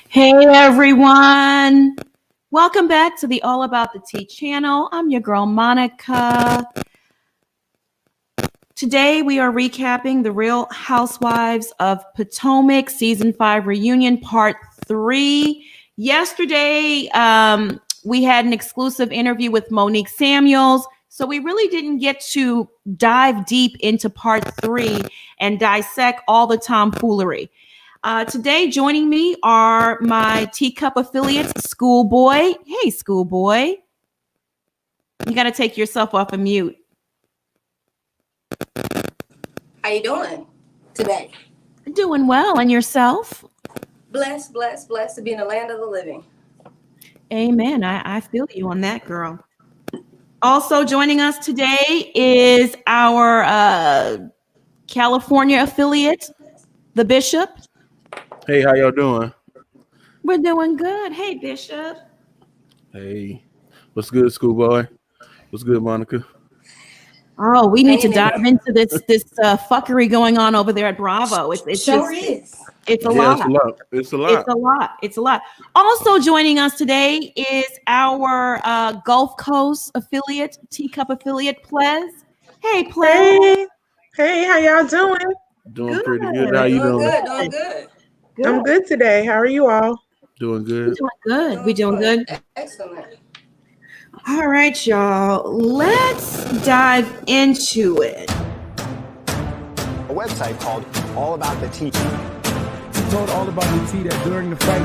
Hey everyone, welcome back to the All About the Tea channel. I'm your girl Monica. Today we are recapping the Real Housewives of Potomac Season 5 Reunion Part 3. Yesterday we had an exclusive interview with Monique Samuels, so we really didn't get to dive deep into Part 3 and dissect all the tomfoolery. Today, joining me are my Teacup affiliates, Schoolboy. Hey, Schoolboy. You got to take yourself off of mute. How you doing today? Doing well. And yourself? Blessed to be in the land of the living. Amen. I feel you on that, girl. Also joining us today is our California affiliate, the Bishop. Hey, how y'all doing? We're doing good. Hey, Bishop. Hey, what's good, Schoolboy? What's good, Monica? Oh, we need to dive into this fuckery going on over there at Bravo. It's sure is. It's a lot. It's a lot. Also joining us today is our Gulf Coast affiliate, Teacup affiliate, Plez. Hey, Plez. Hey, how y'all doing? Doing good. Pretty good. How you doing? Doing good. I'm good today. How are you all? Doing good. We're doing good. Excellent. All right, y'all. Let's dive into it. A website called All About the Tea. Told all about the tea that during the fight.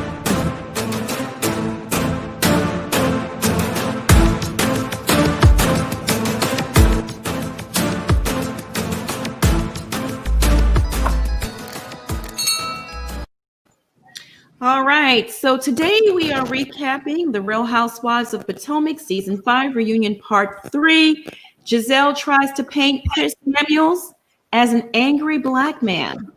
All right, so today we are recapping the Real Housewives of Potomac Season 5 Reunion Part 3. Gizelle tries to paint Chris Samuels as an angry black man.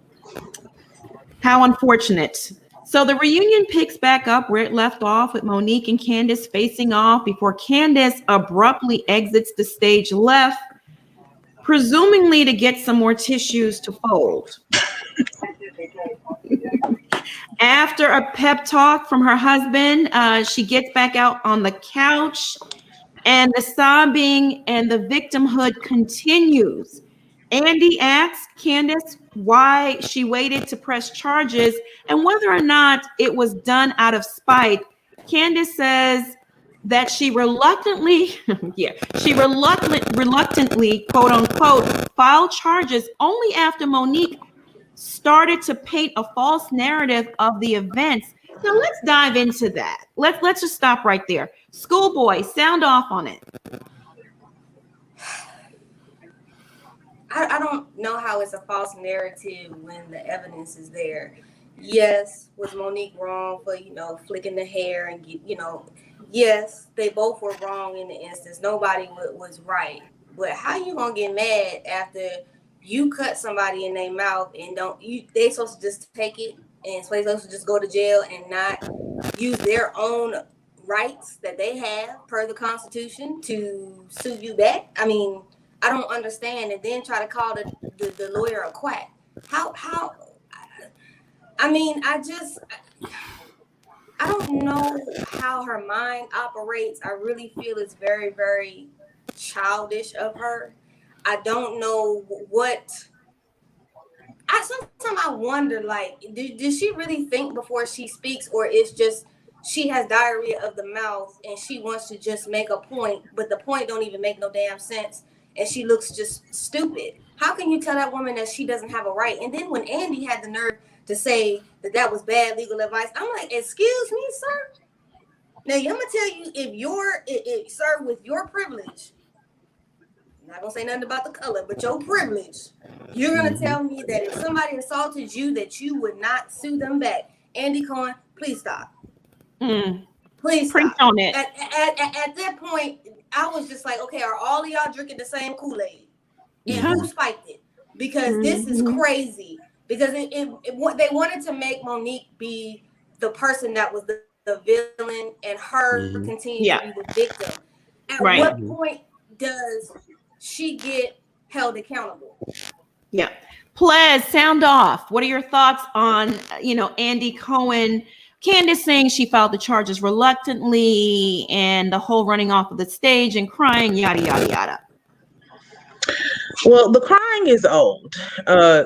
How unfortunate. So the reunion picks back up where it left off with Monique and Candace facing off before Candace abruptly exits the stage left, presumably to get some more tissues to fold. After a pep talk from her husband, she gets back out on the couch and the sobbing and the victimhood continues. Andy asks Candace why she waited to press charges and whether or not it was done out of spite. Candace says that she reluctantly, quote unquote, filed charges only after Monique started to paint a false narrative of the events. Now let's dive into that. Let's just stop right there. Schoolboy, sound off on it. I don't know how it's a false narrative when the evidence is there. Yes, was Monique wrong for, flicking the hair and, yes, they both were wrong in the instance. Nobody was right. But how you gonna get mad after you cut somebody in their mouth and they supposed to just take it and supposed to just go to jail and not use their own rights that they have per the Constitution to sue you back? I mean, I don't understand. And then try to call the lawyer a quack. How? I mean, I don't know how her mind operates. I really feel it's very, very childish of her. I don't know what. Sometimes I wonder, like, does she really think before she speaks, or it's just she has diarrhea of the mouth and she wants to just make a point, but the point don't even make no damn sense, and she looks just stupid. How can you tell that woman that she doesn't have a right? And then when Andy had the nerve to say that was bad legal advice, I'm like, excuse me, sir. Now I'm gonna tell you, if sir, with your privilege. I'm not gonna say nothing about the color, but your privilege, you're gonna tell me that if somebody assaulted you, that you would not sue them back. Andy Cohen, please stop. Please stop. Preach on it. At that point, I was just like, okay, are all of y'all drinking the same Kool-Aid? And who spiked it? Because this is crazy. Because they wanted to make Monique be the person that was the villain and her continue to be the victim. At what point does she get held accountable? Yeah. Plez, sound off. What are your thoughts on, Andy Cohen Candace saying she filed the charges reluctantly, and the whole running off of the stage and crying, yada, yada, yada. Well, the crying is old.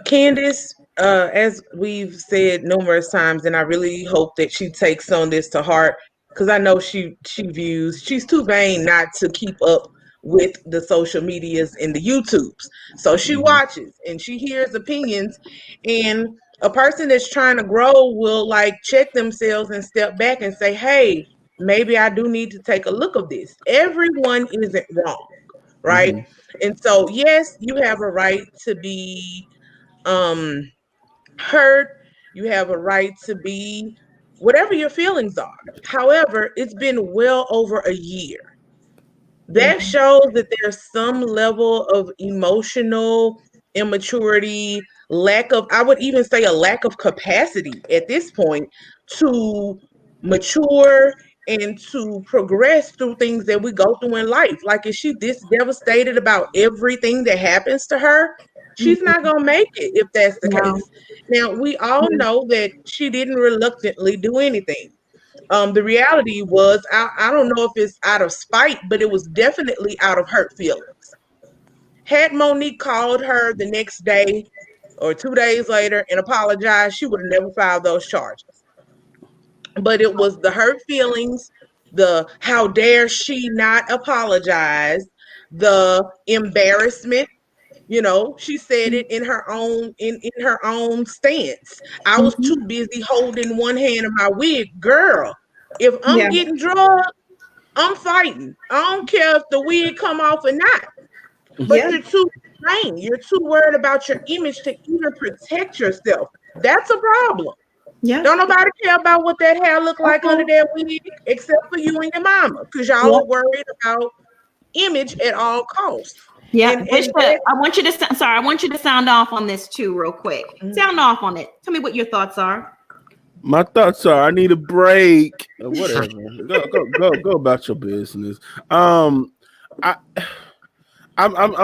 Candace, as we've said numerous times, and I really hope that she takes on this to heart, because I know she's too vain not to keep up with the social medias and the YouTubes. So she watches and she hears opinions, and a person that's trying to grow will like check themselves and step back and say, hey, maybe I do need to take a look of this. Everyone isn't wrong, right? And so, yes, you have a right to be hurt. You have a right to be whatever your feelings are. However, it's been well over a year. That shows that there's some level of emotional immaturity, I would even say a lack of capacity at this point to mature and to progress through things that we go through in life. Like, is she this devastated about everything that happens to her? She's not going to make it if that's the No. case. Now, we all know that she didn't reluctantly do anything. The reality was, I don't know if it's out of spite, but it was definitely out of hurt feelings. Had Monique called her the next day or 2 days later and apologized, she would have never filed those charges. But it was the hurt feelings, the how dare she not apologize, the embarrassment. You know, she said it in her own stance. I was too busy holding one hand of my wig. Girl, if I'm getting drugged, I'm fighting. I don't care if the wig come off or not. But you're too vain. You're too worried about your image to even protect yourself. That's a problem. Yeah. Don't nobody care about what that hair look like under that wig, except for you and your mama, because y'all are worried about image at all costs. Yeah, Bishop, I want you to sound off on this too, real quick. Sound off on it. Tell me what your thoughts are. My thoughts are I need a break. Whatever. go about your business. I'm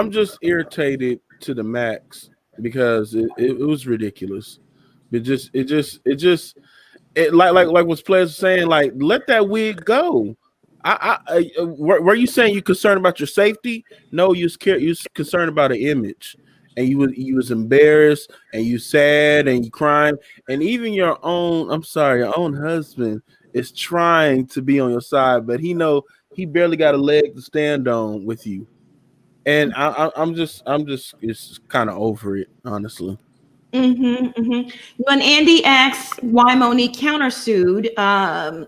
just irritated to the max because it was ridiculous. It like what's players saying, like, let that wig go. Were you saying you concerned about your safety? No, you was concerned about an image, and you was embarrassed, and you sad, and you crying, and even your own husband is trying to be on your side, but he barely got a leg to stand on with you, and I'm just it's kind of over it, honestly. When Andy asked why Monique countersued,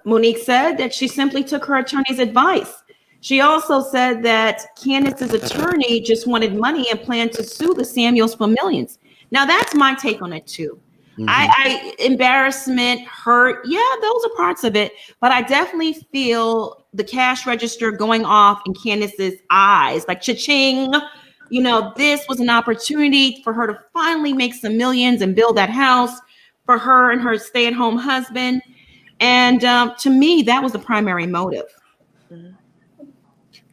Monique said that she simply took her attorney's advice. She also said that Candace's attorney just wanted money and planned to sue the Samuels for millions. Now, that's my take on it too. Embarrassment, hurt, yeah, those are parts of it, but I definitely feel the cash register going off in Candace's eyes, like cha-ching. You know, this was an opportunity for her to finally make some millions and build that house for her and her stay-at-home husband. And to me, that was the primary motive.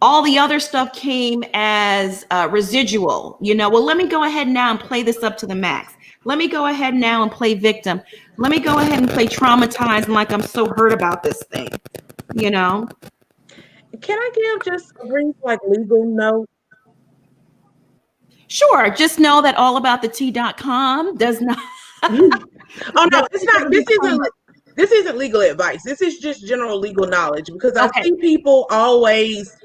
All the other stuff came as residual. You know, well, let me go ahead now and play this up to the max. Let me go ahead now and play victim. Let me go ahead and play traumatized, like I'm so hurt about this thing. You know? Can I give just a brief legal note? Sure. Just know that allaboutthetea.com does not. Oh no, it's not. This isn't legal advice. This is just general legal knowledge, because I see people always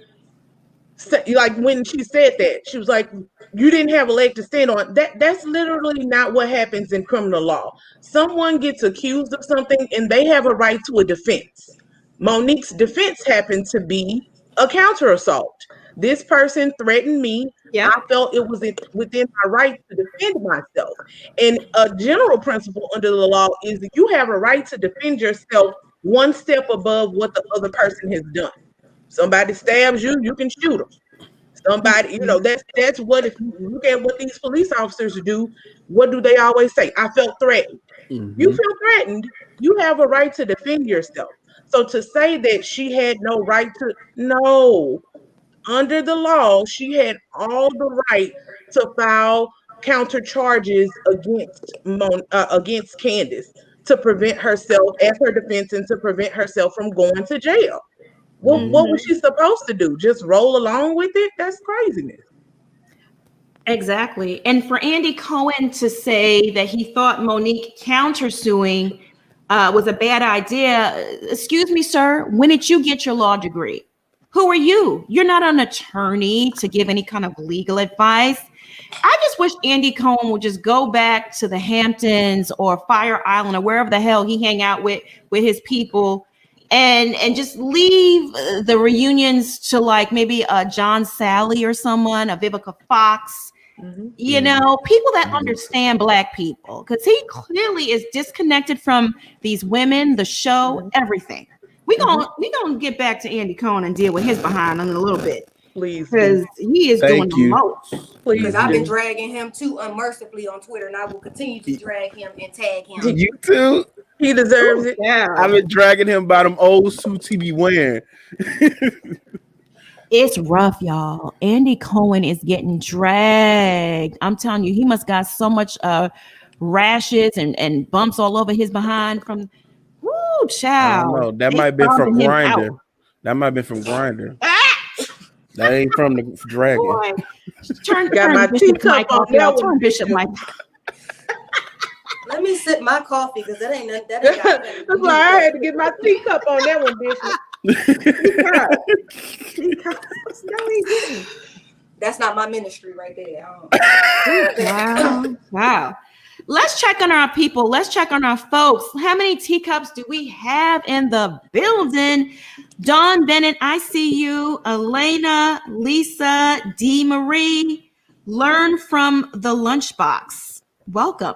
say, like when she said that, she was like, you didn't have a leg to stand on. That's literally not what happens in criminal law. Someone gets accused of something and they have a right to a defense. Monique's defense happened to be a counter assault. This person threatened me. Yeah. I felt it was within my right to defend myself. And a general principle under the law is that you have a right to defend yourself one step above what the other person has done. Somebody stabs you, you can shoot them. Somebody, you know, that's what, if you look at what these police officers do, what do they always say? I felt threatened. You feel threatened, you have a right to defend yourself. So to say that she had no right to, no. Under the law, she had all the right to file counter charges against Candace. to prevent herself as her defense and to prevent herself from going to jail. What was she supposed to do? Just roll along with it? That's craziness. Exactly. And for Andy Cohen to say that he thought Monique countersuing was a bad idea, excuse me, sir, when did you get your law degree? Who are you? You're not an attorney to give any kind of legal advice. I just wish Andy Cohen would just go back to the Hamptons or Fire Island or wherever the hell he hang out with his people and just leave the reunions to like maybe John Sally or someone, a Vivica Fox. You know, people that understand Black people, because he clearly is disconnected from these women, the show, everything. We gonna get back to Andy Cohen and deal with his behind in a little bit, Please, because he is doing the most. Because I've been dragging him too unmercifully on Twitter, and I will continue to drag him and tag him. You too. He deserves it. Yeah, I've been dragging him by them old suits he be wearing. it's rough, y'all. Andy Cohen is getting dragged. I'm telling you, he must got so much rashes and bumps all over his behind from. Woo, I child. don't know. That They might have been from stomping him Grindr. out. That might have been from Grindr. That ain't from the dragon. Boy, turn my Bishop teacup Mike on off, that y'all. one, Turn Bishop Mike. Let me sip my coffee because that ain't got That's why I had to get my teacup on that one, Bishop. No, he didn't. That's not my ministry right there. Wow. Let's check on our people. Let's check on our folks. How many teacups do we have in the building? Dawn Bennett, I see you. Elena, Lisa, D. Marie. Learn from the lunchbox. Welcome.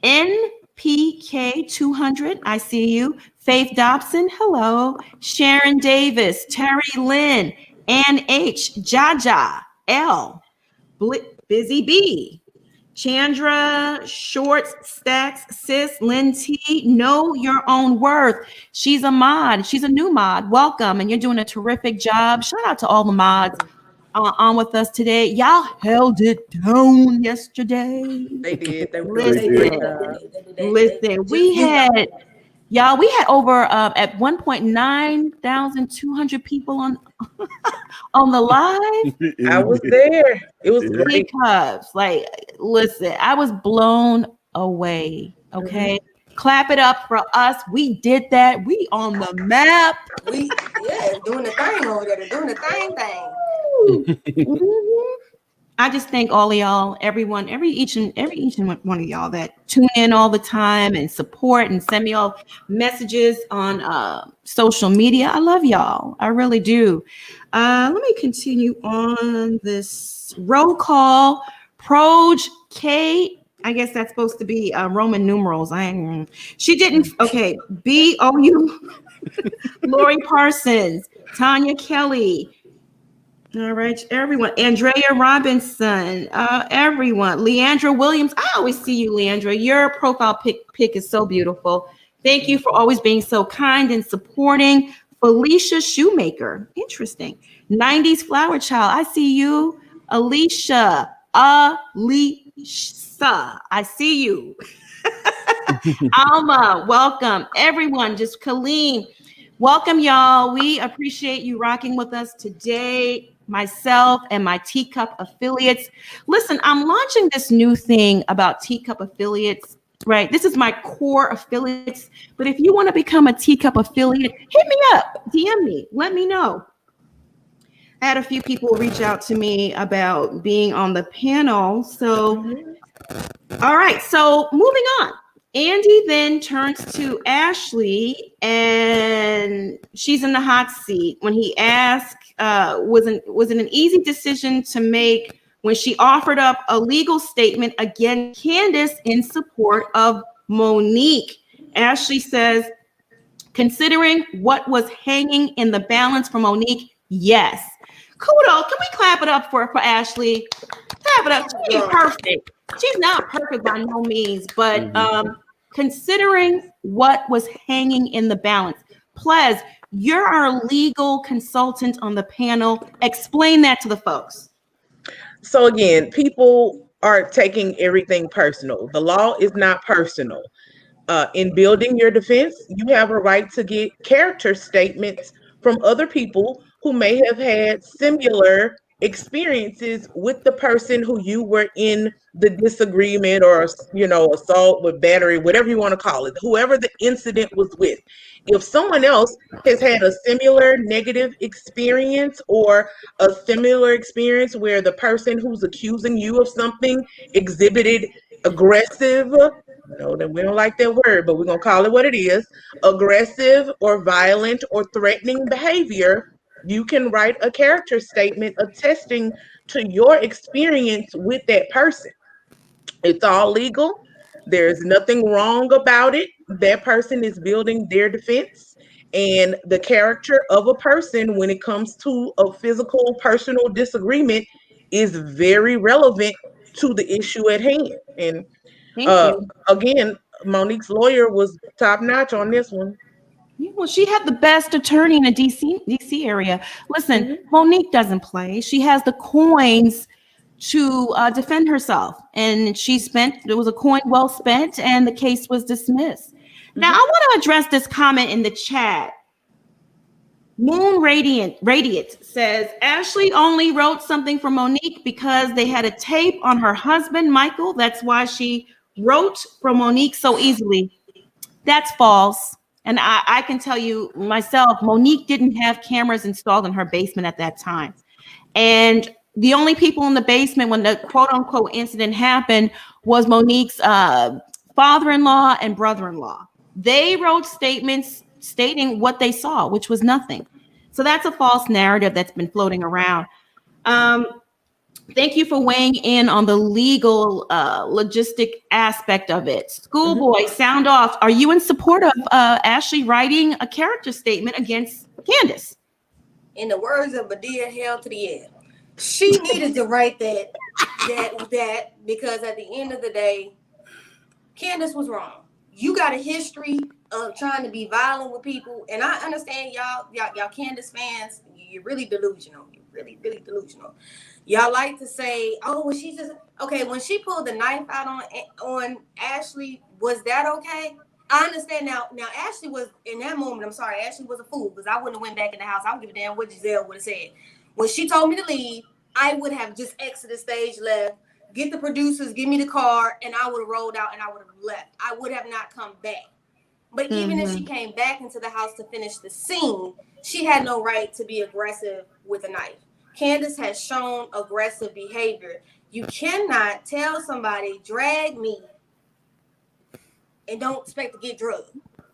NPK 200, I see you. Faith Dobson, hello. Sharon Davis, Terry Lynn, Ann H, Jaja, L, Busy B, Chandra, Shorts, Stacks, Sis, Lynn T, Know Your Own Worth. She's a mod. She's a new mod. Welcome. And you're doing a terrific job. Shout out to all the mods on with us today. Y'all held it down yesterday. They did. They Listen, we had over at 1.9,200 people on the live. I was there. It was great. Because, like, listen, I was blown away. Okay. Clap it up for us. We did that. We on the map. Doing the thing over there. They're doing the thing. I just thank all of y'all, everyone, each and one of y'all that tune in all the time and support and send me all messages on social media. I love y'all. I really do. Let me continue on this roll call. Proj K. I guess that's supposed to be Roman numerals. She didn't. Okay. BOU. Lori Parsons, Tanya Kelly. All right, everyone. Andrea Robinson, everyone. Leandra Williams. I always see you, Leandra. Your profile pic is so beautiful. Thank you for always being so kind and supporting. Felicia Shoemaker. Interesting. 90s Flower Child. I see you. Alisa. I see you. Alma, welcome. Everyone, just Colleen. Welcome, y'all. We appreciate you rocking with us today. Myself and my Teacup affiliates. Listen, I'm launching this new thing about Teacup affiliates, right? This is my core affiliates. But if you want to become a Teacup affiliate, hit me up, DM me, let me know. I had a few people reach out to me about being on the panel. So, all right. So moving on. Andy then turns to Ashley and she's in the hot seat when he asked, was it an easy decision to make when she offered up a legal statement against Candace in support of Monique? Ashley says, considering what was hanging in the balance for Monique, yes. Kudos. Can we clap it up for Ashley? Clap it up. She ain't perfect. She's not perfect by no means, but considering what was hanging in the balance. Plez, you're our legal consultant on the panel. Explain that to the folks. So again, people are taking everything personal. The law is not personal. In building your defense, you have a right to get character statements from other people who may have had similar experiences with the person who you were in the disagreement or, assault with battery, whatever you want to call it, whoever the incident was with. If someone else has had a similar negative experience or a similar experience where the person who's accusing you of something exhibited aggressive, no, that we don't like that word, but we're gonna call it what it is, aggressive or violent or threatening behavior, you can write a character statement attesting to your experience with that person. It's all legal. There's nothing wrong about it. That person is building their defense. And the character of a person, when it comes to a physical, personal disagreement, is very relevant to the issue at hand. And Thank you. again, Monique's lawyer was top notch on this one. Yeah, well, she had the best attorney in the DC area. Listen, Monique doesn't play. She has the coins to defend herself, and it was a coin well spent, and the case was dismissed. Now, I want to address this comment in the chat. Moon Radiant says Ashley only wrote something for Monique because they had a tape on her husband, Michael. That's why she wrote for Monique so easily. That's false. And I can tell you myself, Monique didn't have cameras installed in her basement at that time. And the only people in the basement when the quote unquote incident happened was Monique's father-in-law and brother-in-law. They wrote statements stating what they saw, which was nothing. So that's a false narrative that's been floating around. Thank you for weighing in on the legal logistic aspect of it. Schoolboy, sound off. Are you in support of Ashley writing a character statement against Candace? In the words of Badia, hell to the end. She needed to write that because at the end of the day, Candace was wrong. You got a history of trying to be violent with people, and I understand y'all Candace fans. You're really delusional. You're really, really delusional. Y'all like to say, "Oh, well, she's just okay." When she pulled the knife out on Ashley, was that okay? I understand now. Now Ashley was in that moment. I'm sorry, Ashley was a fool because I wouldn't have went back in the house. I don't give a damn what Gizelle would have said. When she told me to leave, I would have just exited stage left. Get the producers, give me the car, and I would have rolled out and I would have left. I would have not come back. But even if she came back into the house to finish the scene, she had no right to be aggressive with a knife. Candace has shown aggressive behavior. You cannot tell somebody, drag me, and don't expect to get drugged.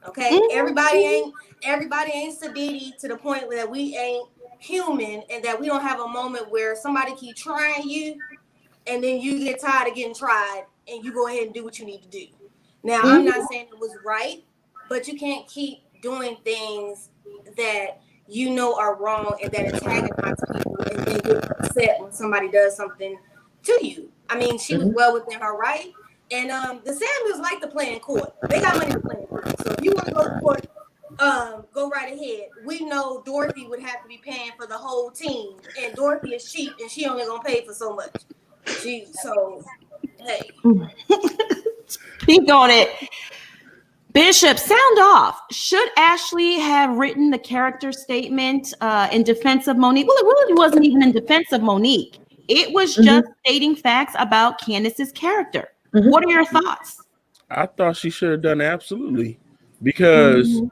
Okay? Everybody ain't Sadidi to the point that we ain't human and that we don't have a moment where somebody keep trying you and then you get tired of getting tried and you go ahead and do what you need to do. Now, I'm not saying it was right, but you can't keep doing things that you know are wrong and that antagonize people and then get upset when somebody does something to you. I mean, she was well within her right. And the Samuels like to play in court. They got money to play in court. So if you want to go to court, go right ahead. We know Dorothy would have to be paying for the whole team. And Dorothy is cheap and she only gonna pay for so much. Hey. Speak on it. Bishop, sound off. Should Ashley have written the character statement in defense of Monique? Well, it really wasn't even in defense of Monique. It was just stating facts about Candace's character. What are your thoughts? I thought she should have done absolutely because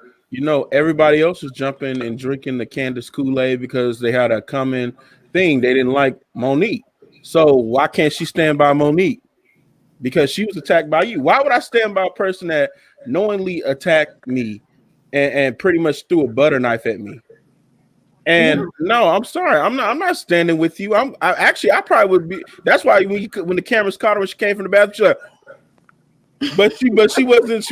everybody else was jumping and drinking the Candace Kool-Aid because they had a common thing. They didn't like Monique. So why can't she stand by Monique? Because she was attacked by you. Why would I stand by a person that knowingly attacked me and pretty much threw a butter knife at me? And no, I'm sorry. I'm not standing with you. I probably would be. That's why when the cameras caught her when she came from the bathroom, she but she wasn't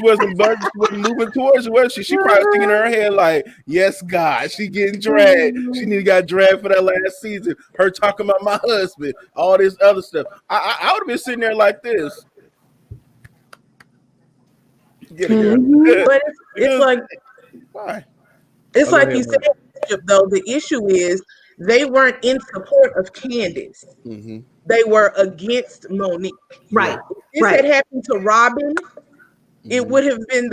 moving towards it, was she? She probably was thinking in her head like, yes, God, she getting dragged. She got dragged for that last season. Her talking about my husband, all this other stuff. I would have been sitting there like this. Get it, girl. But it's like why? It's like you said, though, the issue is they weren't in support of Candace. They were against Monique. Right. If this had happened to Robin, it would have been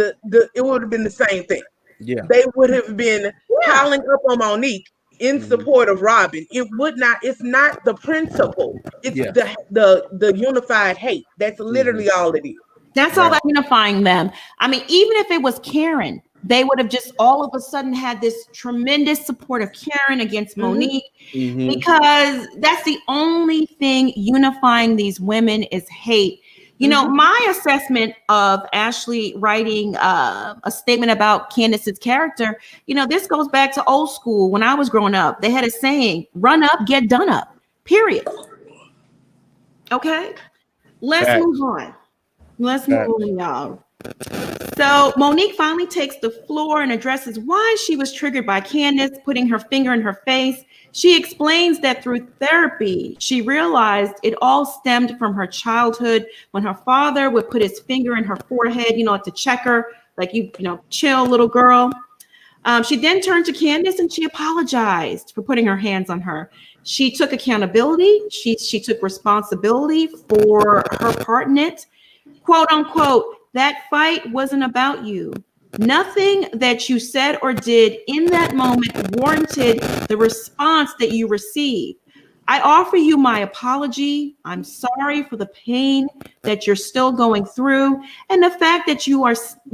it would have been the same thing. Yeah. They would have been piling up on Monique in Mhm. support of Robin. It would not. It's not the principle. It's Yeah. the unified hate. That's literally all it is. That's all Right. that unifying them. I mean, even if it was Karen, they would have just all of a sudden had this tremendous support of Karen against Monique, Mhm. because that's the only thing unifying these women is hate. You know, my assessment of Ashley writing a statement about Candace's character, you know, this goes back to old school. When I was growing up, they had a saying, run up, get done up, period. Okay, let's Facts. move on. Let's move Facts. on, y'all. So Monique finally takes the floor and addresses why she was triggered by Candace putting her finger in her face. She explains that through therapy, she realized it all stemmed from her childhood when her father would put his finger in her forehead, you know, to check her, like, you know, chill, little girl. She then turned to Candace and she apologized for putting her hands on her. She took accountability. She took responsibility for her part in it. Quote unquote, that fight wasn't about you. Nothing that you said or did in that moment warranted the response that you received. I offer you my apology. I'm sorry for the pain that you're still going through and the fact that you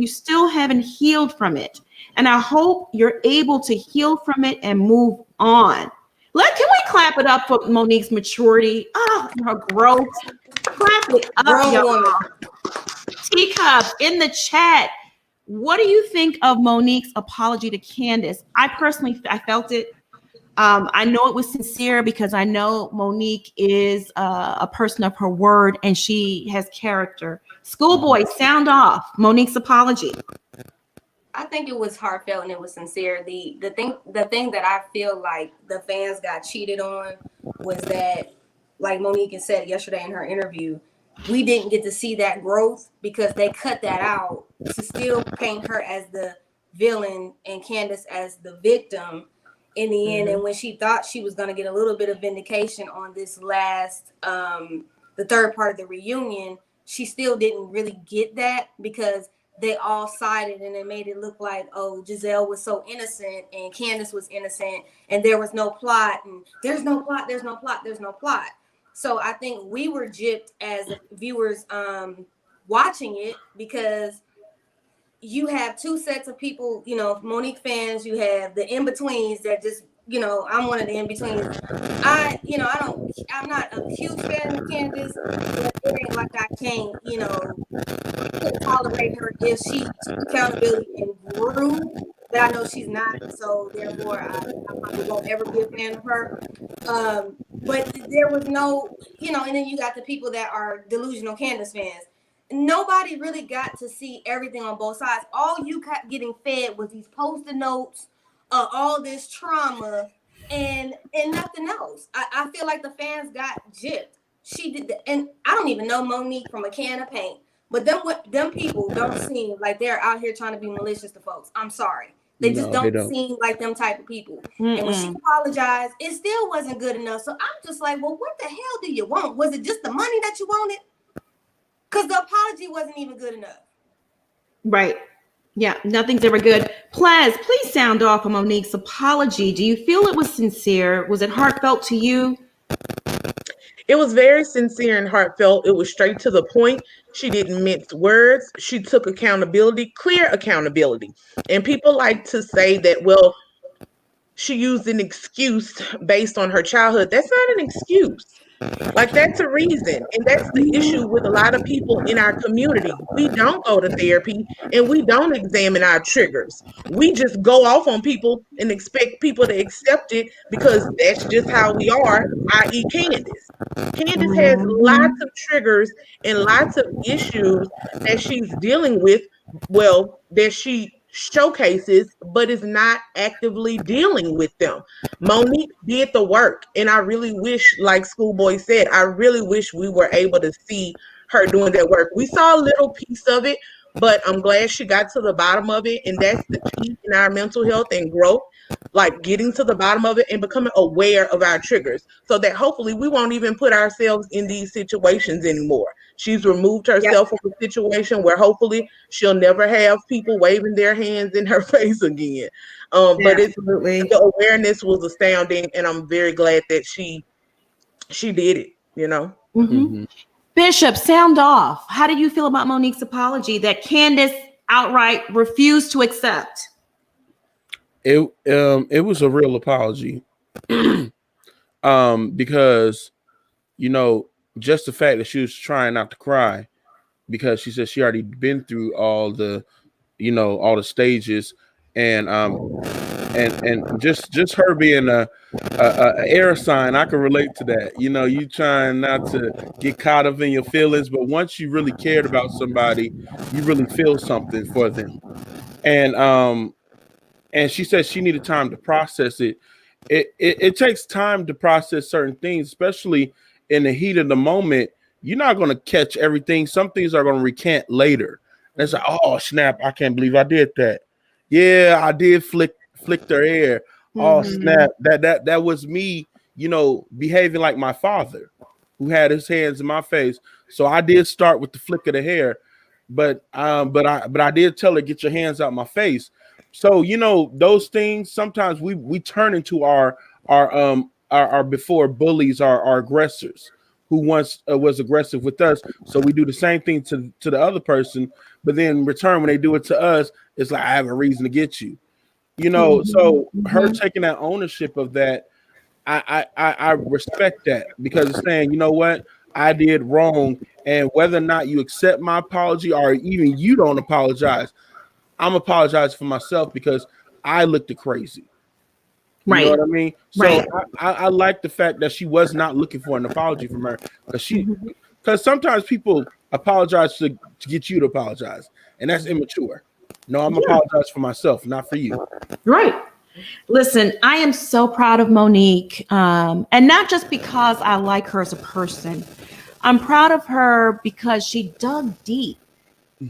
still haven't healed from it. And I hope you're able to heal from it and move on. Can we clap it up for Monique's maturity? Oh, and her growth. Clap it up, Grown y'all. woman. Teacups in the chat. What do you think of Monique's apology to Candace? I felt it. I know it was sincere because I know Monique is a person of her word and she has character. Schoolboy, sound off. Monique's apology. I think it was heartfelt and it was sincere. The thing that I feel like the fans got cheated on was that, like Monique had said yesterday in her interview, we didn't get to see that growth because they cut that out to still paint her as the villain and Candace as the victim in the end. And when she thought she was going to get a little bit of vindication on this last, the third part of the reunion, she still didn't really get that because they all sided and it made it look like, oh, Gizelle was so innocent and Candace was innocent and there was no plot and there's no plot. So I think we were gypped as viewers watching it because you have two sets of people, you know, Monique fans, you have the in-betweens that just, you know, I'm one of the in-betweens. I'm not a huge fan of Candace, but it ain't like I can't, you know, tolerate her if she took accountability and grew. But I know she's not, so therefore I probably won't ever be a fan of her. But there was no, you know, and then you got the people that are delusional Candace fans. Nobody really got to see everything on both sides. All you kept getting fed was these post-it notes, all this trauma, and nothing else. I feel like the fans got gypped. She did, and I don't even know Monique from a can of paint. But them people don't seem like they're out here trying to be malicious to folks. I'm sorry. They just don't seem like them type of people. And when she apologized, it still wasn't good enough. So I'm just like, well, what the hell do you want? Was it just the money that you wanted? Because the apology wasn't even good enough. Right. Yeah, nothing's ever good. Plaz, please sound off on Monique's apology. Do you feel it was sincere? Was it heartfelt to you? It was very sincere and heartfelt. It was straight to the point. She didn't mince words. She took accountability, clear accountability. And people like to say that, well, she used an excuse based on her childhood. That's not an excuse. Like, that's a reason. And that's the issue with a lot of people in our community. We don't go to therapy and we don't examine our triggers. We just go off on people and expect people to accept it because that's just how we are, i.e. Candace. Candace has lots of triggers and lots of issues that she's dealing with, well, that she showcases, but is not actively dealing with them. Monique did the work, and I really wish, like Schoolboy said, I really wish we were able to see her doing that work. We saw a little piece of it, but I'm glad she got to the bottom of it, and that's the key in our mental health and growth, like getting to the bottom of it and becoming aware of our triggers so that hopefully we won't even put ourselves in these situations anymore. She's removed herself from a situation where hopefully she'll never have people waving their hands in her face again. But Absolutely. the awareness was astounding, and I'm very glad that she did it, you know. Mm-hmm. Bishop, sound off. How do you feel about Monique's apology that Candace outright refused to accept? It was a real apology. Because just the fact that she was trying not to cry, because she said she already been through all the stages, and just her being a air sign, I can relate to that. You trying not to get caught up in your feelings, but once you really cared about somebody, you really feel something for them. And she said she needed time to process it. It takes time to process certain things, especially in the heat of the moment. You're not going to catch everything. Some things are going to recant later. And it's like, oh snap! I can't believe I did that. Yeah, I did flick their hair. Oh snap! That was me. Behaving like my father, who had his hands in my face. So I did start with the flick of the hair, but I did tell her, get your hands out my face. So those things, sometimes we turn into our before bullies, our aggressors, who once was aggressive with us. So we do the same thing to the other person, but then in return, when they do it to us, it's like, I have a reason to get you. So her taking that ownership of that, I respect that, because it's saying, you know what, I did wrong, and whether or not you accept my apology or even you don't apologize, I'm apologizing for myself because I looked crazy. You know what I mean? So I like the fact that she was not looking for an apology from her, because sometimes people apologize to get you to apologize, and that's immature. No, I'm apologizing for myself, not for you. Right. Listen, I am so proud of Monique, and not just because I like her as a person. I'm proud of her because she dug deep.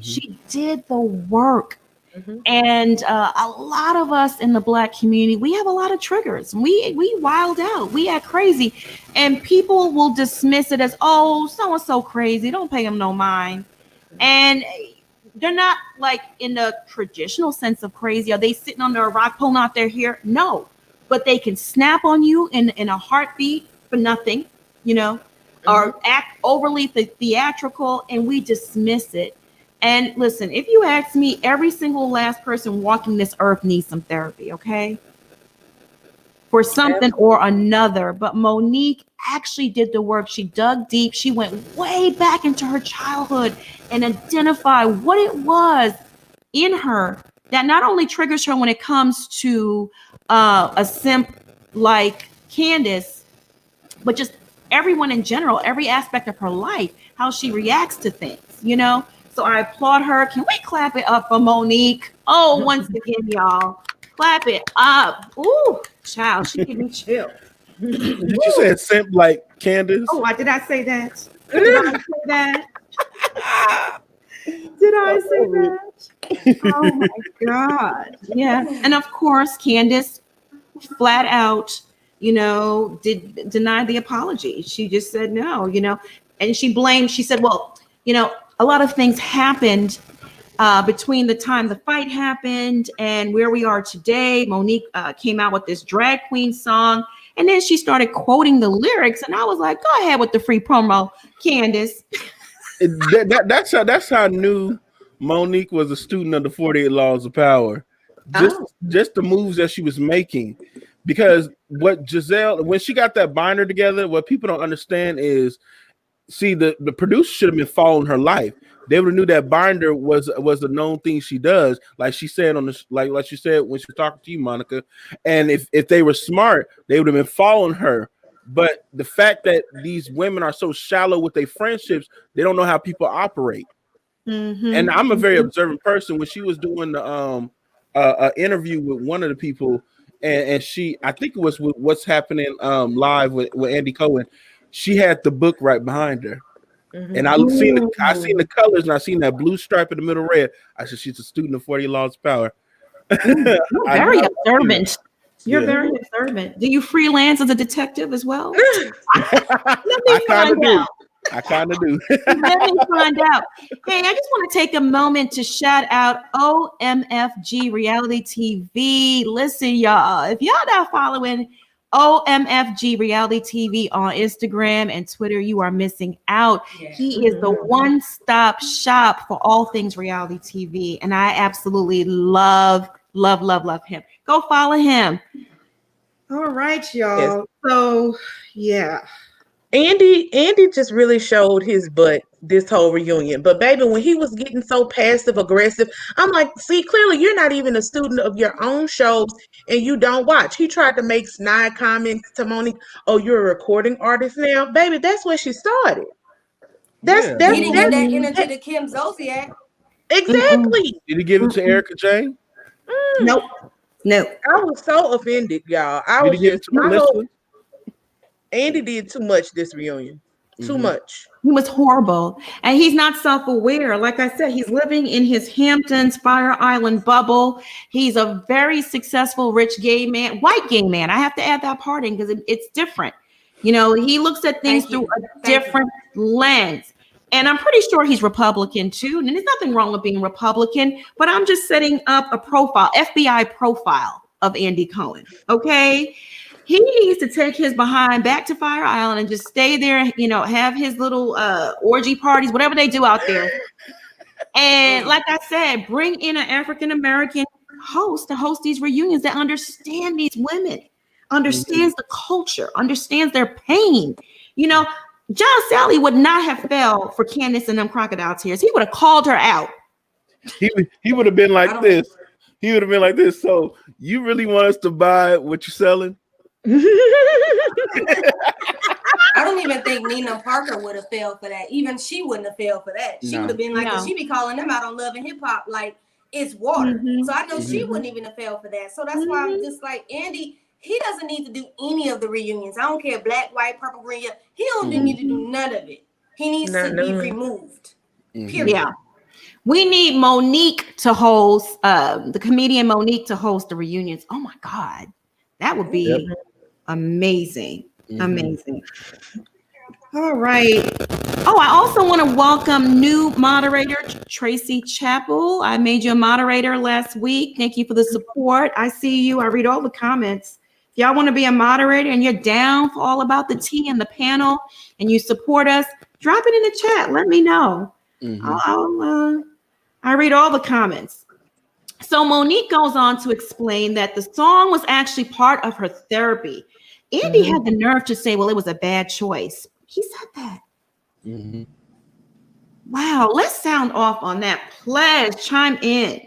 She did the work. And a lot of us in the Black community, we have a lot of triggers. We wild out, we act crazy, and people will dismiss it as, oh, so crazy, don't pay them no mind. And they're not like in the traditional sense of crazy. Are they sitting under a rock pulling out their hair? No, but they can snap on you in a heartbeat for nothing, or act overly theatrical, and we dismiss it. And listen, if you ask me, every single last person walking this earth needs some therapy, okay? For something or another. But Monique actually did the work. She dug deep. She went way back into her childhood and identified what it was in her that not only triggers her when it comes to a simp like Candace, but just everyone in general, every aspect of her life, how she reacts to things, So I applaud her. Can we clap it up for Monique? Oh, once again, y'all, clap it up. Ooh, child, she gave me chills. Did you say simp like Candace? Oh, did I say that? Did I say that? Did I say that? Oh my God. Yeah. And of course, Candace flat out, did deny the apology. She just said no, and she said, well, a lot of things happened between the time the fight happened and where we are today. Monique came out with this drag queen song, and then she started quoting the lyrics, and I was like, go ahead with the free promo, Candace. That's how I knew Monique was a student of the 48 Laws of Power. Just the moves that she was making. Because what Gizelle, when she got that binder together, what people don't understand is, see, the producer should have been following her life. They would have knew that binder was a known thing she does, like she said on the like she said when she was talking to you, Monica. And if they were smart, they would have been following her. But the fact that these women are so shallow with their friendships, they don't know how people operate. And I'm a very observant person. When she was doing the interview with one of the people, and she, I think it was with What's Happening live with Andy Cohen, she had the book right behind her. And I seen the colors, and I seen that blue stripe in the middle red. I said, she's a student of 40 Laws of Power. You're very observant. You're very observant. Do you freelance as a detective as well? Let me find out. I kind of do. Let me find out. Hey, I just want to take a moment to shout out OMFG Reality TV. Listen, y'all, if y'all not following OMFG Reality TV on Instagram and Twitter, you are missing out. Yeah. He is the one-stop shop for all things reality TV, and I absolutely love him. Go follow him. All right, y'all. So, yeah. Andy just really showed his butt this whole reunion. But baby, when he was getting so passive aggressive, I'm like, see, clearly you're not even a student of your own shows and you don't watch. He tried to make snide comments to Monique. Oh, you're a recording artist now, baby. That's where she started. That's Yeah. that's He didn't give that energy to Kim Zolciak. exactly. Did he give it to Erica Jane? Nope. I was so offended, y'all. I Did was he give it just to Melissa? Andy did too much this reunion. Too much. He was horrible. And he's not self-aware. Like I said, he's living in his Hamptons, Fire Island bubble. He's a very successful, rich gay man, white gay man. I have to add that part in because it's different. You know, he looks at things through a different lens. And I'm pretty sure he's Republican too. And there's nothing wrong with being Republican, but I'm just setting up a profile, FBI profile of Andy Cohen. Okay. He needs to take his behind back to Fire Island and just stay there, you know, have his little orgy parties, whatever they do out there. And like I said, bring in an African-American host to host these reunions that understand these women, understands the culture, understands their pain. You know, John Sally would not have fell for Candace and them crocodile tears. He would have called her out. He would have been like this. He would have been like this. So you really want us to buy what you're selling? I don't even think Nina Parker would have failed for that. Even she wouldn't have failed for that. She would have been like, she be calling them out on Love and Hip Hop like it's water. So I know she wouldn't even have failed for that. So that's why I'm just like, Andy, he doesn't need to do any of the reunions. I don't care, black, white, purple, green. He don't need to do none of it. He needs to be removed. Period. Yeah. We need Monique to host, the comedian Monique to host the reunions. Oh my God. That would be amazing. Amazing. All right. Oh, I also want to welcome new moderator, Tracy Chappell. I made you a moderator last week. Thank you for the support. I see you. I read all the comments. If y'all want to be a moderator and you're down for all about the tea and the panel and you support us, drop it in the chat. Let me know. I read all the comments. So Monique goes on to explain that the song was actually part of her therapy. Andy had the nerve to say, well, it was a bad choice. He said that. Wow, let's sound off on that. Pledge, chime in.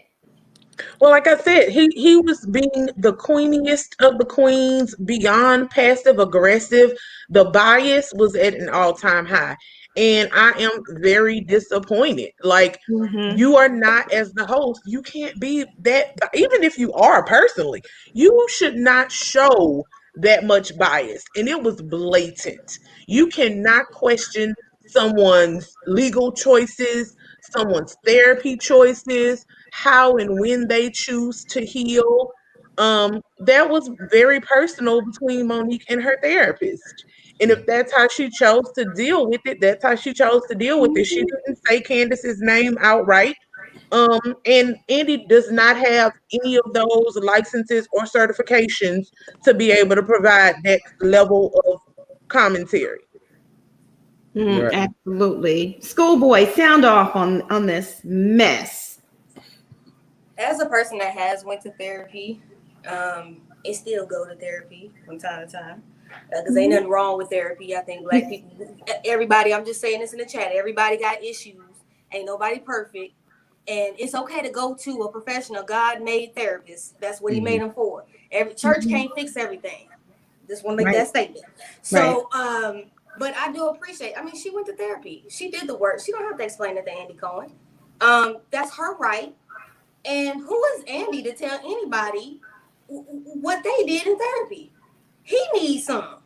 Well, like I said, he was being the queeniest of the queens, beyond passive aggressive. The bias was at an all-time high. And I am very disappointed. Like, you are not, as the host, you can't be that, even if you are personally, you should not show that much bias. And it was blatant. You cannot question someone's legal choices, someone's therapy choices, how and when they choose to heal. That was very personal between Monique and her therapist. And if that's how she chose to deal with it, that's how she chose to deal with it. She didn't say Candace's name outright. And Andy does not have any of those licenses or certifications to be able to provide that level of commentary. Absolutely. Schoolboy, sound off on this mess. As a person that has went to therapy, it still go to therapy from time to time. Because ain't nothing wrong with therapy. I think black people, everybody, I'm just saying this in the chat, everybody got issues. Ain't nobody perfect. And it's okay to go to a professional, God-made therapist. That's what he made them for. Every church can't fix everything. Just want to make that statement. So, but I do appreciate, I mean, she went to therapy. She did the work. She don't have to explain it to Andy Cohen. That's her right. And who is Andy to tell anybody what they did in therapy? He needs some.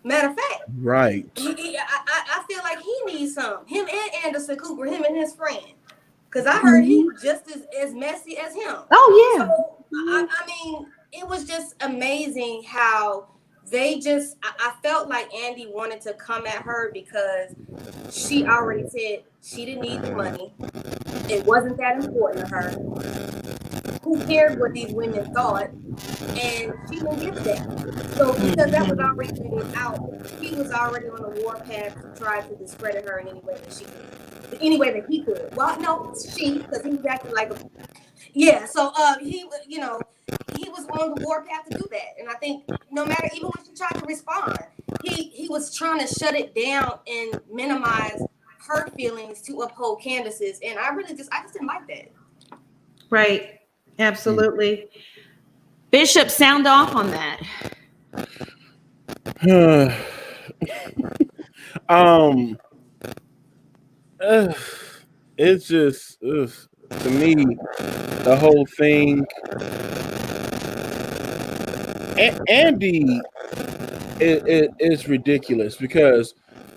Matter of fact, I feel like he needs some. Him and Anderson Cooper, him and his friend. Because I heard he was just as messy as him. Oh, yeah. So, I mean, it was just amazing how I felt like Andy wanted to come at her because she already said she didn't need the money. It wasn't that important to her. Who cared what these women thought? And she didn't give a damn. So because that was already laid out, he was already on the warpath to try to discredit her in any way that she could. Any way that he could. Well, no, she, because he was acting like a so he was on the warpath to do that. And I think no matter, even when she tried to respond, he was trying to shut it down and minimize her feelings to uphold Candace's. And I just didn't like that. Right. Absolutely. Bishop, sound off on that. It's just to me, the whole thing. Andy is ridiculous because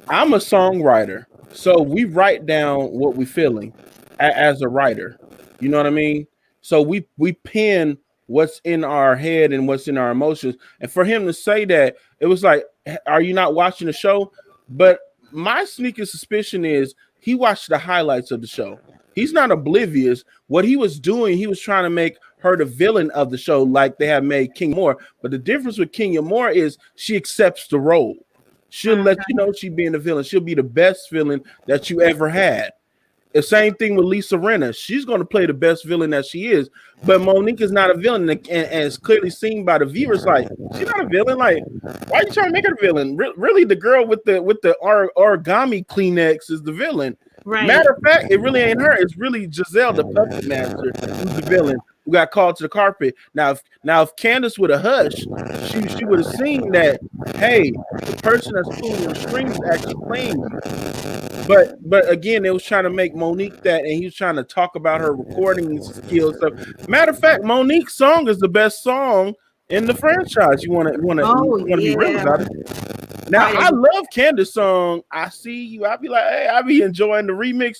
I'm a songwriter, so we write down what we're feeling as a writer. You know what I mean? So we pen what's in our head and what's in our emotions. And for him to say that, it was like, are you not watching the show? But my sneaking suspicion is he watched the highlights of the show. He's not oblivious. What he was doing, he was trying to make her the villain of the show, like they have made Kenya Moore. But the difference with Kenya Moore is she accepts the role. She'll let you know she's being the villain. She'll be the best villain that you ever had. The same thing with Lisa Rinna. She's going to play the best villain that she is. But Monique is not a villain, and it's clearly seen by the viewers. Like, she's not a villain. Like, why are you trying to make her a villain? Really, the girl with the origami Kleenex is the villain. Right. Matter of fact, it really ain't her. It's really Gizelle, the puppet master, who's the villain, who got called to the carpet. Now, if Candace would have hushed, she would have seen that, hey, the person that's pulling your strings is actually playing you. But again, it was trying to make Monique that, and he was trying to talk about her recording skills. Matter of fact, Monique's song is the best song in the franchise. You want to be real about it. Now, I love Candace's song. I See You. I'll be like, hey, I'll be enjoying the remix.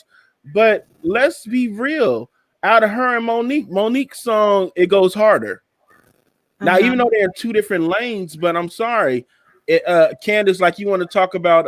But let's be real. Out of her and Monique's song, it goes harder. Now, even though they're in two different lanes, but I'm sorry, Candace, like you want to talk about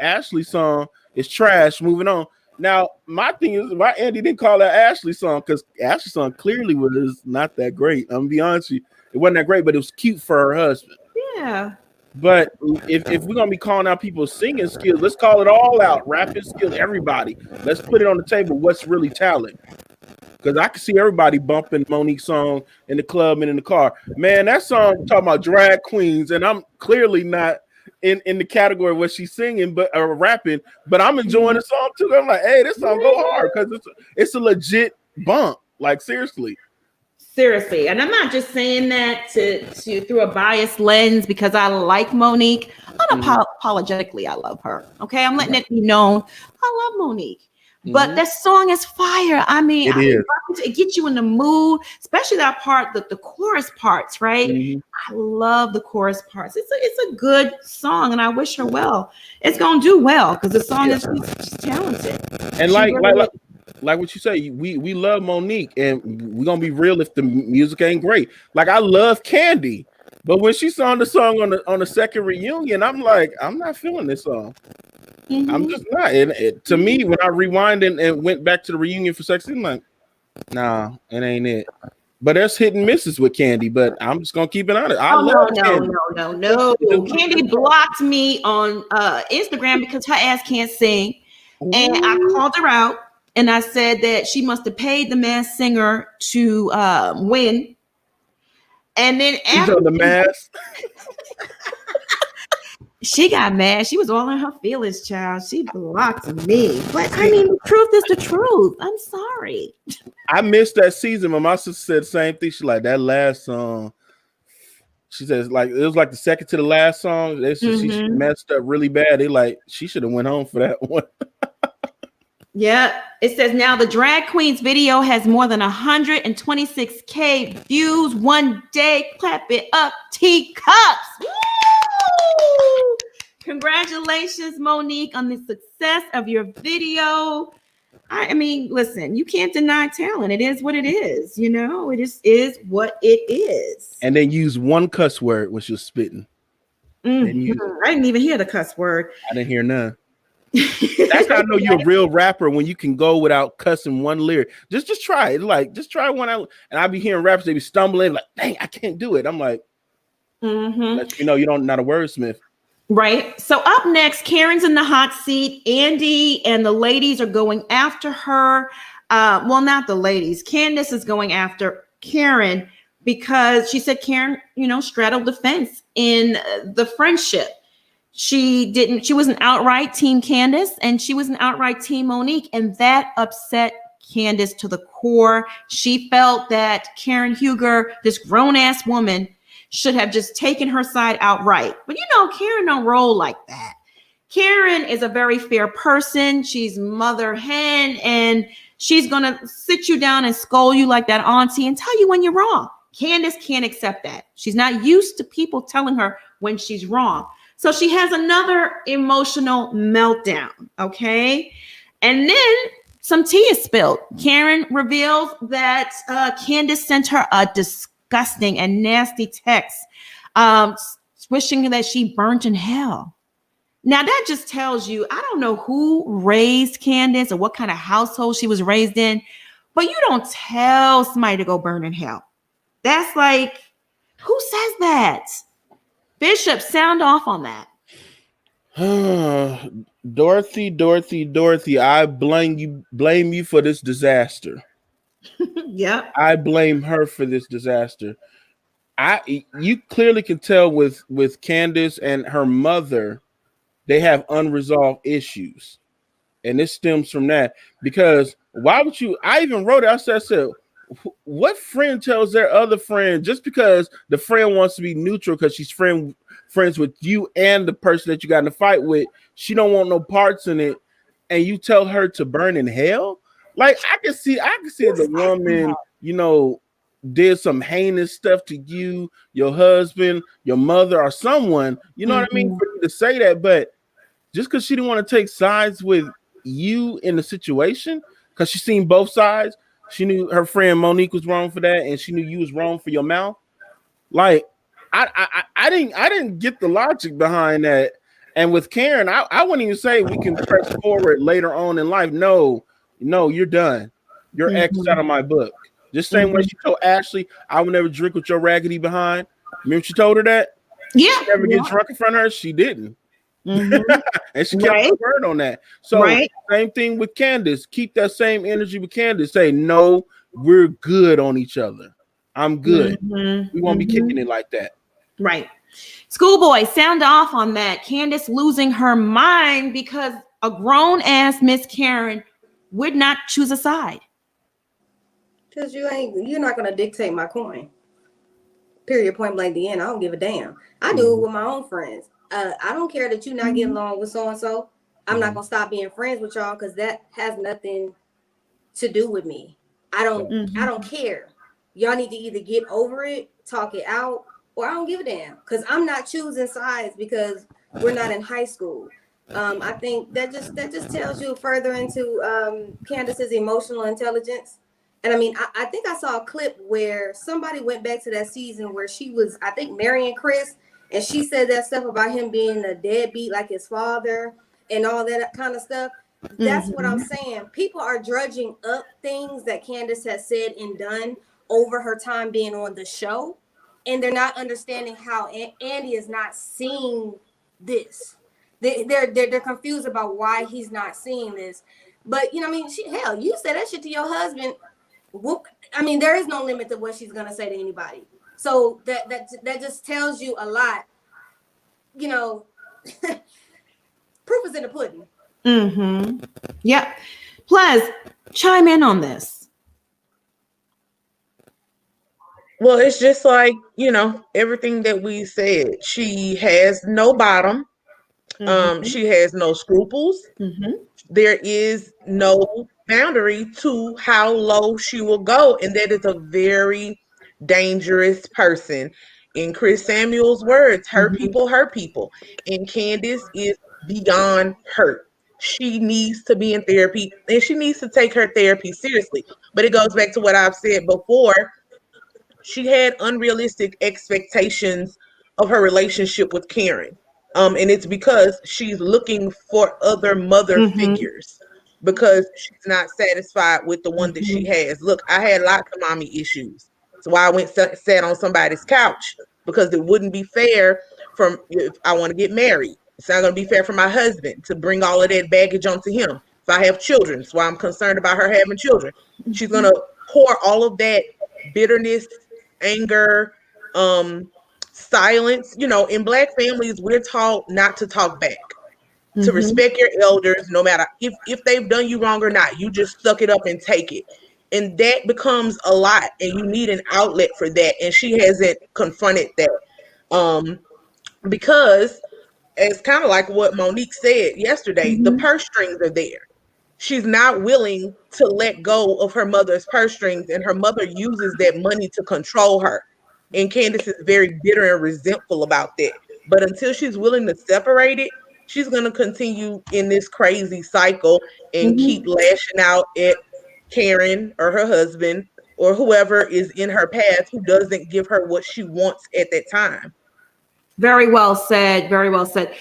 Ashley's song, is trash. Moving on. Now, my thing is, why Andy didn't call that Ashley's song? Because Ashley's song clearly was not that great. I'm gonna be honest with you, it wasn't that great, but it was cute for her husband. Yeah. But if we're gonna be calling out people's singing skills, let's call it all out. Rapping skills, everybody. Let's put it on the table. What's really talent? Because I can see everybody bumping Monique's song in the club and in the car. Man, that song talking about drag queens, and I'm clearly not in the category of what she's singing, but rapping. But I'm enjoying the song too. I'm like, hey, this song go hard because it's a legit bump. Like seriously. Seriously, and I'm not just saying that to through a biased lens because I like Monique. Unapologetically, I love her. Okay, I'm letting it be known. I love Monique. But that song is fire. I mean, it gets you in the mood, especially that part, the chorus parts, right? I love the chorus parts. It's a good song, and I wish her well. It's gonna do well because the song is just talented. And like what you say, we love Monique, and we're gonna be real if the music ain't great. Like I love Candy, but when she sang the song on the second reunion, I'm like, I'm not feeling this song. I'm just not. To me, when I rewind and went back to the reunion for Sex, I'm like, nah, it ain't it. But there's hit and misses with Candy, but I'm just gonna keep it honest. No. Candy blocked me on Instagram because her ass can't sing. And I called her out and I said that she must have paid the Masked Singer to win. And then after the mask. She got mad. She was all in her feelings, child. She blocked me. But I mean, the truth is the truth. I'm sorry. I missed that season, but my sister said the same thing. She like that last song. She says like it was like the second to the last song. She messed up really bad. They like she should have went home for that one. Yeah, it says now the drag queens video has more than 126K views one day. Clap it up, teacups. Woo! Congratulations, Monique, on the success of your video. I mean, listen, you can't deny talent. It is what it is. You know, it just is what it is. And then use one cuss word when you're spitting. Didn't use it. I didn't even hear the cuss word. I didn't hear none. That's how I know you're a real rapper, when you can go without cussing one lyric. Just try it. Like, just try one out. And I be hearing rappers, they be stumbling like, dang, I can't do it. I'm like, let you know you don't not a wordsmith. Right. So up next, Karen's in the hot seat. Andy and the ladies are going after her. Well, not the ladies. Candace is going after Karen because she said Karen, straddled the fence in the friendship. She was an outright team Candace and she was an outright team Monique. And that upset Candace to the core. She felt that Karen Huger, this grown ass woman, should have just taken her side outright. But Karen don't roll like that. Karen is a very fair person. She's mother hen, and she's going to sit you down and scold you like that auntie and tell you when you're wrong. Candace can't accept that. She's not used to people telling her when she's wrong. So she has another emotional meltdown, okay? And then some tea is spilled. Karen reveals that Candace sent her a disgusting and nasty text, wishing that she burnt in hell. Now that just tells you, I don't know who raised Candace or what kind of household she was raised in, but you don't tell somebody to go burn in hell. That's like, who says that? Bishop, sound off on that. Dorothy, I blame you for this disaster. Yep. I blame her for this disaster. You clearly can tell with Candace and her mother, they have unresolved issues. And this stems from that. Because why would you? I even wrote it. I said, what friend tells their other friend, just because the friend wants to be neutral because she's friends with you and the person that you got in a fight with, she don't want no parts in it, and you tell her to burn in hell? Like, I can see the woman, did some heinous stuff to you, your husband, your mother, or someone, what I mean, for you to say that. But just because she didn't want to take sides with you in the situation, because she seen both sides, she knew her friend Monique was wrong for that, and she knew you was wrong for your mouth. Like, I didn't get the logic behind that. And with Karen, I wouldn't even say we can press forward later on in life. No, you're done. You're X out of my book. Just same way she told Ashley, I will never drink with your raggedy behind. Remember she told her that? Yeah. She never get drunk in front of her. She didn't. And she kept her word on that. So same thing with Candace. Keep that same energy with Candace. Say, no, we're good on each other. I'm good. We won't be kicking it like that. Right. Schoolboy, sound off on that. Candace losing her mind because a grown ass Miss Karen would not choose a side. Because you're not gonna dictate my coin. Period, point blank, the end. I don't give a damn. I do it with my own friends. I don't care that you're not getting along with so and so. I'm not gonna stop being friends with y'all because that has nothing to do with me. I don't care. Y'all need to either get over it, talk it out, or I don't give a damn. Because I'm not choosing sides because we're not in high school. I think that just tells you further into Candace's emotional intelligence. And I mean, I think I saw a clip where somebody went back to that season where she was, I think, marrying Chris, and she said that stuff about him being a deadbeat like his father and all that kind of stuff. That's what I'm saying. People are drudging up things that Candace has said and done over her time being on the show, and they're not understanding how Andy is not seeing this. They're confused about why he's not seeing this. But I mean, hell, you said that shit to your husband. I mean, there is no limit to what she's gonna say to anybody. So that just tells you a lot. Proof is in the pudding. Yep. Plus, chime in on this. Well, it's just like, everything that we said. She has no bottom. She has no scruples. There is no boundary to how low she will go. And that is a very dangerous person. In Chris Samuel's words, hurt people hurt people. And Candace is beyond hurt. She needs to be in therapy, and she needs to take her therapy seriously. But it goes back to what I've said before. She had unrealistic expectations of her relationship with Karen. And it's because she's looking for other mother figures because she's not satisfied with the one that she has. Look, I had lots of mommy issues. That's why I went sat on somebody's couch, because it wouldn't be fair from if I want to get married. It's not going to be fair for my husband to bring all of that baggage onto him. If I have children, that's why I'm concerned about her having children. She's going to pour all of that bitterness, anger, silence. You know, in Black families, we're taught not to talk back, to respect your elders, no matter if they've done you wrong or not. You just suck it up and take it. And that becomes a lot, and you need an outlet for that. And she hasn't confronted that. Because it's kind of like what Monique said yesterday, the purse strings are there. She's not willing to let go of her mother's purse strings, and her mother uses that money to control her. And Candace is very bitter and resentful about that. But until she's willing to separate it, she's going to continue in this crazy cycle and keep lashing out at Karen or her husband or whoever is in her path who doesn't give her what she wants at that time. Very well said. Very well said.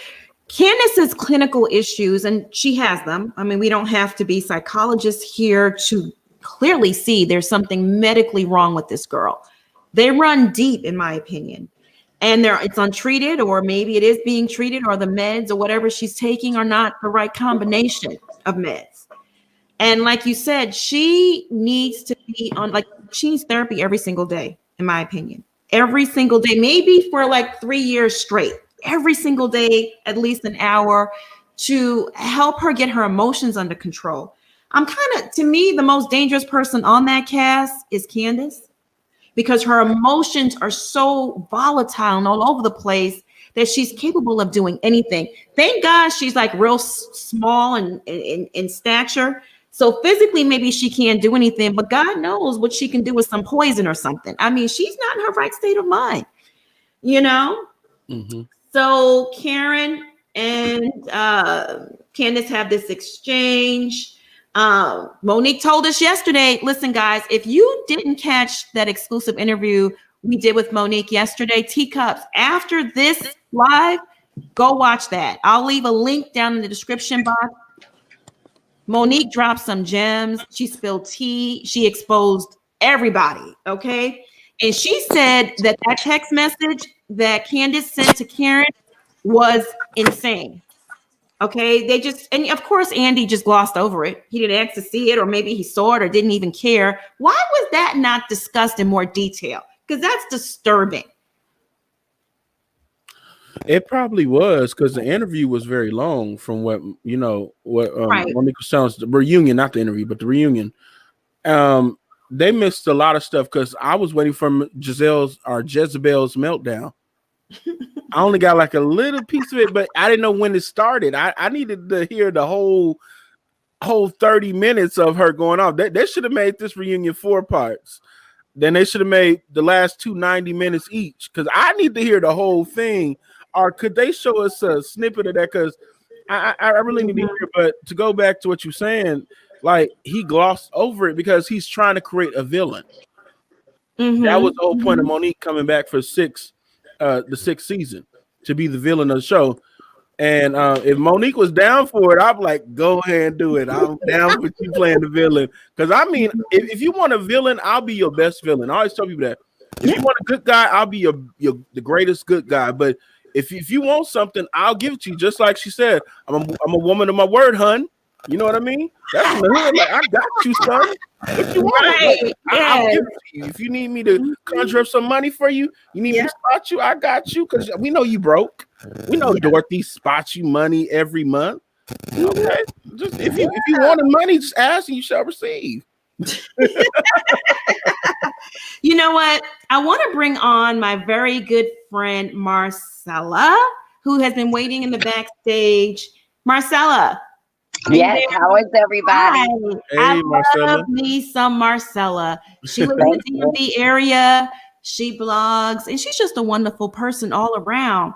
Candace's clinical issues, and she has them. I mean, we don't have to be psychologists here to clearly see there's something medically wrong with this girl. They run deep, in my opinion, and it's untreated, or maybe it is being treated, or the meds or whatever she's taking are not the right combination of meds. And like you said, she needs to be on, she needs therapy every single day, in my opinion. Every single day, maybe for like 3 years straight, every single day, at least an hour, to help her get her emotions under control. To me, the most dangerous person on that cast is Candace, because her emotions are so volatile and all over the place that she's capable of doing anything. Thank God she's like real small and in stature. So physically, maybe she can't do anything, but God knows what she can do with some poison or something. I mean, she's not in her right state of mind, you know? So Karen and Candace have this exchange. Monique told us yesterday, listen, guys, if you didn't catch that exclusive interview we did with Monique yesterday, Teacups, after this live, go watch that. I'll leave a link down in the description box. Monique dropped some gems. She spilled tea. She exposed everybody, okay? And she said that text message that Candace sent to Karen was insane, okay? And of course, Andy just glossed over it. He didn't ask to see it, or maybe he saw it or didn't even care. Why was that not discussed in more detail? Because that's disturbing. It probably was, because the interview was very long from what Right. Monique was telling us, the reunion, not the interview, but the reunion. They missed a lot of stuff because I was waiting for Jezebel's meltdown. I only got like a little piece of it, but I didn't know when it started. I needed to hear the whole 30 minutes of her going off. They should have made this reunion 4 parts. Then they should have made the last 2 90 minutes each, because I need to hear the whole thing. Or could they show us a snippet of that? Because I really need to hear. But to go back to what you're saying, like, he glossed over it because he's trying to create a villain. That was the whole point of Monique coming back for the 6th season, to be the villain of the show. And if Monique was down for it, I'm like, go ahead and do it. I'm down with you playing the villain. Because I mean, if you want a villain, I'll be your best villain. I always tell people that. If you want a good guy, I'll be the greatest good guy. But if you want something, I'll give it to you. Just like she said, I'm a woman of my word, hun. You know what I mean? That's in the hood. Like, I got you, son. What you want? Right. Like, I'll give it to you. If you need me to conjure up some money for you, you need me to spot you, I got you. Because we know you broke. We know Dorothy spots you money every month. Okay. Just if you want the money, just ask and you shall receive. You know what? I want to bring on my very good friend Marcella, who has been waiting in the backstage. Marcella. Yes, how is everybody? Hi. Hey, I Marcella. love me some Marcella. She lives in the DMV area. She blogs, and she's just a wonderful person all around.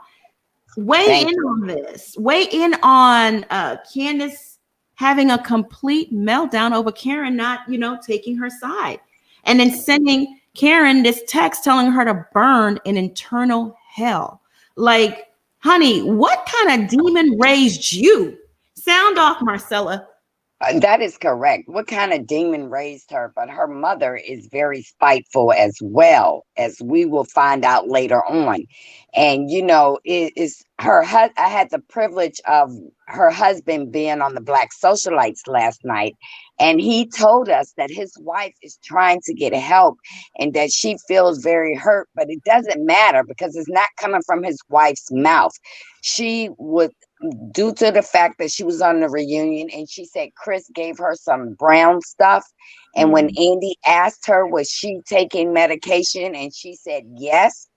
Weigh in on this. Weigh in on Candace having a complete meltdown over Karen not, taking her side. And then sending Karen this text telling her to burn in internal hell. Like, honey, what kind of demon raised you? Sound off, Marcella. That is correct. What kind of demon raised her? But her mother is very spiteful as well, as we will find out later on. And you know, it is her. I had the privilege of her husband being on the Black Socialites last night, and he told us that his wife is trying to get help and that she feels very hurt, but it doesn't matter because it's not coming from his wife's mouth. She would, due to the fact that she was on the reunion, and she said Chris gave her some brown stuff. And when Andy asked her, was she taking medication? And she said yes.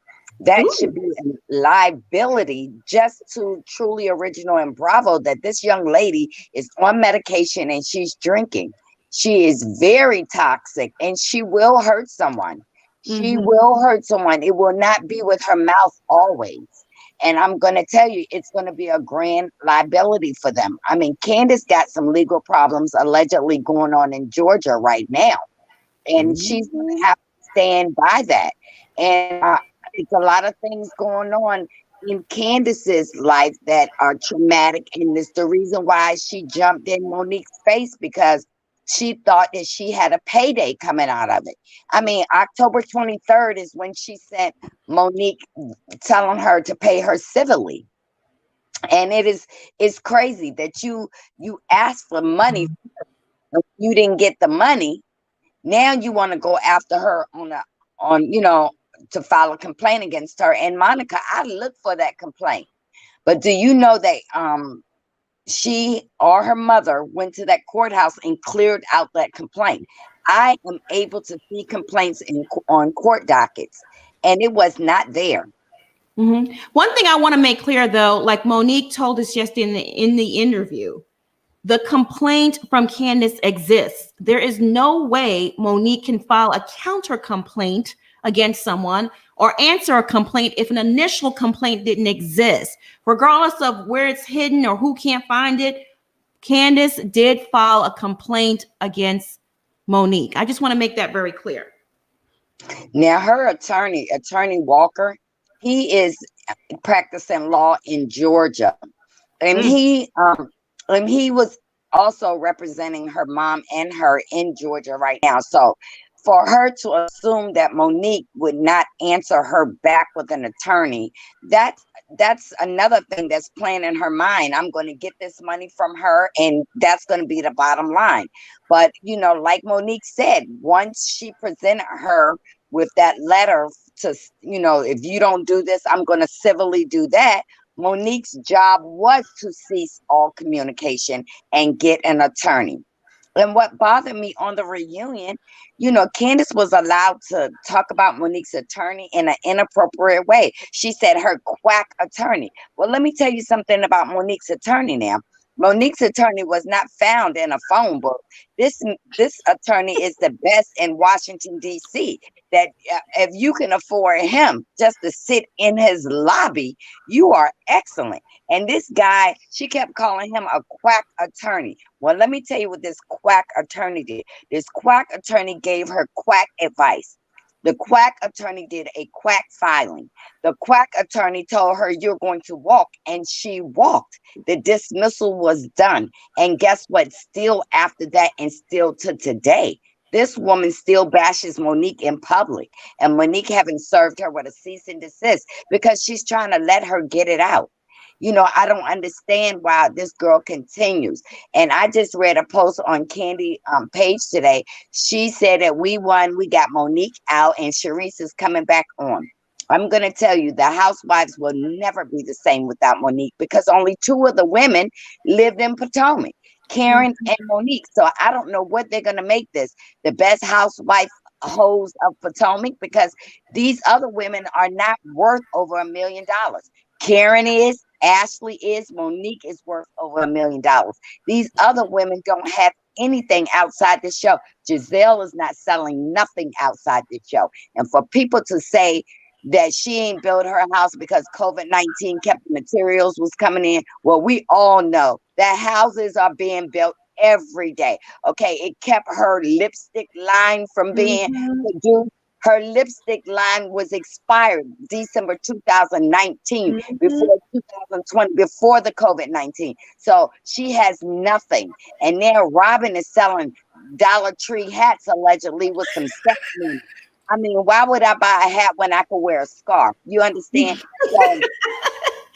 That should be a liability just to Truly Original and Bravo that this young lady is on medication and she's drinking. She is very toxic and she will hurt someone. She will hurt someone. It will not be with her mouth always. And I'm going to tell you, it's going to be a grand liability for them. I mean, Candace got some legal problems allegedly going on in Georgia right now. And she's going to have to stand by that. And it's a lot of things going on in Candace's life that are traumatic. And it's the reason why she jumped in Monique's face, because she thought that she had a payday coming out of it. I mean, October 23rd is when she sent Monique telling her to pay her civilly. And it's crazy that you asked for money, you didn't get the money. Now you want to go after her on you know, to file a complaint against her. And Monica, I looked for that complaint. But do you know that she or her mother went to that courthouse and cleared out that complaint? I am able to see complaints on court dockets, and it was not there. One thing I want to make clear, though, like Monique told us just in the interview, the complaint from Candace exists. There is no way Monique can file a counter complaint against someone or answer a complaint if an initial complaint didn't exist. Regardless of where it's hidden or who can't find it, Candace did file a complaint against Monique. I just want to make that very clear. Now, her attorney Walker, he is practicing law in Georgia, and he was also representing her mom and her in Georgia right now. So for her to assume that Monique would not answer her back with an attorney, that's another thing that's playing in her mind. I'm going to get this money from her, and that's going to be the bottom line. But, you know, like Monique said, once she presented her with that letter to, you know, if you don't do this, I'm going to civilly do that. Monique's job was to cease all communication and get an attorney. And what bothered me on the reunion, you know, Candace was allowed to talk about Monique's attorney in an inappropriate way. She said her quack attorney. Well, let me tell you something about Monique's attorney now. Monique's attorney was not found in a phone book. This attorney is the best in Washington, D.C. That if you can afford him just to sit in his lobby, you are excellent. And this guy, she kept calling him a quack attorney. Well, let me tell you what this quack attorney did. This quack attorney gave her quack advice. The quack attorney did a quack filing. The quack attorney told her, you're going to walk, and she walked. The dismissal was done. And guess what? Still after that, and still to today, this woman still bashes Monique in public. And Monique haven't served her with a cease and desist because she's trying to let her get it out. You know, I don't understand why this girl continues. And I just read a post on Candy page today. She said that we won. We got Monique out and Sharice is coming back on. I'm going to tell you, the housewives will never be the same without Monique because only two of the women lived in Potomac, Karen and Monique. So I don't know what they're going to make this the best housewife hoes of Potomac, because these other women are not worth over $1 million. Karen is, Ashley is, Monique is worth over $1 million. These other women don't have anything outside the show. Gizelle is not selling nothing outside the show. And for people to say that she ain't built her house because COVID-19 kept the materials was coming in, well, we all know that houses are being built every day. Okay, it kept her lipstick line from being produced. Her lipstick line was expired December 2019, before 2020, before the COVID-19. So she has nothing. And now Robin is selling Dollar Tree hats allegedly with some sex in it. I mean, why would I buy a hat when I could wear a scarf? You understand? So,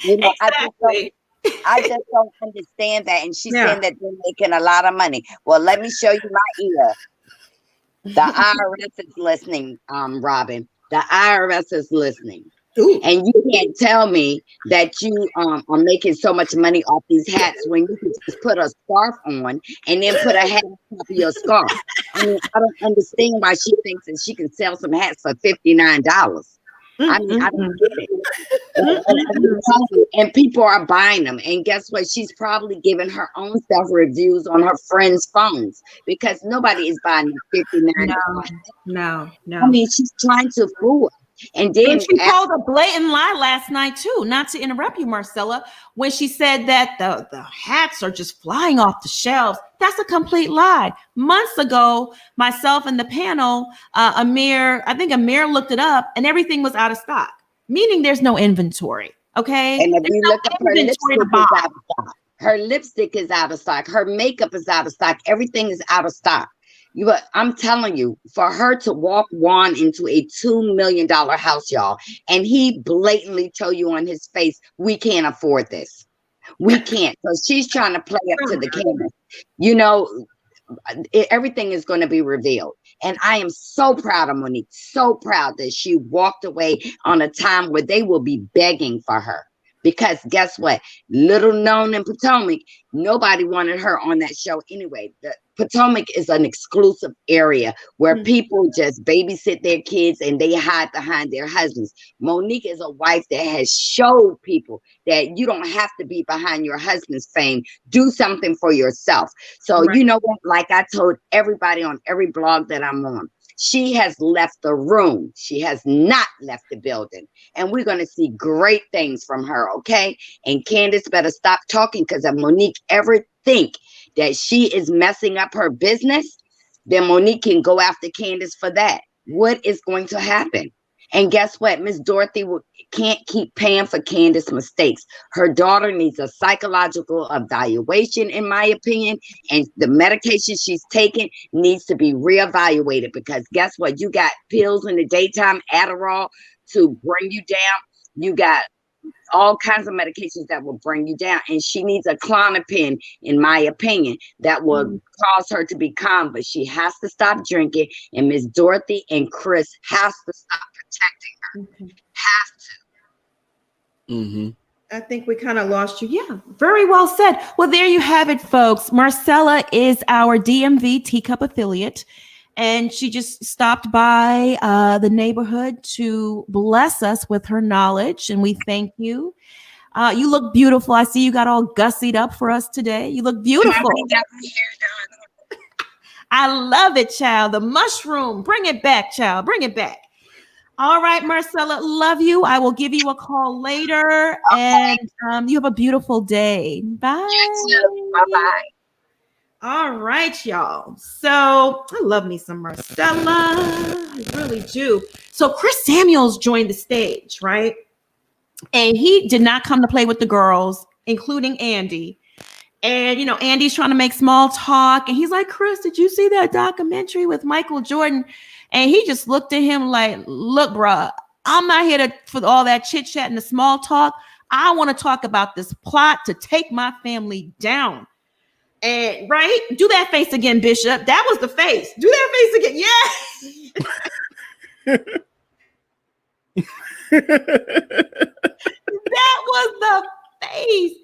Exactly. I just don't understand that. And she's saying that they're making a lot of money. Well, let me show you my ear. The IRS is listening, Robin. The IRS is listening. Ooh. And you can't tell me that you are making so much money off these hats when you can just put a scarf on and then put a hat on top of your scarf. I mean, I don't understand why she thinks that she can sell some hats for $59. I mean, I don't get it. And people are buying them. And guess what? She's probably giving her own self reviews on her friends' phones because nobody is buying $59. No. I mean, she's trying to fool us. And then she told a blatant lie last night too, not to interrupt you, Marcella, when she said that the hats are just flying off the shelves. That's a complete lie. Months ago, myself and the panel, I think Amir looked it up and everything was out of stock, meaning there's no inventory. Okay. And if you look up her lipstick is out of stock. Her lipstick is out of stock. Her makeup is out of stock. Everything is out of stock. I'm telling you, for her to walk Juan into a $2 million house, y'all, and he blatantly told you on his face, we can't afford this. We can't. So she's trying to play up to the camera. Everything is going to be revealed. And I am so proud of Monique, so proud that she walked away on a time where they will be begging for her. Because guess what? Little known in Potomac, nobody wanted her on that show anyway. The Potomac is an exclusive area where people just babysit their kids and they hide behind their husbands. Monique is a wife that has showed people that you don't have to be behind your husband's fame. Do something for yourself. So you know what? Like I told everybody on every blog that I'm on, she has left the room. She has not left the building. And we're going to see great things from her, okay? And Candace better stop talking, because if Monique ever think that she is messing up her business, then Monique can go after Candace for that. What is going to happen? And guess what? Miss Dorothy can't keep paying for Candace's mistakes. Her daughter needs a psychological evaluation, in my opinion, and the medication she's taking needs to be reevaluated, because guess what? You got pills in the daytime, Adderall, to bring you down. You got all kinds of medications that will bring you down. And she needs a Klonopin, in my opinion, that will cause her to be calm. But she has to stop drinking. And Miss Dorothy and Chris has to stop protecting her. Have to. I think we kind of lost you. Yeah, very well said. Well, there you have it, folks. Marcella is our DMV Teacup affiliate. And she just stopped by the neighborhood to bless us with her knowledge. And we thank you. You look beautiful. I see you got all gussied up for us today. You look beautiful. I love it, child. The mushroom. Bring it back, child. Bring it back. All right, Marcella, love you. I will give you a call later. Okay. And you have a beautiful day. Bye. Bye-bye. All right, y'all. So I love me some Marcella. I really do. So Chris Samuels joined the stage, right? And he did not come to play with the girls, including Andy. And, Andy's trying to make small talk. And he's like, Chris, did you see that documentary with Michael Jordan? And he just looked at him like, look, bruh, I'm not here for all that chit chat and the small talk. I want to talk about this plot to take my family down. And right, do that face again, Bishop. That was the face. Do that face again. Yes. That was the face.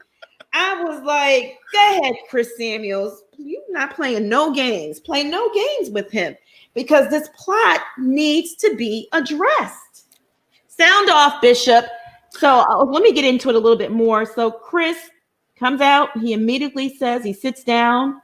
I was like, go ahead, Chris Samuels. You're not playing no games. Play no games with him, because this plot needs to be addressed. Sound off, Bishop. So let me get into it a little bit more. So Chris comes out. He immediately says, he sits down.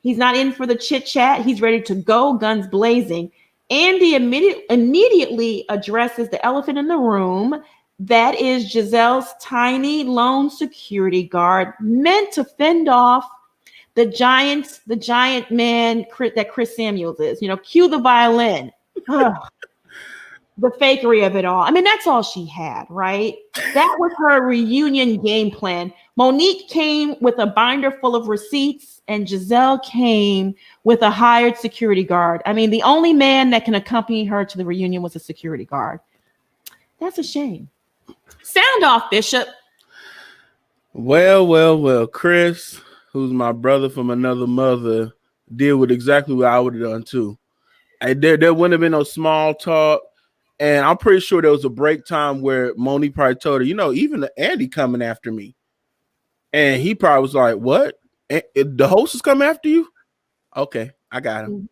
He's not in for the chit chat. He's ready to go, guns blazing. Andy immediately addresses the elephant in the room. That is Gizelle's tiny lone security guard, meant to fend off the giant man that Chris Samuels is. Cue the violin. the fakery of it all. I mean, that's all she had, right? That was her reunion game plan. Monique came with a binder full of receipts, and Gizelle came with a hired security guard. I mean, the only man that can accompany her to the reunion was a security guard. That's a shame. Sound off, Bishop. Well, Chris, who's my brother from another mother, did with exactly what I would have done too. There wouldn't have been no small talk. And I'm pretty sure there was a break time where Monique probably told her, even Andy coming after me. And he probably was like, what? The host is coming after you? Okay, I got him.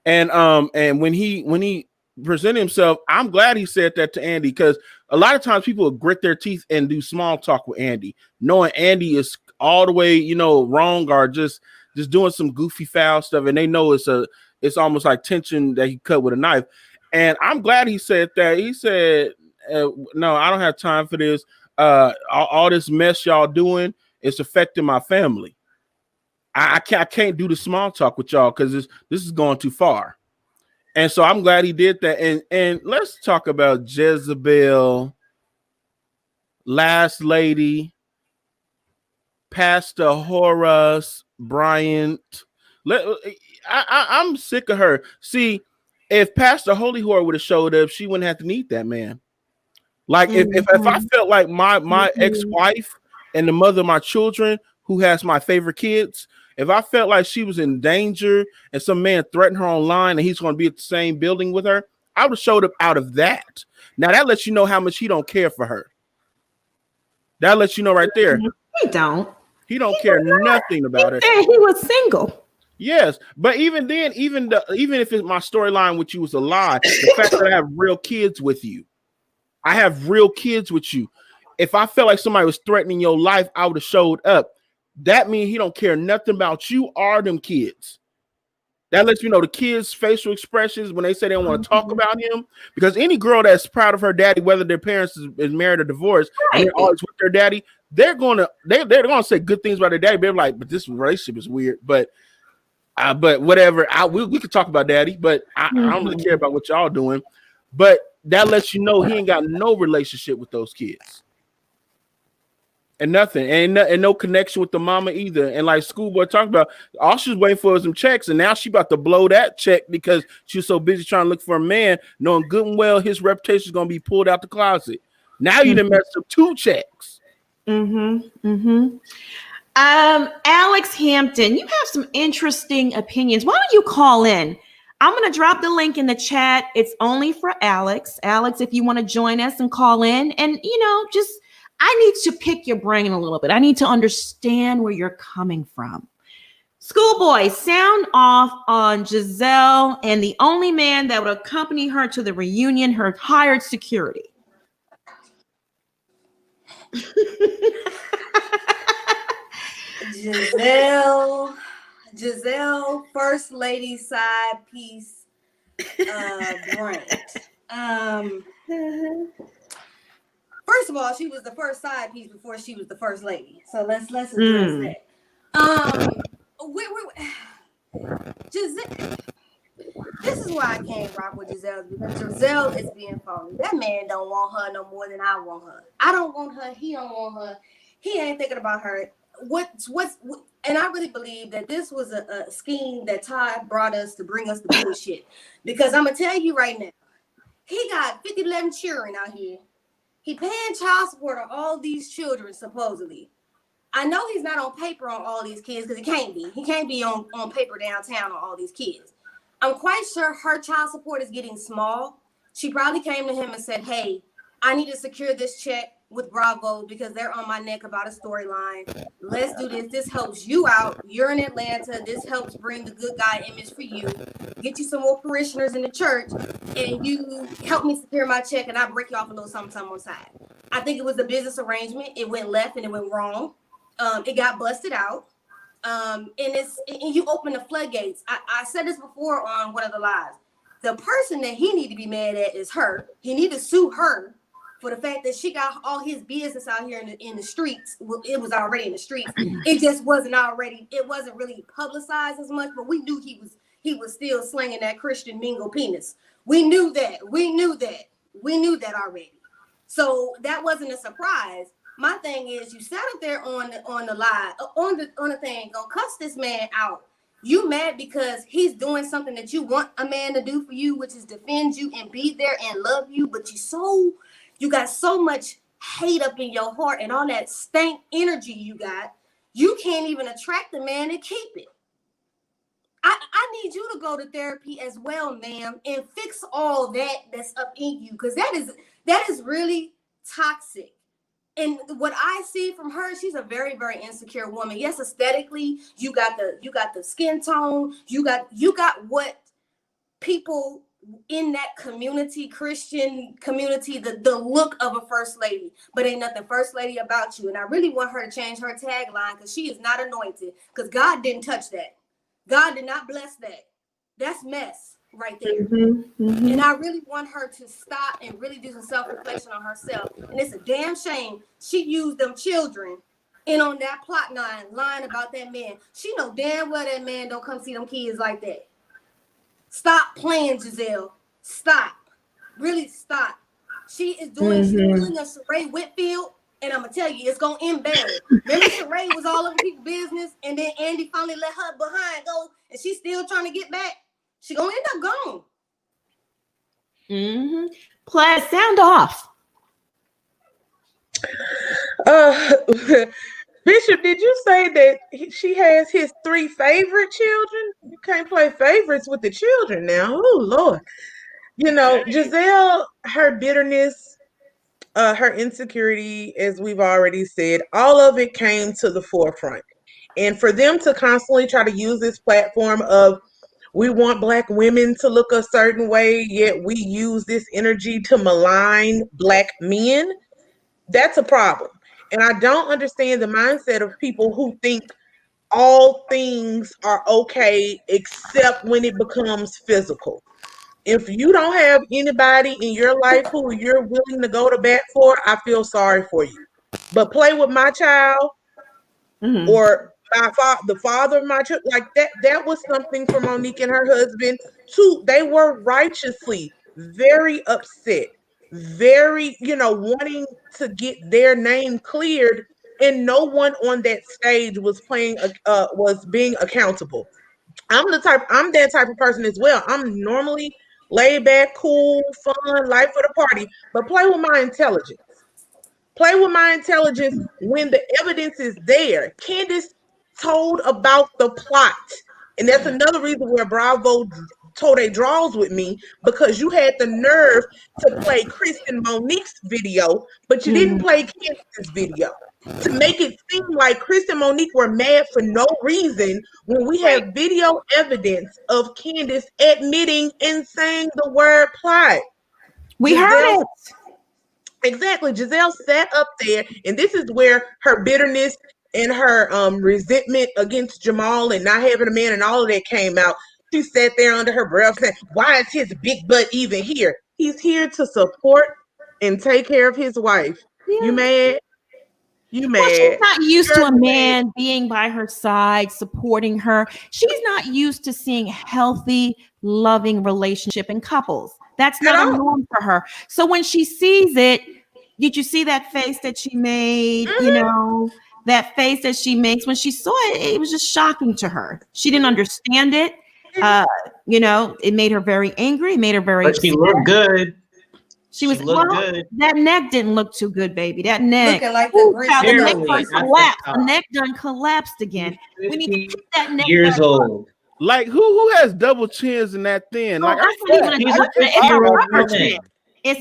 And when he presented himself, I'm glad he said that to Andy, because a lot of times people will grit their teeth and do small talk with Andy, knowing Andy is all the way, wrong, or just doing some goofy foul stuff, and they know it's almost like tension that he cut with a knife. And I'm glad he said that. He said, no, I don't have time for this. All this mess y'all doing is affecting my family. I can't do the small talk with y'all because this is going too far. And so I'm glad he did that. And let's talk about Jezebel, Last Lady, Pastor Horace Bryant. I'm sick of her. See, if Pastor Holy Whore would have showed up, she wouldn't have to need that man. Like if I felt like my ex-wife and the mother of my children, who has my favorite kids, if I felt like she was in danger and some man threatened her online and he's going to be at the same building with her, I would have showed up out of that. Now that lets you know how much he don't care for her. That lets you know right there. He don't. He don't care nothing about her. He was single. Yes, but even then, even if my storyline with you was a lie, the fact that I have real kids with you, If I felt like somebody was threatening your life, I would have showed up. That means he don't care nothing about you or them kids. That lets you know the kids' facial expressions when they say they don't want to talk about him. Because any girl that's proud of her daddy, whether their parents is married or divorced, and they're always with their daddy, they're gonna say good things about their daddy. They're like, but this relationship is weird. But whatever. We could talk about daddy, but I don't really care about what y'all doing. But that lets you know he ain't got no relationship with those kids. And nothing, and no connection with the mama either. And like Schoolboy talked about, all she was waiting for was some checks, and now she about to blow that check because she's so busy trying to look for a man, knowing good and well his reputation is going to be pulled out the closet. Now you done messed up 2 checks. Alex Hampton, you have some interesting opinions. Why don't you call in? I'm going to drop the link in the chat. It's only for Alex. Alex, if you want to join us and call in, and I need to pick your brain a little bit. I need to understand where you're coming from. Schoolboy, sound off on Gizelle and the only man that would accompany her to the reunion, her hired security. Gizelle, first lady side piece, brain. First of all, she was the first side piece before she was the first lady. So let's address that. Gizelle, this is why I can't rock with Gizelle, because Gizelle is being phony. That man don't want her no more than I want her. I don't want her. He don't want her. He ain't thinking about her. And I really believe that this was a scheme that Todd brought us to bring us the bullshit. Because I'm gonna tell you right now, he got 50-11 children out here. He paying child support on all these children, supposedly. I know he's not on paper on all these kids because he can't be. He can't be on paper downtown on all these kids. I'm quite sure her child support is getting small. She probably came to him and said, hey, I need to secure this check with Bravo because they're on my neck about a storyline. Let's do this. This helps you out. You're in Atlanta. This helps bring the good guy image for you. Get you some more parishioners in the church, and you help me secure my check, and I'll break you off a little something on the side. I think it was a business arrangement. It went left and it went wrong. It got busted out. And you open the floodgates. I said this before on one of the lives. The person that he need to be mad at is her. He need to sue her for the fact that she got all his business out here in the streets. Well, it was already in the streets. It just wasn't really publicized as much, but we knew he was still slinging that Christian mingle penis. We knew that. We knew that already. So that wasn't a surprise. My thing is, you sat up there on the live, on the thing, gonna cuss this man out. You mad because he's doing something that you want a man to do for you, which is defend you and be there and love you, but you got so much hate up in your heart and all that stank energy you can't even attract the man and keep it. I need you to go to therapy as well, ma'am, and fix all that's up in you, because that is really toxic. And what I see from her, she's a very, very insecure woman. Yes, aesthetically, you got the skin tone, you got what people in that community, Christian community, the look of a first lady, but ain't nothing first lady about you. And I really want her to change her tagline, because she is not anointed, because God didn't touch that. God did not bless that. That's mess right there. And I really want her to stop and really do some self-reflection on herself. And it's a damn shame she used them children in on that plot line, lying about that man. She know damn well that man don't come see them kids like that. Stop playing, Gizelle. Stop. Really stop. She is doing, she's pulling a Sheree Whitfield, and I'm going to tell you, it's going to end bad. Remember Sheree was all over people's business, and then Andy finally let her behind go, and she's still trying to get back. She's going to end up gone. Plus, sound off. Bishop, did you say that she has his 3 favorite children? You can't play favorites with the children now. Oh, Lord. You know, Gizelle, her bitterness, her insecurity, as we've already said, all of it came to the forefront. And for them to constantly try to use this platform of, we want Black women to look a certain way, yet we use this energy to malign Black men, that's a problem. And I don't understand the mindset of people who think all things are okay except when it becomes physical. If you don't have anybody in your life who you're willing to go to bat for, I feel sorry for you. But play with my child or the father of my child, like that was something for Monique and her husband too. They were righteously very upset, very, wanting to get their name cleared, and no one on that stage was being accountable. I'm that type of person as well. I'm normally laid back, cool, fun, life of the party, but play with my intelligence. Play with my intelligence when the evidence is there. Candace told about the plot. And that's another reason where Bravo told a draws with me, because you had the nerve to play Kristen Monique's video, but you didn't play Candace's video. To make it seem like Chris and Monique were mad for no reason, when we have video evidence of Candace admitting and saying the word plot. We heard it. Exactly. Gizelle sat up there, and this is where her bitterness and her resentment against Jamal and not having a man and all of that came out. She sat there under her breath saying, why is his big butt even here? He's here to support and take care of his wife. Yeah. You mad? You mad? Well, she's not used to a man being by her side, supporting her. She's not used to seeing healthy, loving relationship in couples. That's not a norm for her. So when she sees it, did you see that face that she made? You know, that face that she makes when she saw it, it was just shocking to her. She didn't understand it. It made her very angry. It made her very upset. But she looked good. She looked good. That neck didn't look too good, baby. That neck. Looking like the neck done collapsed again. We need to keep that neck. Years old. Like who has double chins in that thin? Like it's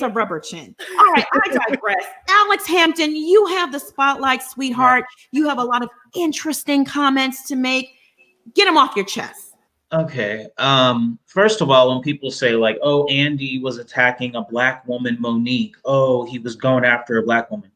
a rubber chin. All right, I digress. Alex Hampton, you have the spotlight, sweetheart. You have a lot of interesting comments to make. Get them off your chest. Okay. First of all, when people say like, oh, Andy was attacking a Black woman, Monique. Oh, he was going after a Black woman.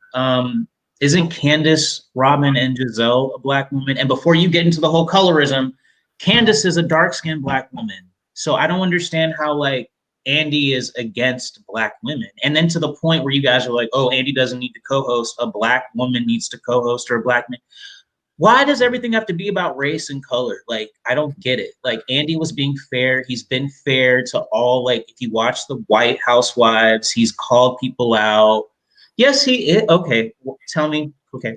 Isn't Candace, Robin, and Gizelle a Black woman? And before you get into the whole colorism, Candace is a dark-skinned Black woman. So I don't understand how like Andy is against Black women. And then to the point where you guys are like, oh, Andy doesn't need to co-host, a Black woman needs to co-host, or a Black man. Why does everything have to be about race and color? Like, I don't get it. Like, Andy was being fair. He's been fair to all. Like, if you watch the White Housewives, he's called people out. Yes, he is. Okay, tell me. Okay.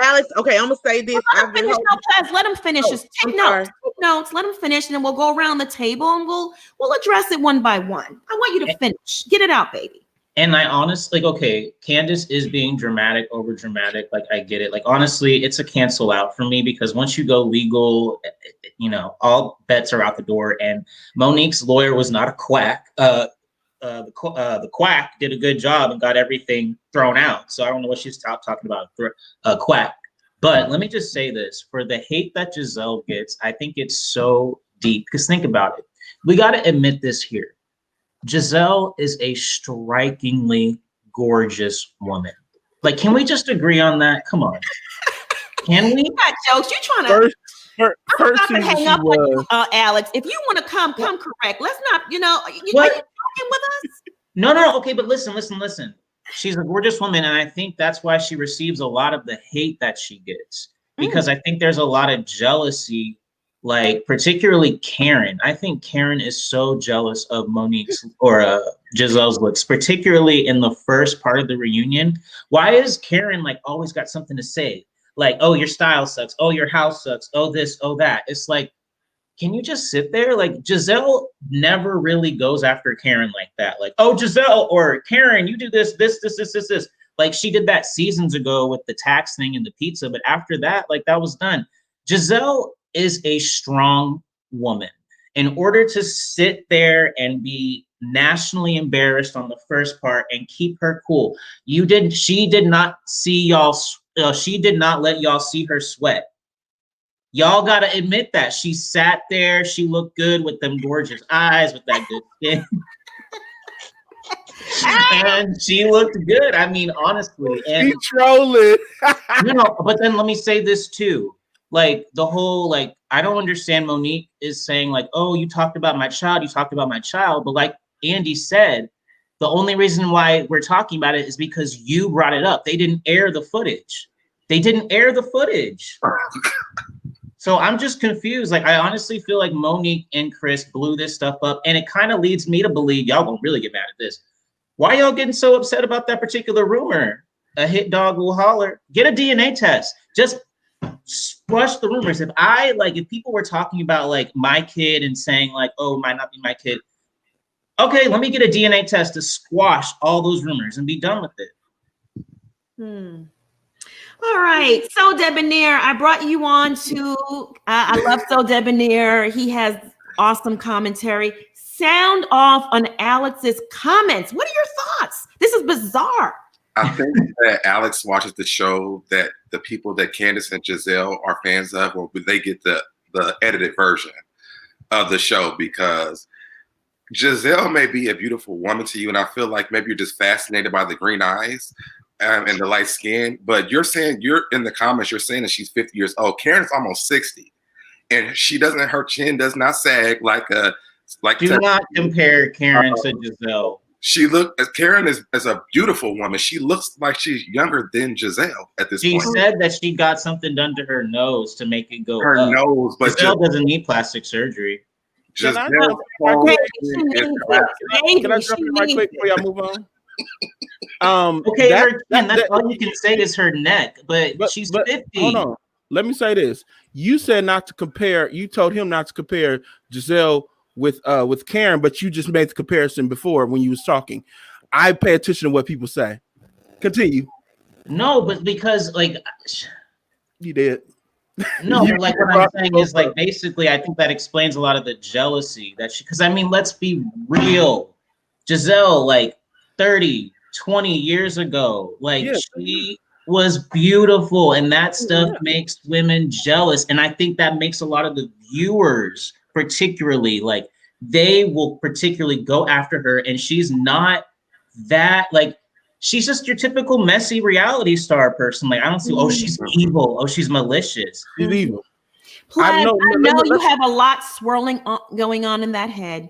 Alex, okay, I'm gonna say this. Let him finish. No, Chaz, let him finish. Just take I'm notes. sorry. Take notes. Let him finish, and then we'll go around the table and we'll address it one by one. I want you to finish. Get it out, baby. And I honestly, like, okay, Candace is being dramatic, over dramatic. Like, I get it. Like, honestly, it's a cancel out for me because once you go legal, you know, all bets are out the door. And Monique's lawyer was not a quack. The quack did a good job and got everything thrown out. So I don't know what she's talking about, quack. But let me just say this. For the hate that Gizelle gets, I think it's so deep. Because think about it. We got to admit this here. Gizelle is a strikingly gorgeous woman. Like, can we just agree on that? Come on. Can we? You got jokes. You trying to... First I'm not gonna hang up was, on you, Alex. If you want to come correct. Let's not, you know, are you What? talking with us? No. Okay, but listen. She's a gorgeous woman, and I think that's why she receives a lot of the hate that she gets. Because I think there's a lot of jealousy, like particularly Karen. I think Karen is so jealous of Monique's or Gizelle's looks, particularly in the first part of the reunion. Why is Karen like always got something to say? Like, oh, your style sucks. Oh, your house sucks. Oh, this, oh, that. It's like, can you just sit there? Like, Gizelle never really goes after Karen like that. Like, oh, Gizelle or Karen, you do this. Like, she did that seasons ago with the tax thing and the pizza. But after that, like, that was done. Gizelle is a strong woman. In order to sit there and be nationally embarrassed on the first part and keep her cool, she did not see y'all. She did not let y'all see her sweat. Y'all got to admit that. She sat there. She looked good with them gorgeous eyes, with that good skin. And she looked good. I mean, honestly. And she trolling. you know, but then let me say this too. Like, the whole, like, I don't understand. Monique is saying, like, oh, you talked about my child. But like Andy said, the only reason why we're talking about it is because you brought it up. They didn't air the footage. So I'm just confused. Like, I honestly feel like Monique and Chris blew this stuff up. And it kind of leads me to believe, y'all gonna really get mad at this. Why y'all getting so upset about that particular rumor? A hit dog will holler. Get a DNA test. Just squash the rumors. If people were talking about like my kid and saying like, oh, it might not be my kid. Okay, let me get a DNA test to squash all those rumors and be done with it. All right. So Debonair, I brought you on to, I love So Debonair. He has awesome commentary. Sound off on Alex's comments. What are your thoughts? This is bizarre. I think that Alex watches the show that the people that Candace and Gizelle are fans of, or they get the edited version of the show, because Gizelle may be a beautiful woman to you, and I feel like maybe you're just fascinated by the green eyes and the light skin. But you're in the comments, you're saying that she's 50 years old. Karen's almost 60, and her chin does not sag like Do not compare Karen to Gizelle. Karen is a beautiful woman. She looks like she's younger than Gizelle at this point. She said that she got something done to her nose to make it go her up. Nose, but Giselle doesn't need plastic surgery. Can I jump in right quick before y'all move on? Okay, that's all you can say is her neck, but she's 50. Hold on. Let me say this. You said not to compare. You told him not to compare Gizelle with Karen, but you just made the comparison before when you was talking. I pay attention to what people say. Continue. No, but because like you did. No, like what I'm saying is like basically I think that explains a lot of the jealousy that because I mean, let's be real. Gizelle, like 30, 20 years ago, like she was beautiful, and that stuff makes women jealous. And I think that makes a lot of the viewers particularly like they will particularly go after her, and she's not that like she's just your typical messy reality star person. Like I don't see, oh, she's evil, oh, she's malicious. She's evil. Plaid, I know you have a lot swirling going on in that head.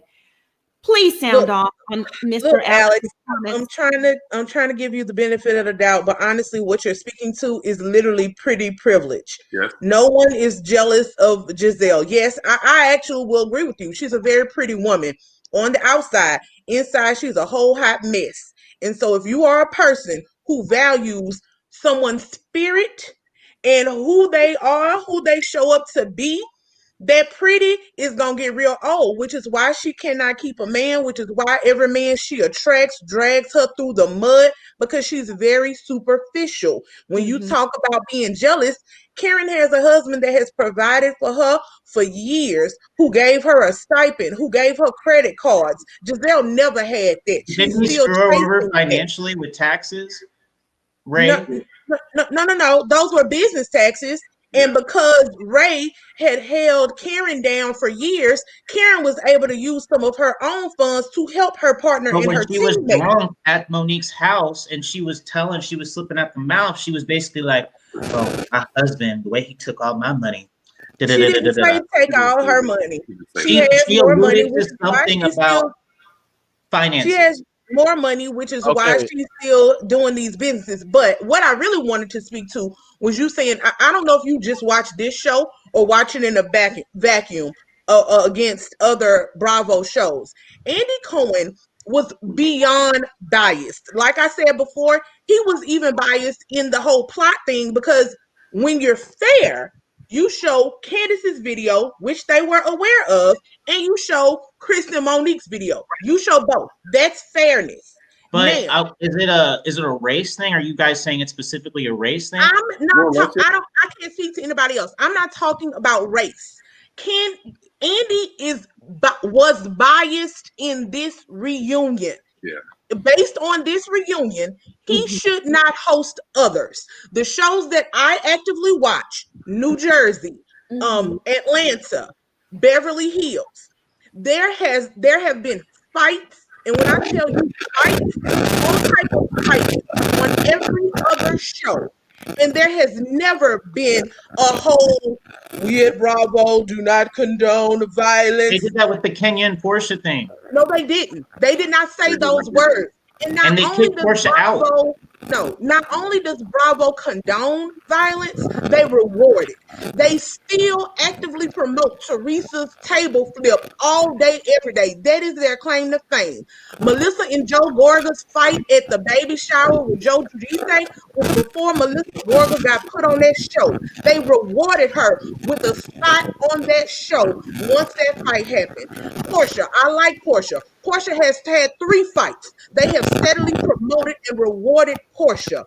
Please sound off on Mr. Look, Alex, comments. I'm trying to give you the benefit of the doubt, but honestly, what you're speaking to is literally pretty privilege. Yes. No one is jealous of Gizelle. Yes, I actually will agree with you. She's a very pretty woman on the outside. Inside, she's a whole hot mess. And so, if you are a person who values someone's spirit and who they are, who they show up to be, that pretty is gonna get real old, which is why she cannot keep a man, which is why every man she attracts drags her through the mud, because she's very superficial. When you talk about being jealous, Karen has a husband that has provided for her for years, who gave her a stipend, who gave her credit cards. Giselle never had that. She's Didn't he still screw her over chasing that. financially with taxes? Ray? No. Those were business taxes. And because Ray had held Karen down for years, Karen was able to use some of her own funds to help her partner But and when her she was teammate. drunk at Monique's house and she was slipping at the mouth, she was basically like, "Oh, my husband, the way he took all my money." She didn't say take all her money. She has She more money, alluded which to is why something she's about still. She finances. has more money, which is why Okay. she's still doing these businesses. But what I really wanted to speak to was you saying, I don't know if you just watched this show or watching in a vacuum against other Bravo shows. Andy Cohen was beyond biased. Like I said before, he was even biased in the whole plot thing, because when you're fair, you show Candace's video, which they were aware of, and you show Chris and Monique's video. You show both. That's fairness. But Now, is it a race thing? Are you guys saying it's specifically a race thing? I'm not. I can't speak to anybody else. I'm not talking about race. Andy was biased in this reunion. Yeah. Based on this reunion, he should not host others. The shows that I actively watch: New Jersey, Atlanta, Beverly Hills. There have been fights, and when I tell you fights, all type of fights on every other show. And there has never been a whole "we at Bravo do not condone violence." They did that with the Kenya and Portia thing. No, they didn't. They did not say those words. And they kicked Portia out. Not only does Bravo condone violence, they reward it. They still actively promote Teresa's table flip all day, every day. That is their claim to fame. Melissa and Joe Gorga's fight at the baby shower with Joe Giudice was before Melissa Gorga got put on that show. They rewarded her with a spot on that show once that fight happened. Portia, I like Portia. Portia has had 3 fights. They have steadily promoted and rewarded Portia.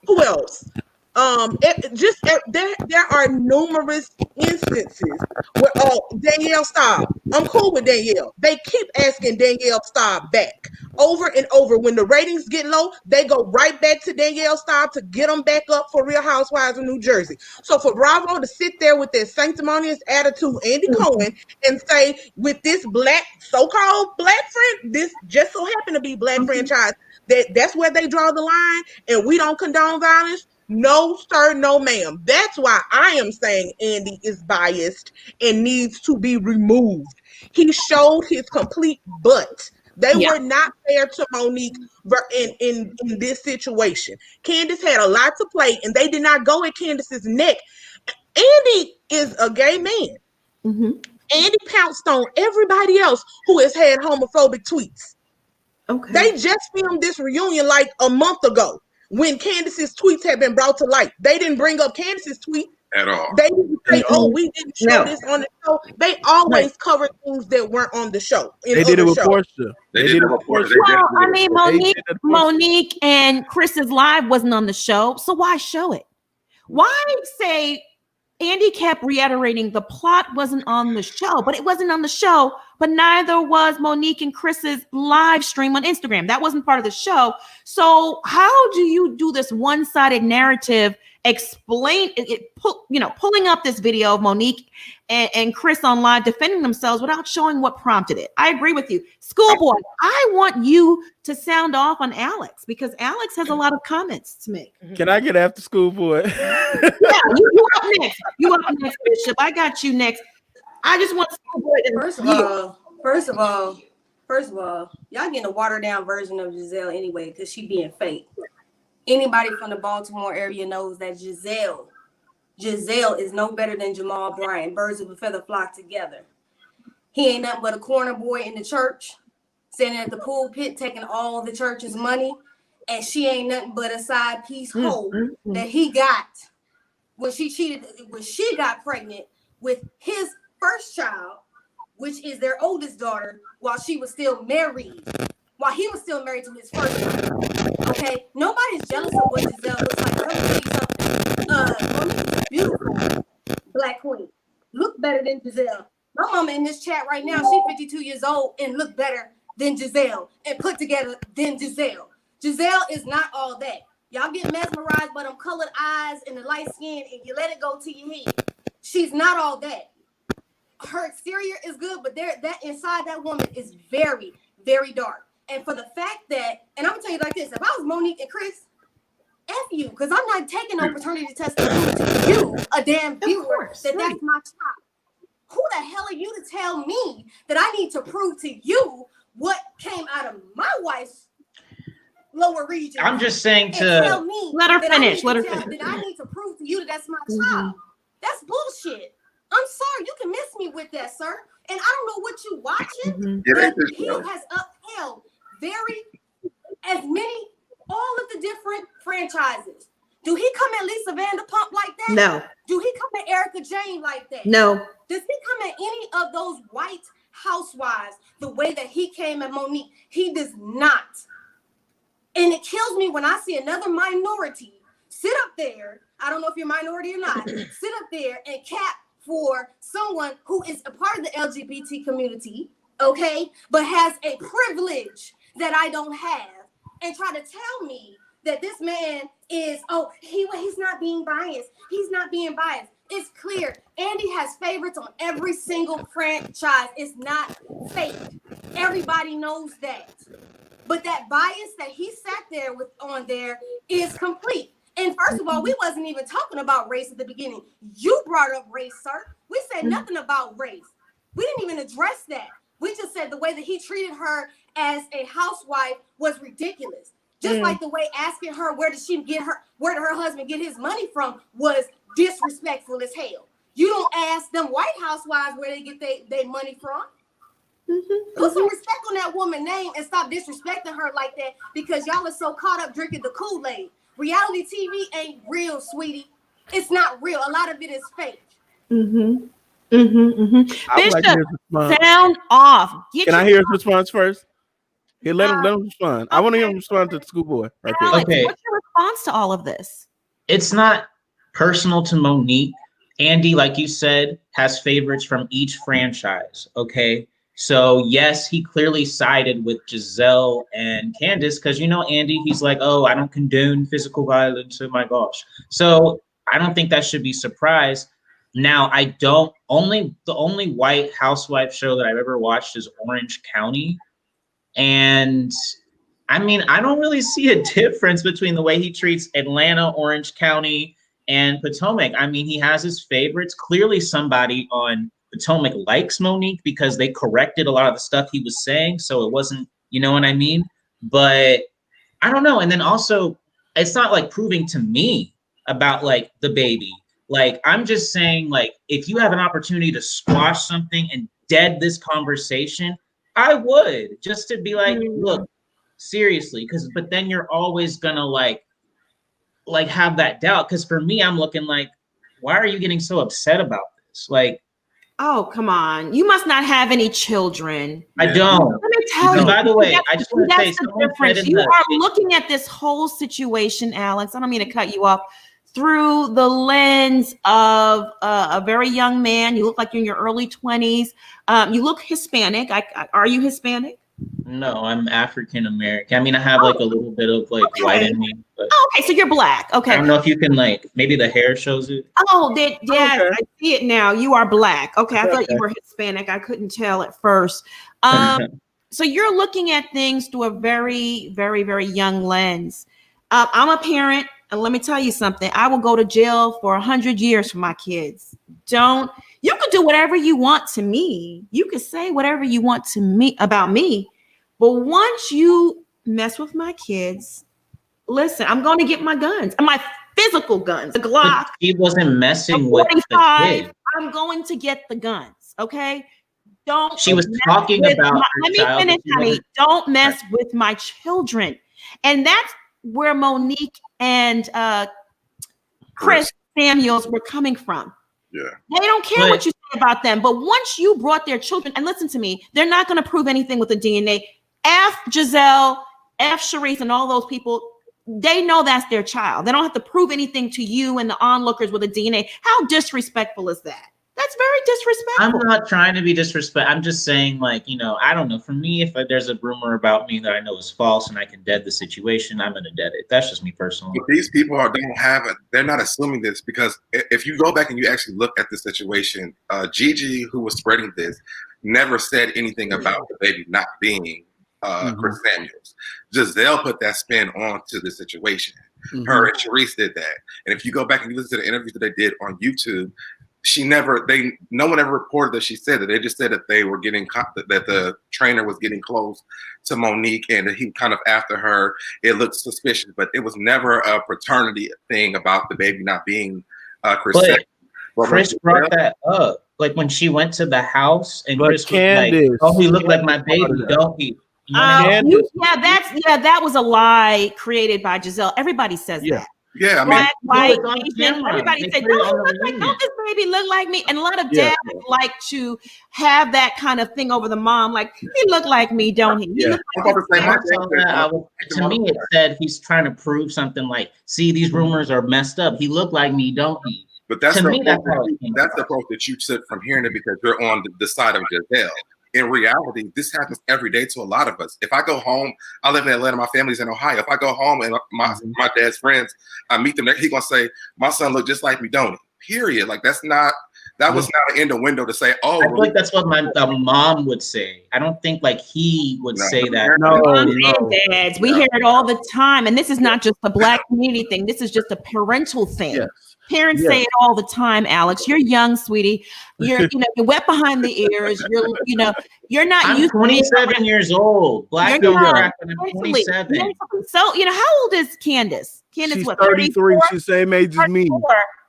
Who else? There are numerous instances where Danielle Staub. I'm cool with Danielle. They keep asking Danielle Staub back over and over. When the ratings get low, they go right back to Danielle Staub to get them back up for Real Housewives of New Jersey. So for Bravo to sit there with their sanctimonious attitude, Andy Cohen, and say, with this so-called black friend, this just so happened to be black franchise, that's where they draw the line, and we don't condone violence. No, sir, no, ma'am. That's why I am saying Andy is biased and needs to be removed. He showed his complete butt. They were not fair to Monique in this situation. Candace had a lot to play, and they did not go at Candace's neck. Andy is a gay man. Andy pounced on everybody else who has had homophobic tweets. Okay. They just filmed this reunion like a month ago, when Candace's tweets had been brought to light. They didn't bring up Candace's tweet at all. They didn't say, "Oh, we didn't show this on the show." They always covered things that weren't on the show. They did it with Portia. They did it with Portia. Well, I mean, Monique and Chris's live wasn't on the show, so why show it? Why say? Andy kept reiterating the plot wasn't on the show, but it wasn't on the show, but neither was Monique and Chris's live stream on Instagram. That wasn't part of the show. So how do you do this one-sided narrative, pulling up this video of Monique and Chris on live defending themselves without showing what prompted it? I agree with you. Schoolboy, I want you to sound off on Alex, because Alex has a lot of comments to make. Can I get after Schoolboy? Yeah, you up next. You up next, Bishop. I got you next. I just want Schoolboy to First of all, First of all, y'all getting a watered down version of Gizelle anyway, because she being fake. Anybody from the Baltimore area knows that Gizelle is no better than Jamal Bryant. Birds of a feather flock together. He ain't nothing but a corner boy in the church, standing at the pulpit, taking all the church's money, and she ain't nothing but a side piece hoe that he got when she got pregnant with his first child, which is their oldest daughter, while he was still married to his first child. Okay, nobody's jealous of what Gizelle looks like. Let me tell you something. Monique is beautiful, black queen. Look better than Gizelle. My mama in this chat right now, she's 52 years old and look better than Gizelle and put together than Gizelle. Giselle is not all that. Y'all get mesmerized by them colored eyes and the light skin and you let it go to your head. She's not all that. Her exterior is good, but that inside that woman is very, very dark. And for the fact that, and I'm gonna tell you like this, if I was Monique and Chris, F you, because I'm not taking no paternity test to prove to you, a damn viewer, that's my child. Who the hell are you to tell me that I need to prove to you what came out of my wife's lower region? I'm just saying to tell me let her finish. That I need to prove to you that that's my child. That's bullshit. I'm sorry, you can miss me with that, sir. And I don't know what you watching, but he has upheld all of the different franchises. Do he come at Lisa Vanderpump like that? No. Do he come at Erica Jane like that? No. Does he come at any of those white housewives the way that he came at Monique? He does not. And it kills me when I see another minority sit up there. I don't know if you're a minority or not. Sit up there and cap for someone who is a part of the LGBT community, okay, but has a privilege that I don't have, and try to tell me that this man is, he's not being biased. He's not being biased. It's clear. Andy has favorites on every single franchise. It's not fake. Everybody knows that. But that bias that he sat there with on there is complete. And first of all, we wasn't even talking about race at the beginning. You brought up race, sir. We said nothing about race. We didn't even address that. We just said the way that he treated her as a housewife was ridiculous. Just like the way asking her where did her husband get his money from was disrespectful as hell. You don't ask them white housewives where they get their money from. Put some respect on that woman's name and stop disrespecting her like that, because y'all are so caught up drinking the Kool-Aid. Reality TV ain't real, sweetie. It's not real. A lot of it is fake. Bishop, sound off. Can I hear his response first? Here, let him respond. I want to hear him respond to the schoolboy right quick. Alex, what's your response to all of this? It's not personal to Monique. Andy, like you said, has favorites from each franchise. Okay. So yes, he clearly sided with Gizelle and Candace because, Andy, he's like, oh, I don't condone physical violence. Oh my gosh. So I don't think that should be surprised. Now, the only white housewife show that I've ever watched is Orange County. And I mean, I don't really see a difference between the way he treats Atlanta, Orange County, and Potomac. I mean, he has his favorites. Clearly somebody on Potomac likes Monique because they corrected a lot of the stuff he was saying. So it wasn't, you know what I mean? But I don't know. And then also, it's not like proving to me about like the baby. Like, I'm just saying, like, if you have an opportunity to squash something and dead this conversation, I would, just to be like, look, seriously, but then you're always gonna like have that doubt. Because for me, I'm looking like, why are you getting so upset about this? Like, oh, come on. You must not have any children. I don't. Let me tell you. By the way, I just want to say the difference. You are looking at this whole situation, Alex. I don't mean to cut you off. Through the lens of a very young man. You look like you're in your early 20s. You look Hispanic. Are you Hispanic? No, I'm African American. I mean, I have like a little bit of like white in me. But okay, so you're black. Okay. I don't know if you can maybe the hair shows it. Oh, yes, okay. I see it now. You are black. Okay, I thought you were Hispanic. I couldn't tell at first. So you're looking at things through a very, very, very young lens. I'm a parent. And let me tell you something. I will go to jail for 100 years for my kids. You can do whatever you want to me. You can say whatever you want to me about me. But once you mess with my kids, listen, I'm going to get my guns, my physical guns, the Glock. But she wasn't messing the with the 45. kid. I'm going to get the guns. Okay. Don't. She was mess talking with about my- her let me child, finish, but she honey. wasn't- Don't mess with my children. And that's where Monique and Chris Samuels were coming from. Yeah. They don't care what you say about them. But once you brought their children, and listen to me, they're not going to prove anything with the DNA. F Gizelle, F Sharice, and all those people, they know that's their child. They don't have to prove anything to you and the onlookers with a DNA. How disrespectful is that? That's very disrespectful. I'm not trying to be disrespectful. I'm just saying, like, you know, I don't know. For me, if there's a rumor about me that I know is false and I can dead the situation, I'm going to dead it. That's just me personally. But these people don't have it. They're not assuming this, because if you go back and you actually look at the situation, Gigi, who was spreading this, never said anything about the baby not being Chris Samuels. Giselle put that spin onto the situation. Her and Sharice did that. And if you go back and you listen to the interviews that they did on YouTube, no one ever reported that she said that. They just said that they were getting, that the trainer was getting close to Monique and that he kind of after her. It looked suspicious, but it was never a paternity thing about the baby not being Chris. But Chris brought that up, like when she went to the house and But Chris Candace, was like, "Oh, he looked like my baby, don't he?" That was a lie created by Gizelle. Everybody says that. Yeah, I mean, Black, white, it's on Asian, camera. everybody They said, put it on don't the reunion. this baby look like me? And a lot of dads like to have that kind of thing over the mom. Like, he look like me, don't he? He look like To me, it said he's trying to prove something like, see, these rumors are messed up. He looked like me, don't he? But that's To the me, approach, that's how it came that's the approach that you took from hearing it because you're on the side of Gizelle. In reality, this happens every day to a lot of us. If I go home, I live in Atlanta, my family's in Ohio. If I go home and my dad's friends, I meet them, he's gonna say, my son look just like me, don't he? Period. Like that was not an innuendo to say, oh. I feel like that's what my mom would say. I don't think like he would say that. And dads, we hear it all the time. And this is not just a Black community thing. This is just a parental thing. Yes. Parents say it all the time, Alex. You're young, sweetie. You're wet behind the ears. You're not I'm used 27 years old. Black don't crack, and I'm 27. So, how old is Candace? Candace, She's what, 33. She's the same age as me.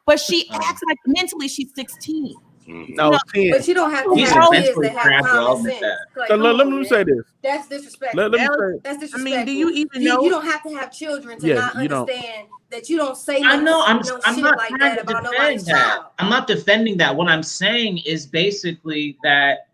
But she acts like mentally she's 16. No, 10. But you don't have to He's have kids eventually that have cracked, I'll common admit sense. that. Like, So come let on, me say this. That's disrespectful. Let me say, That's disrespectful. I mean, do you even know? You don't have to have children to not understand that you don't say I know. I'm shit not like trying that to about defend nobody's that. child. I'm not defending that. What I'm saying is basically that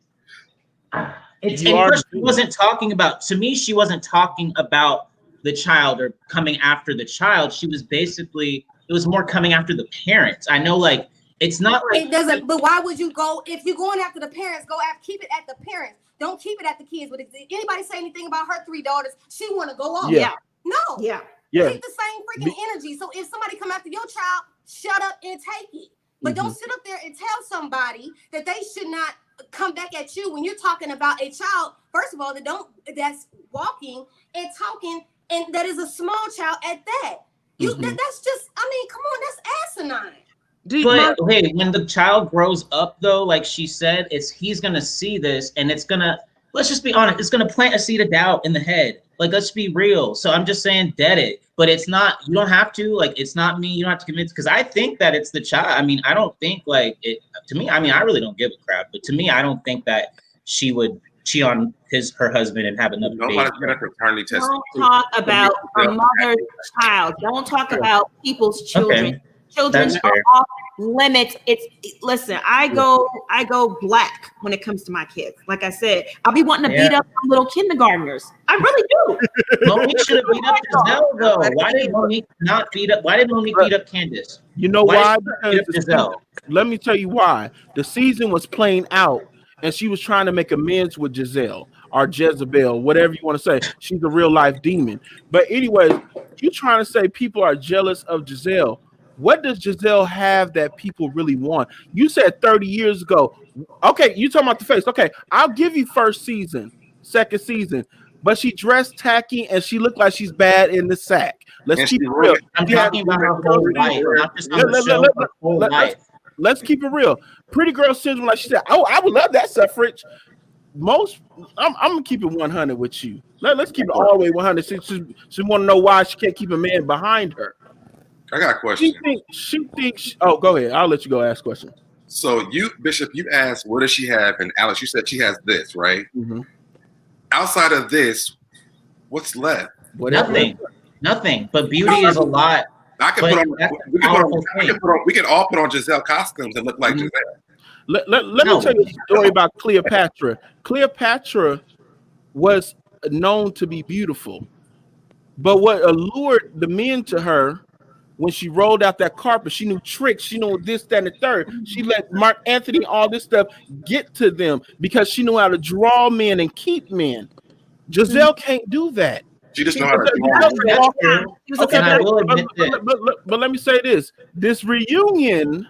she wasn't talking about. To me, she wasn't talking about the child or coming after the child. She was basically. It was more coming after the parents. I know, like it's not like It doesn't. But why would you go if you're going after the parents? Keep it at the parents. Don't keep it at the kids. But if anybody say anything about her 3 daughters, she want to go off. Yeah. No. Yeah. Keep the same freaking energy. So if somebody come after your child, shut up and take it. But don't sit up there and tell somebody that they should not come back at you when you're talking about a child. First of all, that's walking and talking, and that is a small child at that. That's just. I mean, come on, that's asinine. But hey, when the child grows up, though, like she said, he's gonna see this, and it's gonna. Let's just be honest. It's gonna plant a seed of doubt in the head. Like, let's be real. So I'm just saying, dead it. But it's not. You don't have to. Like, it's not me. You don't have to convince. Because I think that it's the child. I mean, I don't think like it. To me, I mean, I really don't give a crap. But to me, I don't think that she would cheat on her husband and have another baby. Nobody's gonna paternity test. Don't talk about a mother's child. Don't talk about people's children. Okay. Children are off limits. Listen, I go Black when it comes to my kids. Like I said, I'll be wanting to beat up some little kindergartners. I really do. Monique should have beat up Gizelle, though. Why did Monique beat up Candace? You know why? Because let me tell you why. The season was playing out, and she was trying to make amends with Gizelle or Jezebel, whatever you want to say. She's a real life demon. But anyways, you trying to say people are jealous of Gizelle. What does Gizelle have that people really want? You said 30 years ago. Okay, you talking about the face. Okay, I'll give you first season, second season. But she dressed tacky and she looked like she's bad in the sack. Let's keep it real. I'm talking about her whole life, not just on the show, her whole life. let's keep it real. Pretty girl syndrome, like she said, oh, I would love that suffrage. I'm gonna keep it 100 with you. Let's keep it all the way 100. She want to know why she can't keep a man behind her. I got a question. She thinks. Oh, go ahead. I'll let you go ask a question. So you, Bishop, you asked, what does she have? And Alex, you said she has this, right? Mm-hmm. Outside of this, what's left? Nothing. But beauty is a lot. I can we can all put on Gizelle costumes and look like Gizelle. Let me tell you a story about Cleopatra. Cleopatra was known to be beautiful, but what allured the men to her when she rolled out that carpet, she knew tricks, she knew this, that, and the third. She let Mark Anthony, all this stuff, get to them because she knew how to draw men and keep men. Giselle can't do that. She just know how to draw. Okay, I will admit but let me say this. This reunion,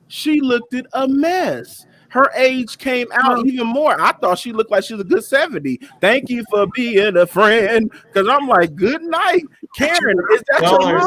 she looked at a mess. Her age came out even more. I thought she looked like she was a good 70. Thank you for being a friend. Because I'm like, good night. Karen, is that your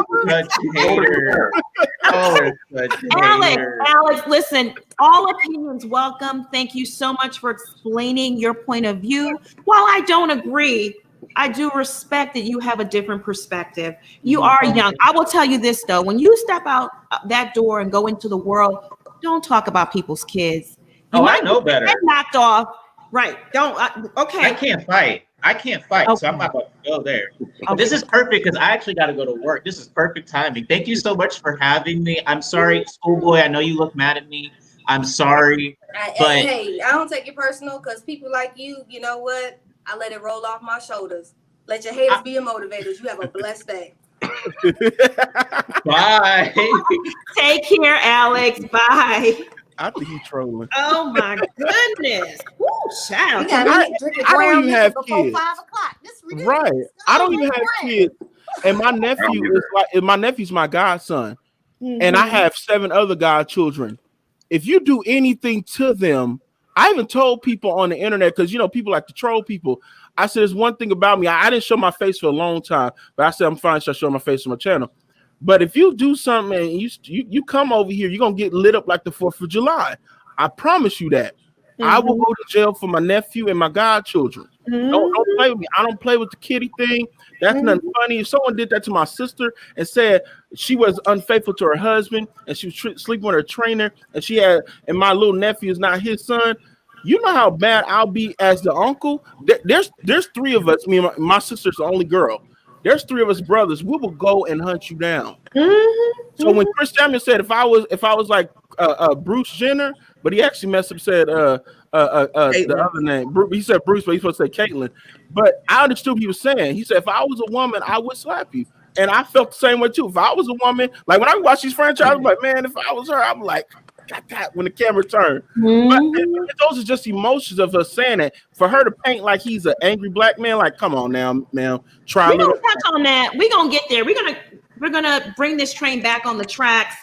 mama? Alex, listen, all opinions welcome. Thank you so much for explaining your point of view. While I don't agree, I do respect that you have a different perspective. You are young. I will tell you this, though. When you step out that door and go into the world, don't talk about people's kids. I know better. Knocked off. Right. Don't. Okay. I can't fight. Okay. So I'm not going to go there. Okay. This is perfect because I actually got to go to work. This is perfect timing. Thank you so much for having me. I'm sorry, schoolboy. I know you look mad at me. I'm sorry. Hey, I don't take it personal because people like you know what? I let it roll off my shoulders. Let your haters be your motivators. You have a blessed day. Bye. Take care, Alex. Bye. I think he's trolling. Oh my goodness. Woo, child. I don't even have kids. Right. I don't even have kids. And my nephew is like, my nephew's my godson. Mm-hmm. And I have 7 other godchildren. If you do anything to them, I even told people on the internet, because people like to troll people. I said, there's one thing about me. I didn't show my face for a long time, but I said I'm fine. So I show my face on my channel. But if you do something and you come over here, you're gonna get lit up like the 4th of July. I promise you that. Mm-hmm. I will go to jail for my nephew and my godchildren. Mm-hmm. Don't play with me. I don't play with the kitty thing. That's nothing funny. If someone did that to my sister and said she was unfaithful to her husband and she was sleeping with her trainer and my little nephew is not his son, you know how bad I'll be as the uncle. There's 3 of us. Me and my sister's the only girl. There's 3 of us brothers. We will go and hunt you down. Mm-hmm. So when Chris Samuel said if I was like Bruce Jenner, but he actually messed up, said the other name. He said Bruce, but he's supposed to say Caitlyn. But I understood what he was saying. He said if I was a woman, I would slap you. And I felt the same way too. If I was a woman, like when I watch these franchises, I'm like, man, if I was her, I'm like, got that when the camera turned. Mm-hmm. But those are just emotions of her saying it. For her to paint like he's an angry black man, like, come on now. Try. We're gonna touch on that. We're gonna get there. We're gonna bring this train back on the tracks.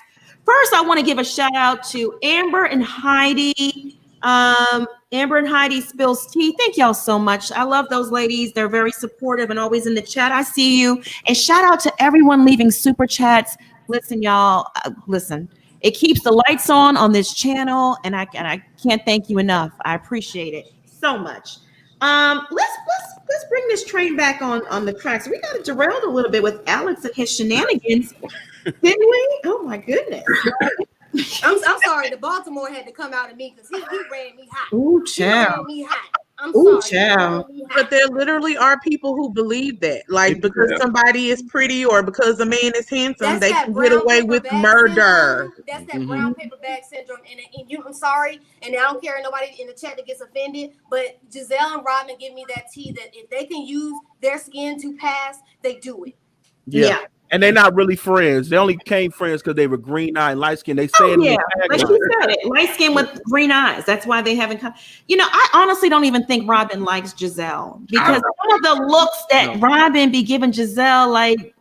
First, I want to give a shout out to Amber and Heidi. Amber and Heidi spills tea. Thank y'all so much. I love those ladies. They're very supportive and always in the chat. I see you. And shout out to everyone leaving super chats. Listen, y'all. Listen. It keeps the lights on this channel, and I can't thank you enough. I appreciate it so much. Let's bring this train back on the tracks. We got derailed a little bit with Alex and his shenanigans, didn't we? Oh my goodness. I'm sorry. The Baltimore had to come out of me because he ran me hot. Ooh, child. He ran me hot. I'm sorry. Child. But there literally are people who believe that, like because somebody is pretty or because a man is handsome, they can get away with murder. Syndrome. That's that brown paper bag syndrome. And I'm sorry, and I don't care nobody in the chat that gets offended, but Gizelle and Robin give me that tea that if they can use their skin to pass, they do it. Yeah. And they're not really friends. They only became friends because they were green eyed, light skin. They say like you said it, light skin with green eyes. That's why they haven't come. I honestly don't even think Robin likes Gizelle because some of the looks that Robin be giving Gizelle, like,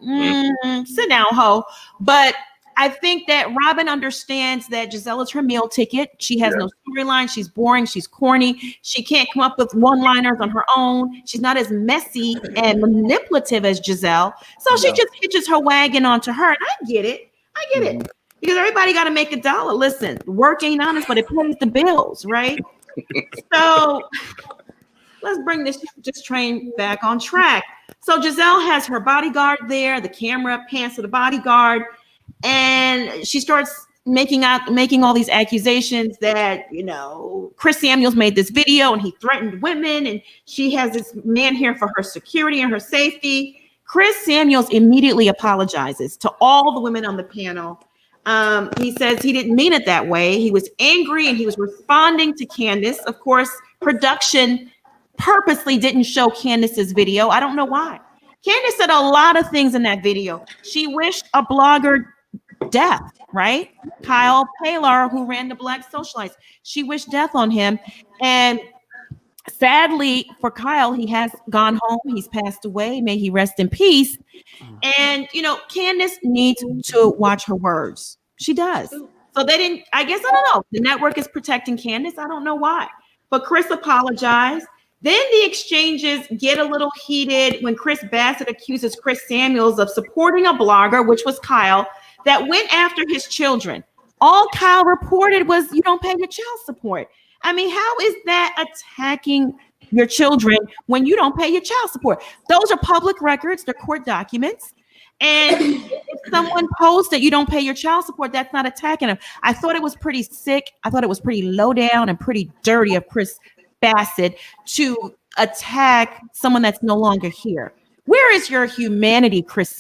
sit down, ho. But I think that Robin understands that Gizelle is her meal ticket. She has no storyline. She's boring. She's corny. She can't come up with one-liners on her own. She's not as messy and manipulative as Gizelle. So she just hitches her wagon onto her. And I get it. because everybody got to make a dollar. Listen, work ain't honest, but it pays the bills, right? So let's bring this train back on track. So Gizelle has her bodyguard there. The camera pans to the bodyguard, and she starts making all these accusations that, you know, Chris Samuels made this video and he threatened women, and she has this man here for her security and her safety. Chris Samuels immediately apologizes to all the women on the panel. He says he didn't mean it that way. He was angry and he was responding to Candace. Of course, production purposely didn't show Candace's video. I don't know why. Candace said a lot of things in that video. She wished a blogger death, right? Kyle Palar, who ran the Black Socialites. She wished death on him. And sadly for Kyle, he has gone home. He's passed away. May he rest in peace. And, you know, Candace needs to watch her words. She does. So they didn't, I guess, I don't know. The network is protecting Candace. I don't know why. But Chris apologized. Then the exchanges get a little heated when Chris Bassett accuses Chris Samuels of supporting a blogger, which was Kyle, that went after his children. All Kyle reported was, you don't pay your child support. I mean, how is that attacking your children when you don't pay your child support? Those are public records, they're court documents. And if someone posts that you don't pay your child support, that's not attacking them. I thought it was pretty sick. I thought it was pretty low down and pretty dirty of Chris Bassett to attack someone that's no longer here. Where is your humanity, Chris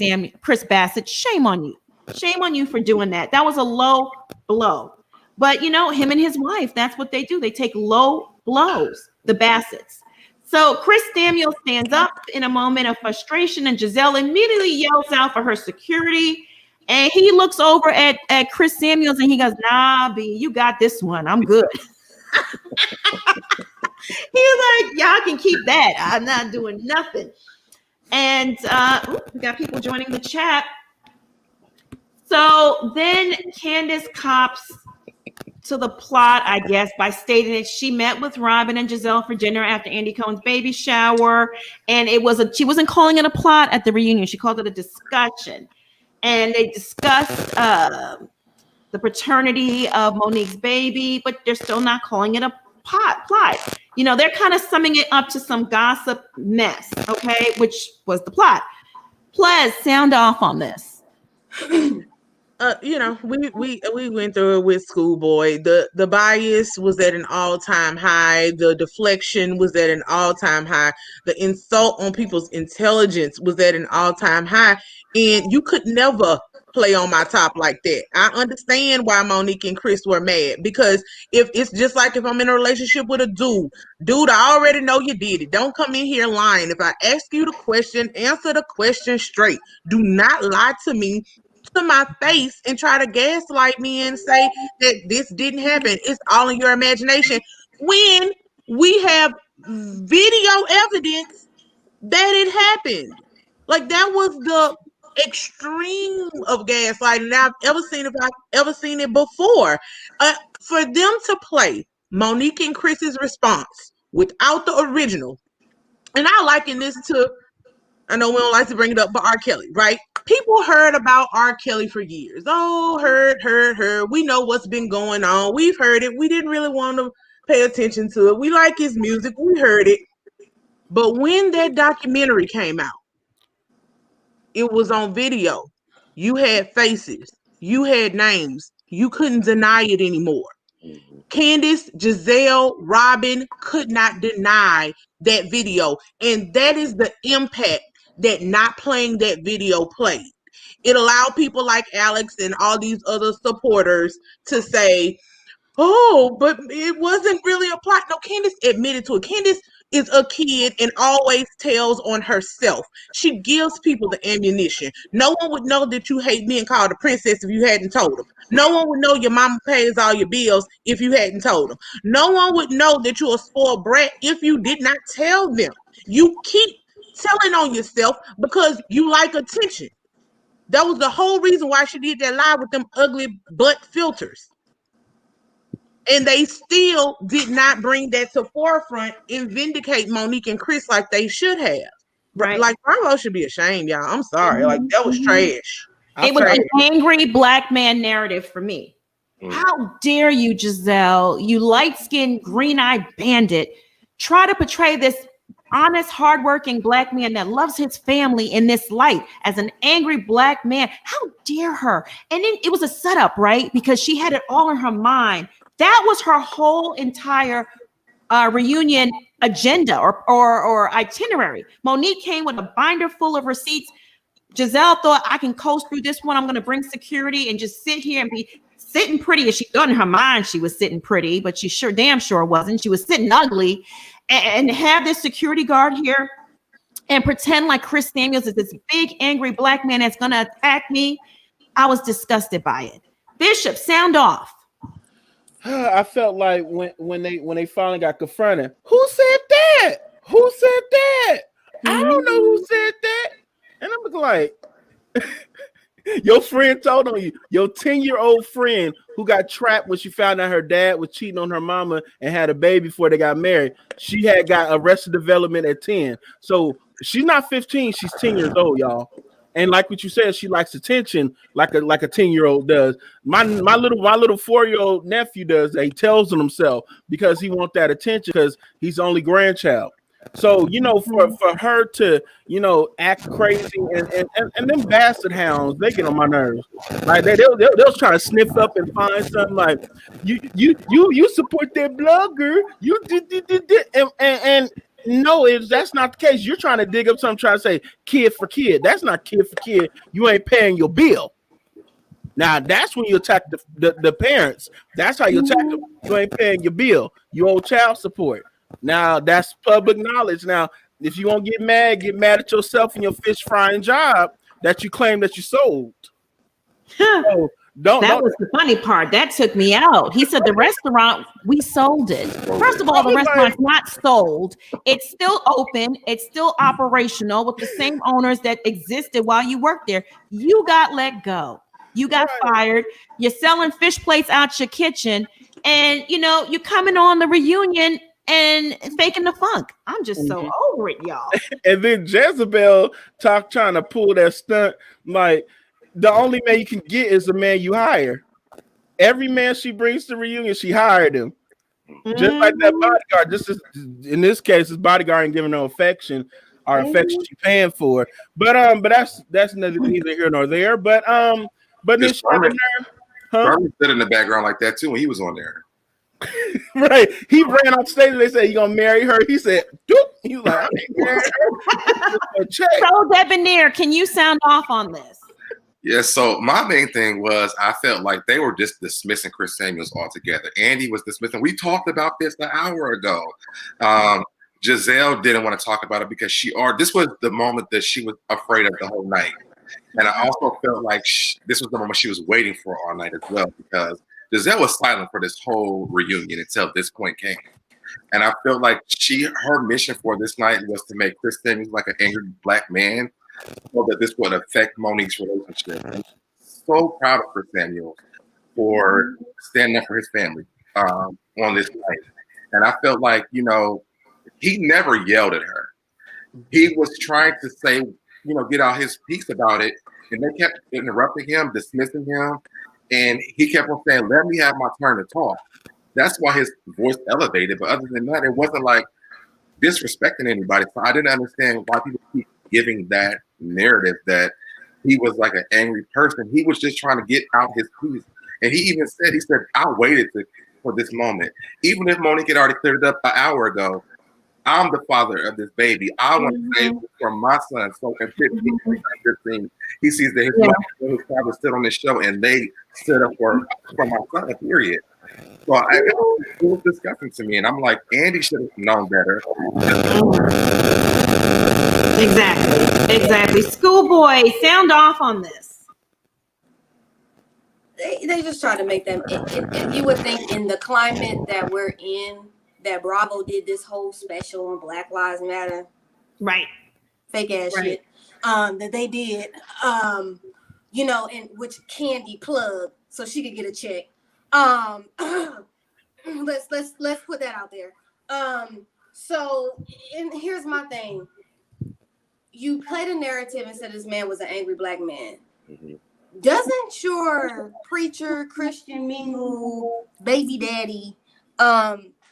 Bassett? Shame on you. Shame on you for doing that. That was a low blow. But, you know, him and his wife, that's what they do. They take low blows, the Bassets. So Chris Samuel stands up in a moment of frustration, and Gizelle immediately yells out for her security. And he looks over at Chris Samuels and he goes, nah, B, you got this one. I'm good. He's like, y'all can keep that. I'm not doing nothing. And we got people joining the chat. So then Candace cops to the plot, I guess, by stating that she met with Robin and Gizelle for dinner after Andy Cohen's baby shower. And she wasn't calling it a plot at the reunion. She called it a discussion. And they discussed the paternity of Monique's baby, but they're still not calling it a plot. You know, they're kind of summing it up to some gossip mess, okay, which was the plot. Ples, sound off on this. You know, we went through it with Schoolboy. The bias was at an all-time high. The deflection was at an all-time high. The insult on people's intelligence was at an all-time high. And you could never play on my top like that. I understand why Monique and Chris were mad, because if it's just like if I'm in a relationship with a dude, I already know you did it. Don't come in here lying. If I ask you the question, answer the question straight. Do not lie to me to my face and try to gaslight me and say that this didn't happen. It's all in your imagination, when we have video evidence that it happened. Like, that was the extreme of gaslighting I've ever seen, if I've ever seen it before. For them to play Monique and Chris's response without the original, and I liken this to, I know we don't like to bring it up, but R. Kelly, right? People heard about R. Kelly for years. Oh, heard. We know what's been going on. We've heard it. We didn't really want to pay attention to it. We like his music. We heard it. But when that documentary came out, it was on video. You had faces. You had names. You couldn't deny it anymore. Candace, Gizelle, Robin could not deny that video. And that is the impact that not playing that video played. It allowed people like Alex and all these other supporters to say, oh, but it wasn't really a plot. No, Candace admitted to it. Candace is a kid and always tells on herself. She gives people the ammunition. No one would know that you hate being called a princess if you hadn't told them. No one would know your mama pays all your bills if you hadn't told them. No one would know that you're a spoiled brat if you did not tell them. You keep telling on yourself because you like attention. That was the whole reason why she did that live with them ugly butt filters. And they still did not bring that to forefront and vindicate Monique and Chris like they should have. Right. Like, Bravo should be ashamed, y'all. I'm sorry. Like, that was trash. It was an angry black man narrative for me. How dare you, Gizelle, you light-skinned, green-eyed bandit, try to portray this honest, hardworking black man that loves his family in this light as an angry black man. How dare her? And then it was a setup, right? Because she had it all in her mind. That was her whole entire reunion agenda or itinerary. Monique came with a binder full of receipts. Gizelle thought, I can coast through this one. I'm going to bring security and just sit here and be sitting pretty. As she thought in her mind, she was sitting pretty, but she damn sure wasn't. She was sitting ugly. And have this security guard here and pretend like Chris Samuels is this big, angry black man that's going to attack me. I was disgusted by it. Bishop, sound off. I felt like when they finally got confronted, who said that? Who said that? I don't know who said that. And I'm like, your friend told on you. Your 10-year-old friend who got trapped when she found out her dad was cheating on her mama and had a baby before they got married. She had got Arrested Development at 10. So she's not 15, she's 10 years old, y'all. And like what you said, she likes attention like a 10-year-old does. My little 4-year-old nephew does that. He tells on himself because he wants that attention because he's the only grandchild. So, for her to, act crazy and them bastard hounds, they get on my nerves. Like they'll try to sniff up and find something like you support that blogger. You did and no, that's not the case. You're trying to dig up something, trying to say kid for kid. That's not kid for kid. You ain't paying your bill. Now that's when you attack the parents. That's how you attack them. You ain't paying your bill. You owe child support. Now that's public knowledge. Now, if you won't get mad at yourself and your fish frying job that you claim that you sold. So that was the funny part. That took me out. He said the restaurant, we sold it. First of all, the restaurant's not sold. It's still open. It's still operational with the same owners that existed while you worked there. You got let go. You got fired. You're selling fish plates out your kitchen. And, you're coming on the reunion and faking the funk. I'm just so over it, y'all. And then Jezebel trying to pull that stunt like the only man you can get is the man you hire. Every man she brings to reunion, she hired him. Just like that bodyguard. This is in this case, his bodyguard ain't giving no affection or affection she paying for. But that's neither here nor there. But then Sherman stood in the background like that too when he was on there. Right, he ran off stage and they said, "You gonna marry her?" He said, "Doop." He was like, "I can't marry her." So Debonair, can you sound off on this? Yeah, so my main thing was I felt like they were just dismissing Chris Samuels altogether. Andy was dismissing. We talked about this an hour ago. Gizelle didn't want to talk about it because this was the moment that she was afraid of the whole night. And I also felt like this was the moment she was waiting for all night as well because Gizelle was silent for this whole reunion until this point came. And I felt like her mission for this night was to make Chris Samuels like an angry black man so that this would affect Monique's relationship. I'm so proud of Chris Samuels for standing up for his family on this night. And I felt like, he never yelled at her. He was trying to say, get out his piece about it. And they kept interrupting him, dismissing him. And he kept on saying, let me have my turn to talk. That's why his voice elevated. But other than that, it wasn't like disrespecting anybody. So I didn't understand why people keep giving that narrative that he was like an angry person. He was just trying to get out his piece. And he even said, I waited for this moment. Even if Monique had already cleared it up an hour ago, I'm the father of this baby. I want to save this for my son. So in 15, he sees that his father stood on this show and they stood up for my son, period. So it was disgusting to me. And I'm like, Andy should have known better. Exactly. Schoolboy, sound off on this. They just try to make them. You would think in the climate that we're in, that Bravo did this whole special on Black Lives Matter. Right. Fake ass shit. That they did. And which Candy plugged so she could get a check. Let's put that out there. So here's my thing. You played a narrative and said this man was an angry black man. doesn't your preacher, Christian mingle, baby daddy,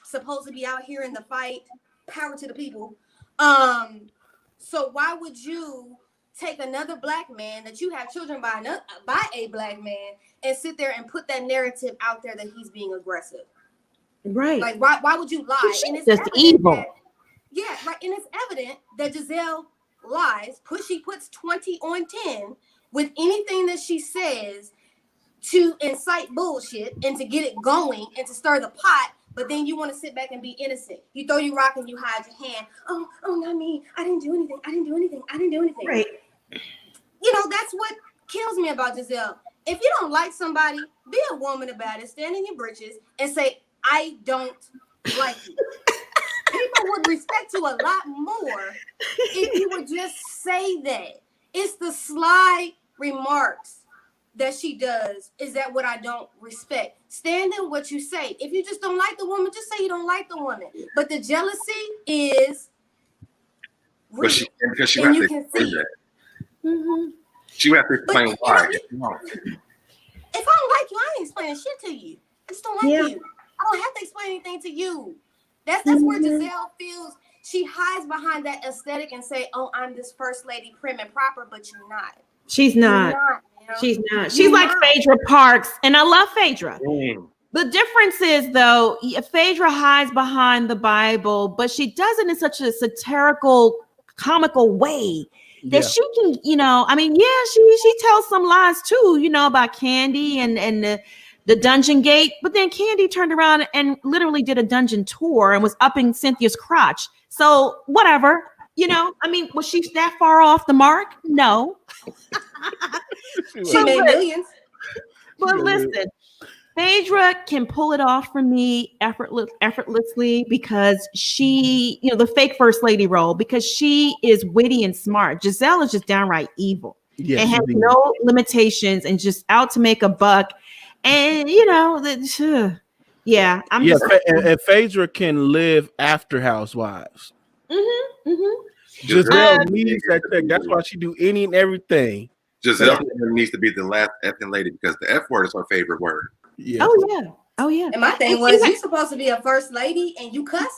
supposed to be out here in the fight? Power to the people. So why would you take another black man that you have children by a black man and sit there and put that narrative out there that he's being aggressive? Right. Like why would you lie? She's And it's just evil. Yeah, right. And it's evident that Gizelle lies. She puts 20 on 10 with anything that she says to incite bullshit and to get it going and to stir the pot. But then you want to sit back and be innocent. You throw your rock and you hide your hand. Oh, not me. I didn't do anything. I didn't do anything. Right. You know, that's what kills me about Gizelle. If you don't like somebody, be a woman about it. Stand in your britches and say, I don't like you. People would respect you a lot more if you would just say that. It's the sly remarks that she does. Is that what I don't respect? Stand in what you say. If you just don't like the woman, just say you don't like the woman. But the jealousy is real. But because she And would you have to can explain see that. it. She would have to explain why. If I don't like you, I ain't explaining shit to you. I just don't like you. I don't have to explain anything to you. That's where Gizelle feels she hides behind that aesthetic and say, "Oh, I'm this first lady, prim and proper," but you're not. She's not. She's not. She's like Phaedra Parks, and I love Phaedra. The difference is, though, Phaedra hides behind the Bible, but she does it in such a satirical, comical way that she can, you know, I mean, she tells some lies too, you know, about Candy and the dungeon gate, but then Candy turned around and literally did a dungeon tour and was upping Cynthia's crotch. So whatever, you know, I mean, was she that far off the mark? No. She made millions. But listen, Phaedra can pull it off for me effortlessly because she, you know, the fake first lady role, because she is witty and smart. Gizelle is just downright evil and has no limitations and just out to make a buck. And you know, and Phaedra can live after Housewives. Gizelle needs that thing. That's why she do any and everything. Gizelle needs to be the last effing lady because the F word is her favorite word. Yeah. Oh yeah. And my thing was, you supposed to be a first lady and you cussing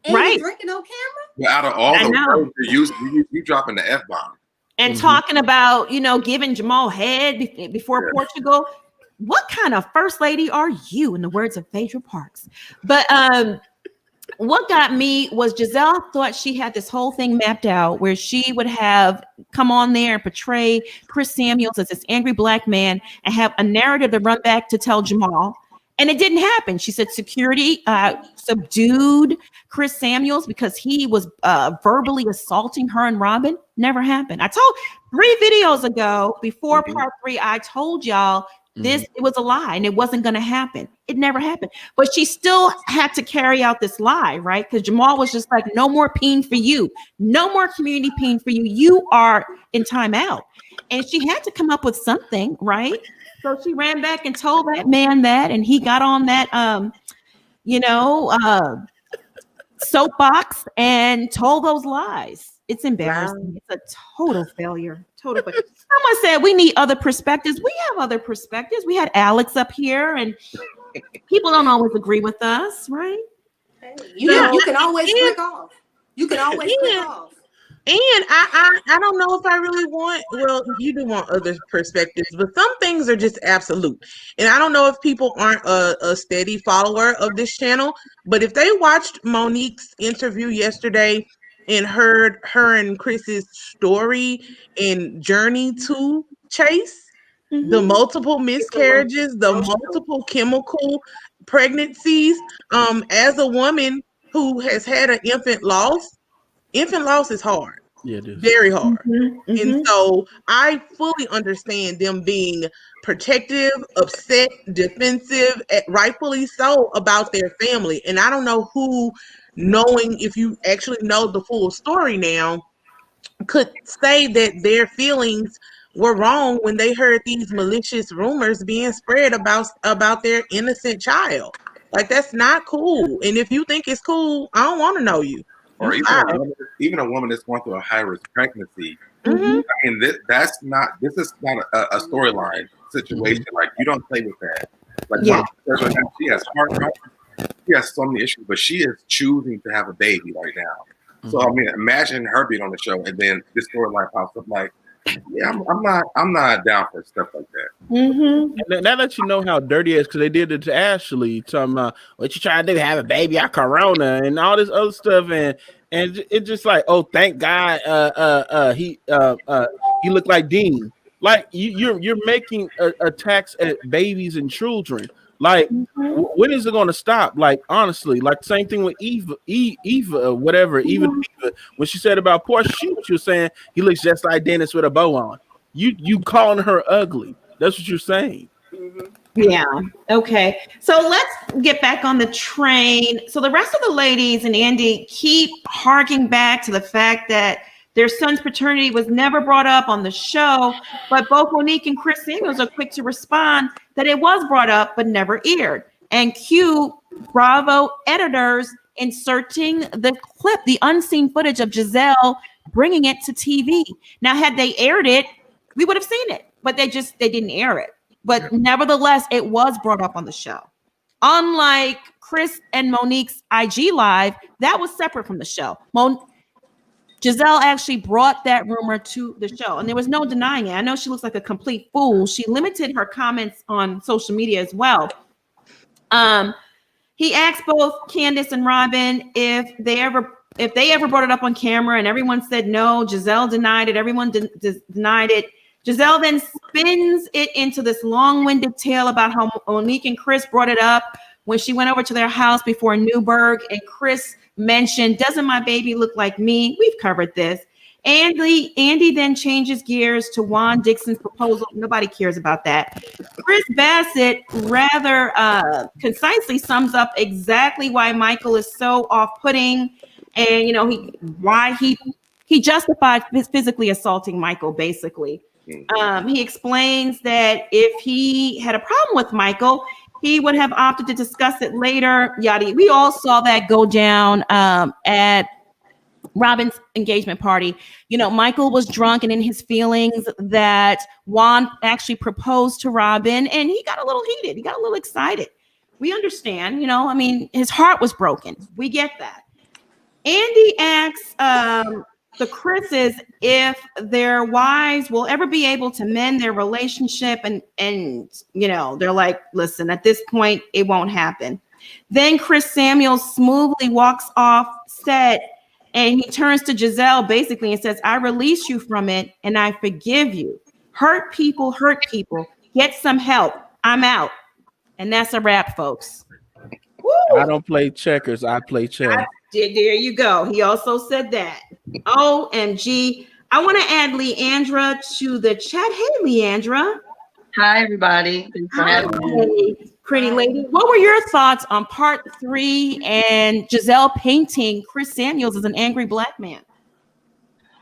and you drinking on camera. Well, out of all the words you dropping the F bomb and talking about, you know, giving Jamal head before Portugal. What kind of first lady are you, in the words of Phaedra Parks? But what got me was Gizelle thought she had this whole thing mapped out where she would have come on there and portray Chris Samuels as this angry black man and have a narrative to run back to tell Jamal. And it didn't happen. She said security subdued Chris Samuels because he was verbally assaulting her and Robin. Never happened. I told 3 videos ago before part 3, I told y'all it was a lie and it wasn't going to happen. It never happened. But she still had to carry out this lie, right? Because Jamal was just like, no more peen for you. No more community peen for you. You are in timeout. And she had to come up with something, right? So she ran back and told that man that, and he got on that, soapbox and told those lies. It's embarrassing. It's a total failure. Total failure. Someone said we need other perspectives. We have other perspectives. We had Alex up here, and people don't always agree with us, right? You can always click off. You can always click off. And I don't know if I really want, well, you do want other perspectives, but some things are just absolute. And I don't know if people aren't a steady follower of this channel, but if they watched Monique's interview yesterday and heard her and Chris's story and journey to Chase, the multiple miscarriages, the multiple chemical pregnancies, as a woman who has had an infant loss is hard. Yeah, it is. Very hard. And so I fully understand them being protective, upset, defensive, rightfully so, about their family. And I don't know who, knowing if you actually know the full story now, could say that their feelings were wrong when they heard these malicious rumors being spread about their innocent child. Like, that's not cool. And if you think it's cool, I don't want to know you. Or even a woman that's going through a high-risk pregnancy Mm-hmm. I mean, this is not a storyline situation. Like, you don't play with that. Like, Yeah. she has she has so many issues, but she is choosing to have a baby right now. So I mean, imagine her being on the show and then this storyline pops up. Like, yeah, I'm not down for stuff like that. Mm-hmm. And that lets you know how dirty it is, because they did it to Ashley, talking about what you trying to do, have a baby, I corona, and all this other stuff, and it's just like, oh, thank God, he looked like Dean. Like, you're making attacks at babies and children. Like, when is it going to stop? Like, honestly, like, same thing with Eva, whatever, Eva, when she said about Porsche, she was saying he looks just like Dennis with a bow on. You calling her ugly? That's what you're saying. Yeah. Okay. So let's get back on the train. So the rest of the ladies and Andy keep harking back to the fact that their son's paternity was never brought up on the show, but both Monique and Chris Samuels are quick to respond that it was brought up but never aired. And cue Bravo editors inserting the clip, the unseen footage of Gizelle bringing it to TV. Now, had they aired it, we would have seen it, but they didn't air it. But nevertheless, it was brought up on the show. Unlike Chris and Monique's IG Live, that was separate from the show. Gizelle actually brought that rumor to the show, and there was no denying it. I know she looks like a complete fool. She limited her comments on social media as well. He asked both Candace and Robin if they ever brought it up on camera, and everyone said no. Gizelle denied it. Everyone denied it. Giselle then spins it into this long-winded tale about how Monique and Chris brought it up when she went over to their house before Newburgh, and Chris mentioned, "Doesn't my baby look like me?" We've covered this. Andy then changes gears to Juan Dixon's proposal. Nobody cares about that. Chris Bassett rather concisely sums up exactly why Michael is so off-putting, and why he justified physically assaulting Michael, basically. He explains that if he had a problem with Michael, he would have opted to discuss it later. Yada. We all saw that go down at Robin's engagement party. Michael was drunk and in his feelings that Juan actually proposed to Robin, and he got a little heated. He got a little excited. We understand, his heart was broken. We get that. Andy asks the Chris's if their wives will ever be able to mend their relationship, and they're like, listen, at this point it won't happen. Then Chris Samuels smoothly walks off set, and he turns to Gizelle basically and says, "I release you from it and I forgive you. Hurt people. Get some help. I'm out." And that's a wrap, folks. Woo! I don't play checkers, I play chess. There you go. He also said that. OMG. I want to add Leandra to the chat. Hey, Leandra. Hi, everybody. Thanks for having me. Hey, pretty lady. What were your thoughts on part 3 and Gizelle painting Chris Samuels as an angry black man?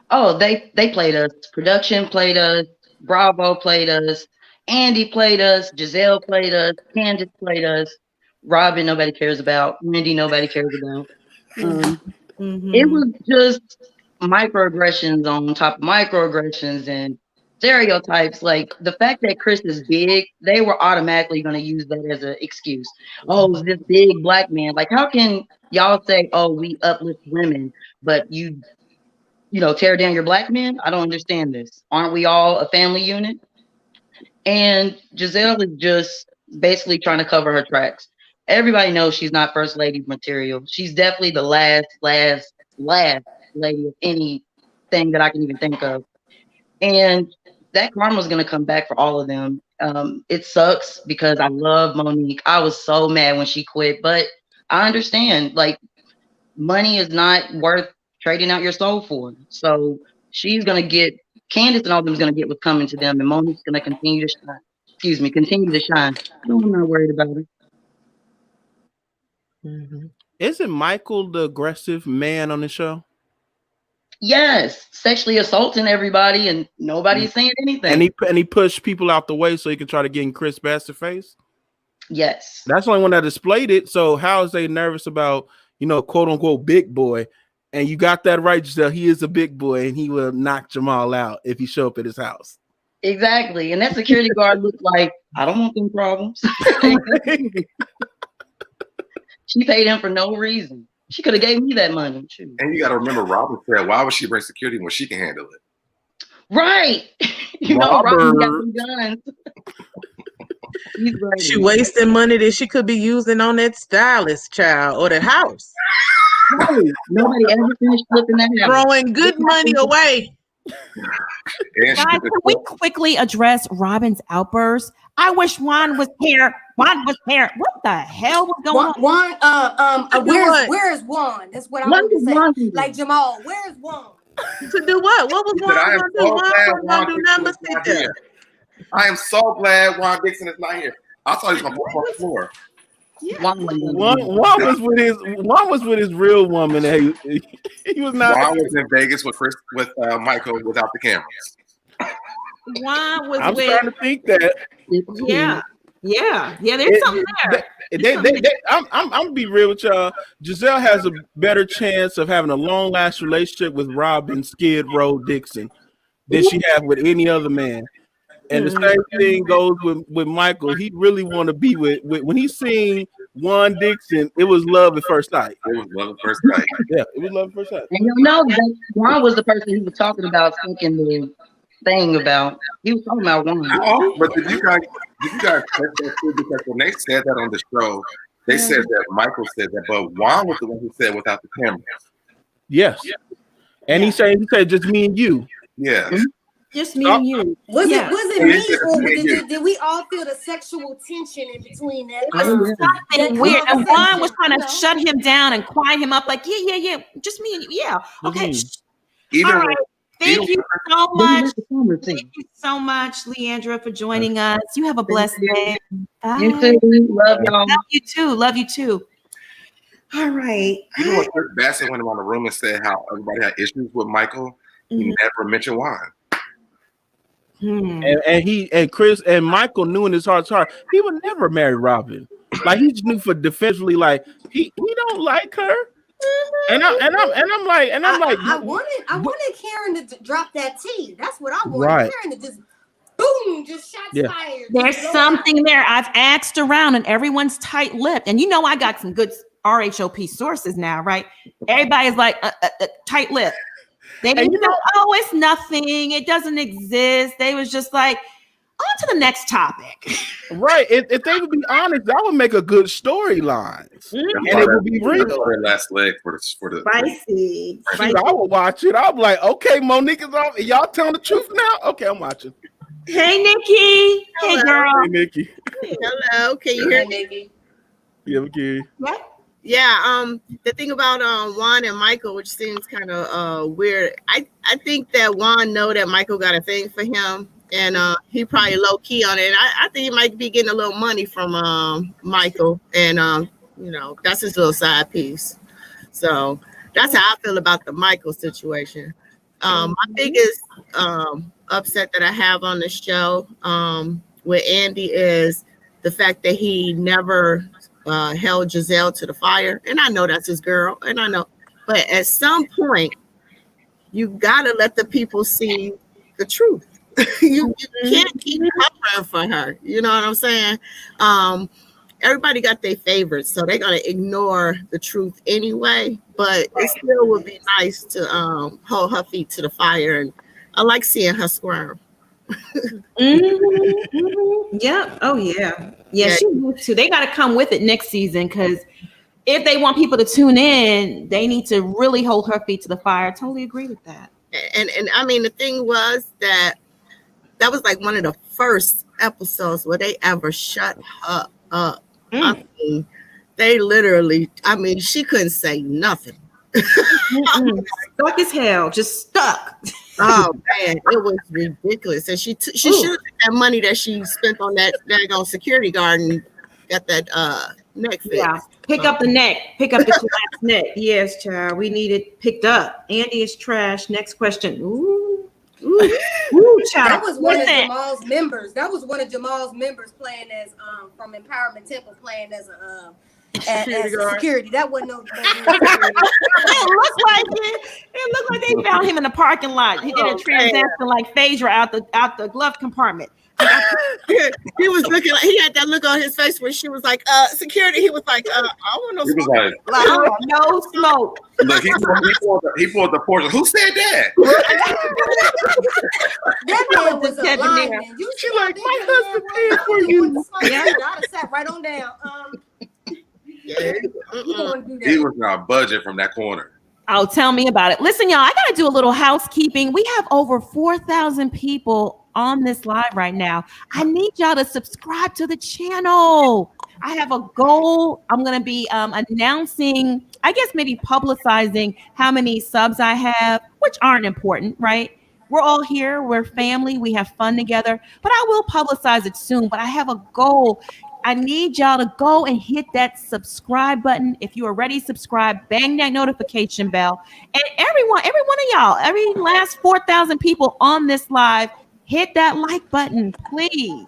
Oh, they played us. Production played us. Bravo played us. Andy played us. Gizelle played us. Candace played us. Robin, nobody cares about. Wendy, nobody cares about. It was just microaggressions on top of microaggressions and stereotypes. Like the fact that Chris is big, they were automatically going to use that as an excuse. Oh, this big black man. Like, how can y'all say, "Oh, we uplift women," but you tear down your black men? I don't understand this. Aren't we all a family unit? And Gizelle is just basically trying to cover her tracks. Everybody knows she's not first lady material. She's definitely the last lady of anything that I can even think of. And that karma is going to come back for all of them. It sucks because I love Monique. I was so mad when she quit, but I understand, like, money is not worth trading out your soul for. So she's going to get, Candace and all of them is going to get what's coming to them, and Monique's going to continue to shine. Continue to shine. I'm not worried about her. Isn't Michael the aggressive man on the show? Yes, sexually assaulting everybody, and nobody's saying anything. And he pushed people out the way so he could try to get in Chris Bassett's face. Yes, that's the only one that displayed it. So how is they nervous about quote unquote big boy? And you got that right, Giselle. He is a big boy, and he will knock Jamal out if he show up at his house. Exactly. And that security guard looked like, I don't want them problems. She paid him for no reason. She could have gave me that money. Too. And you got to remember, Robin said, why would she bring security when she can handle it? Right. Robin got some guns. She wasting money that she could be using on that stylist child or the house. Right. Nobody ever finished flipping that house. Throwing good money away. Guys, can we quickly address Robin's outburst? I wish Juan was here. Juan was here. What the hell was going on? Where is Juan? That's what I want to say. Like Jamal, where is Juan? To do what? What was Juan going to do? Juan wasn't going to do nothing but sit there. I am so glad Juan Dixon is not here. I thought he was going to walk on the floor. Yeah. Juan was with his real woman. He was not. Juan was in Vegas with Michael without the cameras. Juan was. I'm starting to think that. Yeah. There's something there. I'm gonna be real with y'all. Gizelle has a better chance of having a long last relationship with Robin Skid Row Dixon than she has with any other man. And the same thing goes with Michael. He really want to be with when he seen Juan Dixon. It was love at first sight. It was love at first sight. Yeah, it was love at first sight. And you know that Juan was the person he was talking about, thinking the thing about. He was talking about Juan. Oh, but did you guys check that too? Because when they said that on the show, they said that Michael said that, but Juan was the one who said without the cameras. Yes. And he said just me and you. Yeah. Just me and you. Was it me, or did we all feel the sexual tension in between that? Something weird. And Juan was trying to shut him down and quiet him up, like, yeah, just me and you. Yeah. Okay. All right. Thank you so much. Thank you so much, Leandra, for joining us. You have a blessed day. Bye. You too. Love y'all. Love you too. All right. You know what? Chris Bassett went around the room and said how everybody had issues with Michael. He never mentioned Juan. And Chris and Michael knew in his heart he would never marry Robin. Like he just knew for defensively, like he don't like her. And I'm like, I wanted Karen to drop that T. That's what I wanted. Right. Karen to just boom, just shots fired. There's something there. I've asked around and everyone's tight-lipped. And you know I got some good RHOP sources now, right? Everybody's like tight-lipped. They didn't know, it's nothing. It doesn't exist. They was just like, on to the next topic. Right. If they would be honest, that would make a good storyline. And it would be real. Their last leg for the spicy. I would watch it. I'm like, okay, Monique is off. Y'all telling the truth now? Okay, I'm watching. Hey, Nikki. Hello. Hey, girl. Hey, Nikki. Hello. Can you hear me? Yeah, okay. What? Yeah, the thing about Juan and Michael, which seems kind of weird, I think that Juan know that Michael got a thing for him, and he probably low key on it. I think he might be getting a little money from Michael, and that's his little side piece. So that's how I feel about the Michael situation. My biggest upset that I have on the show with Andy is the fact that he never held Gizelle to the fire. And I know that's his girl, and I know, but at some point you gotta let the people see the truth. you can't keep covering for her, you know what I'm saying? Everybody got their favorites, so they're gonna ignore the truth anyway, but it still would be nice to hold her feet to the fire, and I like seeing her squirm. Yeah. Oh yeah. She needs to. They got to come with it next season, because if they want people to tune in, they need to really hold her feet to the fire. I totally agree with that. And I mean, the thing was that was like one of the first episodes where they ever shut her up. I mean, they literally. I mean, she couldn't say nothing. Stuck as hell, just stuck. Oh man, it was ridiculous. And she should have that money that she spent on that daggone security guard and got that neck fix. Yeah, pick up the neck, pick up the last neck. Yes, child, we need it picked up. Andy is trash. Next question. Ooh, child. That was one of Jamal's members. That was one of Jamal's members playing as from Empowerment Temple, playing as as security. That wasn't no security. It looked like it. It looked like they found him in the parking lot. He did a transaction like Phaedra out the glove compartment. He was looking like he had that look on his face where she was like, security. He was like, I want no smoke. Like, no smoke. Look, he pulled the Porsche. Who said that? That man was a lineman. She like, my husband paid for you. Yeah, I'd have sat right on down. He was not budging from that corner. Oh, tell me about it. Listen, y'all, I got to do a little housekeeping. We have over 4,000 people on this live right now. I need y'all to subscribe to the channel. I have a goal. I'm going to be announcing, I guess maybe publicizing how many subs I have, which aren't important, right? We're all here. We're family. We have fun together. But I will publicize it soon. But I have a goal. I need y'all to go and hit that subscribe button. If you already subscribed, bang that notification bell. And every one of y'all, every last 4,000 people on this live, hit that like button, please.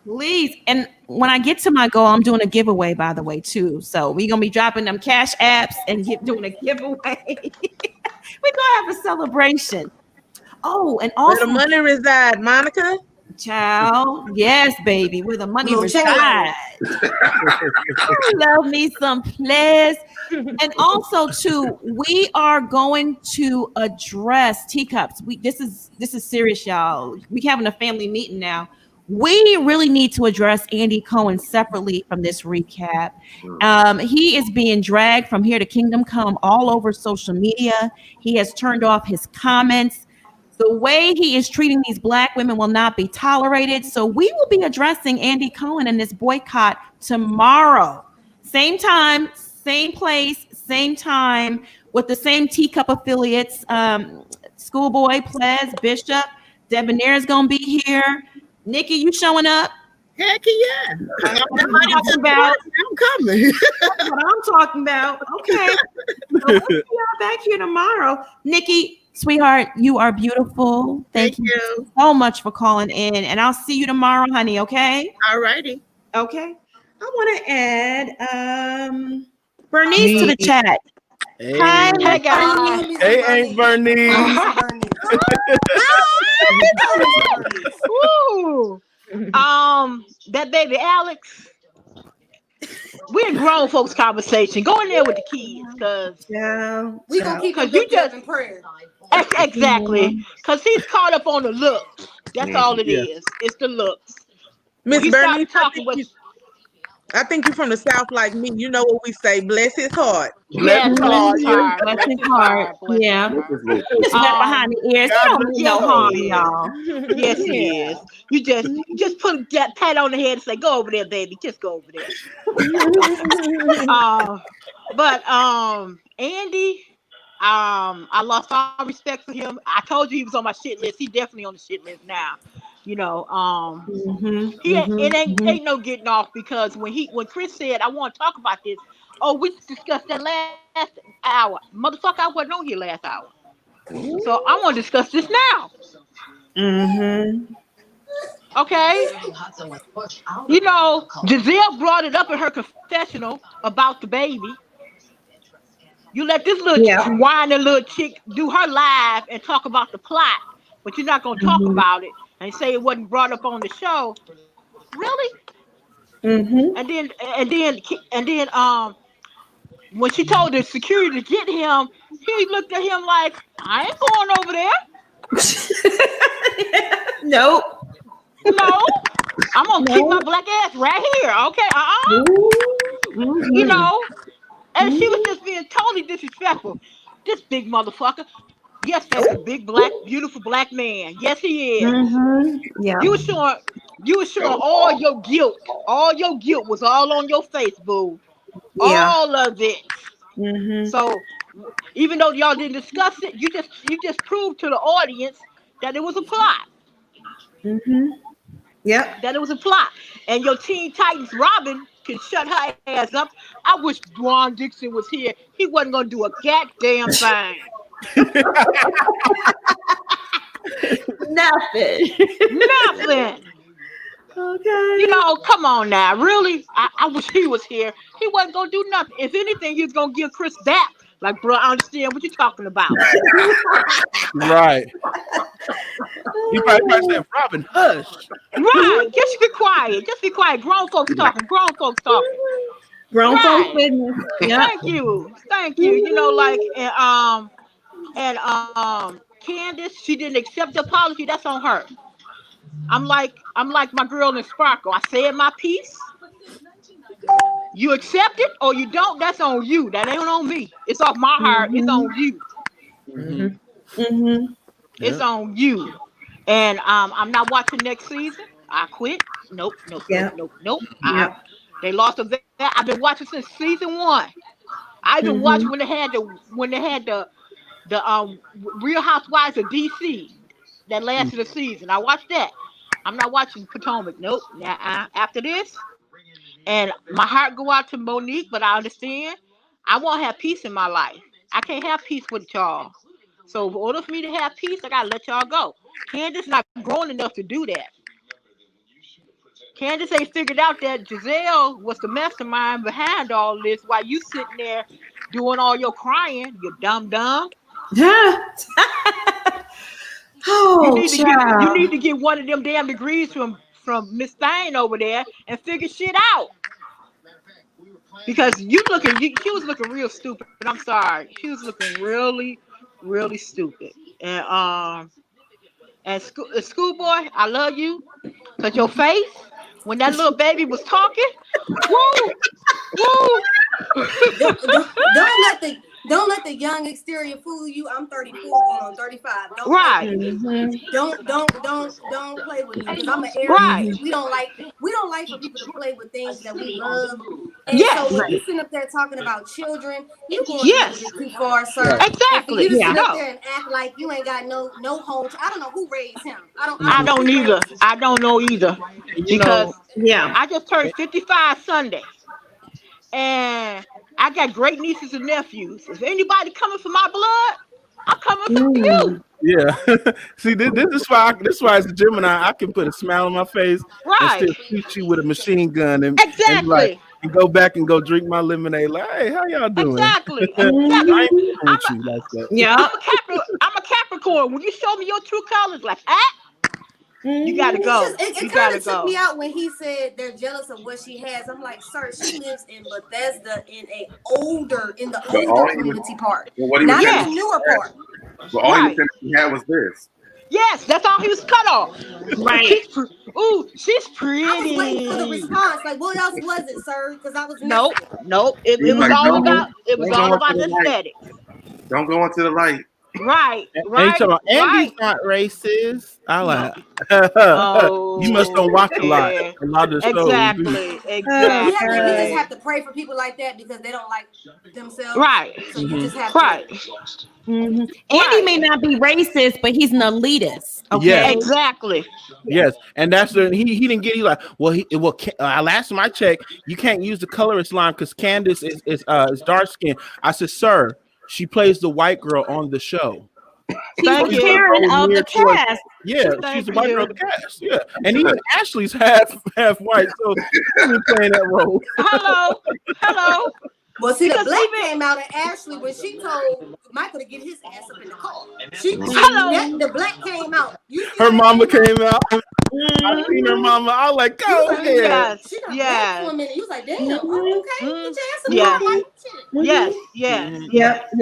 Please. And when I get to my goal, I'm doing a giveaway, by the way, too. So we're going to be dropping them cash apps and doing a giveaway. We're going to have a celebration. Oh, and also where the money reside, Monica? Child, yes, baby, where the money resides. Love me some players. And also, too, we are going to address teacups. This is serious, y'all. We having a family meeting now. We really need to address Andy Cohen separately from this recap. He is being dragged from here to Kingdom Come all over social media. He has turned off his comments. The way he is treating these Black women will not be tolerated. So we will be addressing Andy Cohen and this boycott tomorrow. Same time, same place, same time, with the same teacup affiliates. Schoolboy, Ples, Bishop, Debonair is going to be here. Nikki, you showing up? Heck yeah. I'm talking about. I'm coming. That's what I'm talking about. Okay. So we'll see y'all back here tomorrow. Nikki, sweetheart, you are beautiful. Thank you so much for calling in. And I'll see you tomorrow, honey. Okay. All righty. Okay. I want to add Bernice to the chat. Hey, Hi, guys. Hey, Aunt Bernice. Woo. That baby Alex. We're in grown folks conversation. Go in there with the kids, cause we gonna keep you just in prayer. Exactly, cause he's caught up on the looks. That's all it is. It's the looks. Miss Bernice, I think you're from the South like me. You know what we say, bless his heart. Bless his heart. Yeah. Just wet behind the ears. He don't mean no harm, y'all. Yes, he is. You just put that pat on the head and say, "Go over there, baby. Just go over there." But Andy, I lost all respect for him. I told you he was on my shit list. He definitely on the shit list now. You know, it ain't no getting off, because when Chris said, "I want to talk about this," oh, we discussed that last hour. Motherfucker, I wasn't on here last hour. So I want to discuss this now. Okay. You know, Gizelle brought it up in her confessional about the baby. You let this little whining little chick do her live and talk about the plot, but you're not going to talk about it and say it wasn't brought up on the show. Really? And then when she told the security to get him, he looked at him like, "I ain't going over there." Nope. No, I'm gonna keep my black ass right here. Okay. You know, and she was just being totally disrespectful. This big motherfucker. Yes, that's a big black, beautiful black man. Yes, he is. Yeah. You were showing all your guilt. All your guilt was all on your face, boo. Yeah. All of it. So even though y'all didn't discuss it, you just proved to the audience that it was a plot. Yep. That it was a plot. And your Teen Titans Robin can shut her ass up. I wish Dwan Dixon was here. He wasn't gonna do a goddamn thing. Nothing. Okay. You know, come on now. Really? I wish he was here. He wasn't gonna do nothing. If anything, he was gonna give Chris back. Like, bro, I understand what you're talking about. Right. He probably said, Robin, hush. Right. Just be quiet. Just be quiet. Grown folks talking. Grown folks talking. Grown folks Right. business. Yep. Thank you. Thank you. You know, like Candace, she didn't accept the apology. That's on her. I'm like my girl in Sparkle. I said my piece. You accept it or you don't. That's on you. That ain't on me. It's off my heart. It's on you. It's on you. And I'm not watching next season. I quit. Nope. Yep. They lost a vet. I've been watching since season 1. I even watched when they had the Real Housewives of DC that lasted a season. I watched that. I'm not watching Potomac. Nope. After this, and my heart go out to Monique, but I understand. I won't have peace in my life. I can't have peace with y'all. So in order for me to have peace, I gotta let y'all go. Candace not grown enough to do that. Candace ain't figured out that Gizelle was the mastermind behind all this while you sitting there doing all your crying, you dumb. Oh, you need to get one of them damn degrees from Miss Thane over there and figure shit out. Because she was looking real stupid. I'm sorry, she was looking really, really stupid. And schoolboy, I love you, cause your face when that little baby was talking, woo. Don't let the young exterior fool you. I'm 34 going on 35. Don't right. Don't play with me because I'm an Aries. Right. We don't like for people to play with things that we love. And yes. so when you sit up there talking about children, you're going a little bit too far, sir. Exactly. And for you to sit up there and act like you ain't got no home. I don't know who raised him. I don't either. I don't know either. Because I just turned 55 Sunday. And I got great nieces and nephews. If anybody coming for my blood, I'm coming for you. Yeah. See, this is why as a Gemini, I can put a smile on my face and still shoot you with a machine gun and go back and go drink my lemonade. Like, hey, how y'all doing? Exactly. I ain't with you like that. Yeah. I'm a Capricorn. When you show me your true colors, like you gotta go. It kind of took me out when he said they're jealous of what she has. I'm like, sir, she lives in Bethesda in the older community part, not in the newer part. But all he had was this. Yes, that's all he was cut off. Right. She's pretty. I was waiting for the response. Like, what else was it, sir? Because I was nope. It was like, all about aesthetics. Don't go into the light. Right. Andy's not racist. I like. You must don't watch a lot. A lot of shows. Exactly. Yeah, you just have to pray for people like that because they don't like themselves. Right. So you just have to. Andy may not be racist, but he's an elitist. Okay. Yes. Exactly. Yes, and that's the he didn't get. He like, last time I checked, you can't use the colorist line because Candace is dark skin. I said, sir. She plays the white girl on the show. She's the parent of the cast. Yeah, she's the white girl of the cast. Yeah, and even Ashley's half white, so she's playing that role. Hello. Well, see, the black came out of Ashley when she told Michael to get his ass up in the car. The black came out. Her mama came out. I seen her mama. I was like, go ahead. Yeah. For a minute. You was like, damn. Okay. Get your ass in the car. Yes.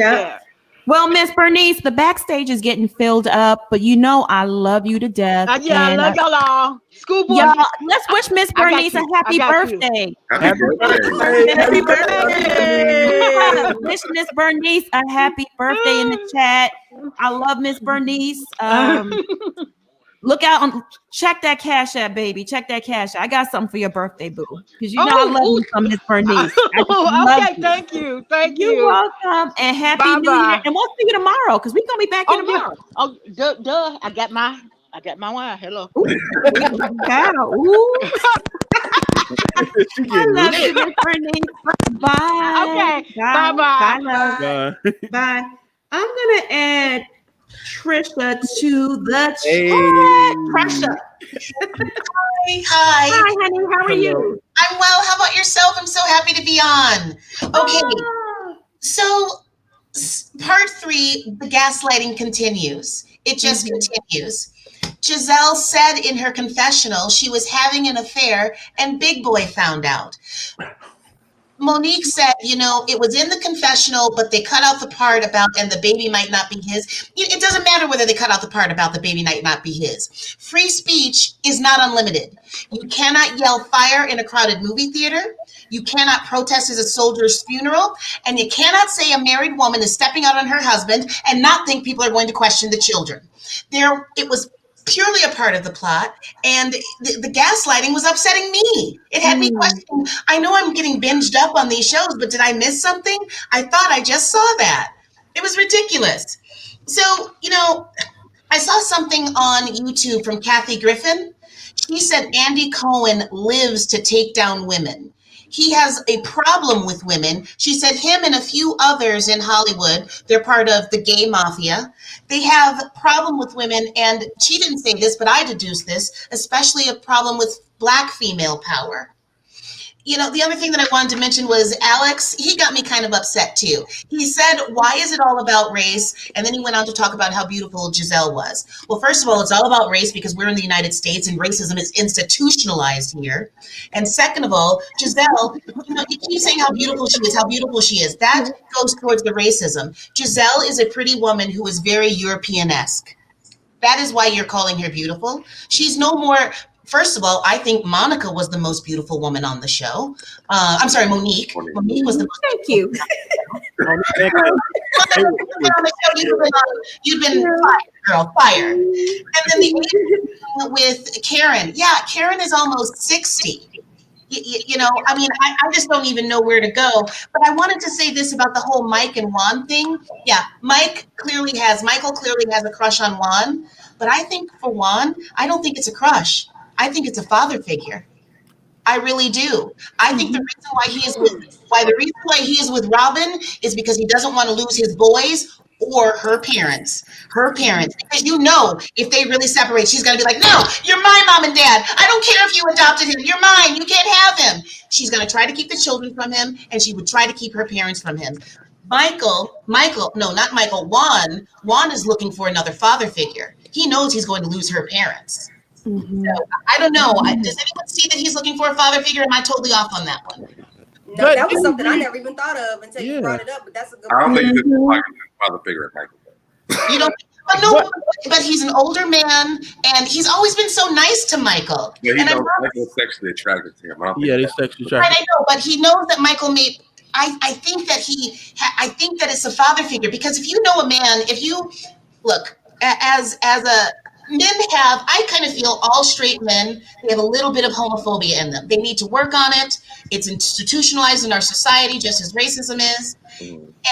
Well, Miss Bernice, the backstage is getting filled up, but you know I love you to death. I love y'all all. Schoolboy. Y'all, let's wish Miss Bernice a happy birthday. Happy birthday. Happy birthday. Wish Miss Bernice a happy birthday in the chat. I love Miss Bernice. Look out check that Cash App, baby. Check that Cash App. I got something for your birthday, boo. Because you know I love you from Miss Bernice. Okay, thank you. You're welcome. And happy New Year. And we'll see you tomorrow because we're gonna be back in tomorrow. Oh, duh. I got my wine. Hello. Ooh. I love you, Miss Bernice. Bye. Okay. Bye. Bye. I'm gonna add Trisha to the Hey. Pressure. Hi. Hi, honey. How are Hello. you? I'm well. How about yourself? I'm so happy to be on. Okay. So, part 3, the gaslighting continues. It just continues. Giselle said in her confessional she was having an affair and Big Boy found out. Monique said, it was in the confessional, but they cut out the part about, and the baby might not be his. It doesn't matter whether they cut out the part about the baby might not be his. Free speech is not unlimited. You cannot yell fire in a crowded movie theater. You cannot protest at a soldier's funeral. And you cannot say a married woman is stepping out on her husband and not think people are going to question the children. It was purely a part of the plot, and the gaslighting was upsetting me. It had me questioning, I know I'm getting binged up on these shows, but did I miss something? I thought I just saw that. It was ridiculous. So, I saw something on YouTube from Kathy Griffin. She said Andy Cohen lives to take down women. He has a problem with women. She said him and a few others in Hollywood, they're part of the gay mafia. They have a problem with women, and she didn't say this, but I deduced this, especially a problem with Black female power. The other thing that I wanted to mention was Alex. He got me kind of upset too. He said, why is it all about race? And then he went on to talk about how beautiful Gizelle was. Well, first of all, it's all about race because we're in the United States and racism is institutionalized here. And second of all, Gizelle, you keep saying how beautiful she is, how beautiful she is. That goes towards the racism. Gizelle is a pretty woman who is very European-esque. That is why you're calling her beautiful. She's no more. First of all, I think Monica was the most beautiful woman on the show. I'm sorry, Monique. Monique was the most. Thank you. You've been fired, girl, fired. And then the with Karen. Yeah, Karen is almost 60. I just don't even know where to go. But I wanted to say this about the whole Mike and Juan thing. Yeah, Michael clearly has a crush on Juan. But I think for Juan, I don't think it's a crush. I think it's a father figure. I really do. I think the reason why he is with Robin is because he doesn't want to lose his boys or her parents. Because if they really separate, she's gonna be like, no, you're my mom and dad. I don't care if you adopted him. You're mine. You can't have him. She's gonna try to keep the children from him, and she would try to keep her parents from him. Juan is looking for another father figure. He knows he's going to lose her parents. So I don't know. Does anyone see that he's looking for a father figure? Am I totally off on that one? No, that was something I never even thought of until you brought it up. But that's a good. I don't think he's a father figure at Michael. You don't. No, but he's an older man, and he's always been so nice to Michael. Yeah, he knows Michael's sexually attracted to him. He's sexually attracted. Right, I know, but he knows that Michael may. I think that it's a father figure, because if you know a man, if you look as a I kind of feel all straight men, they have a little bit of homophobia in them. They need to work on it. It's institutionalized in our society, just as racism is.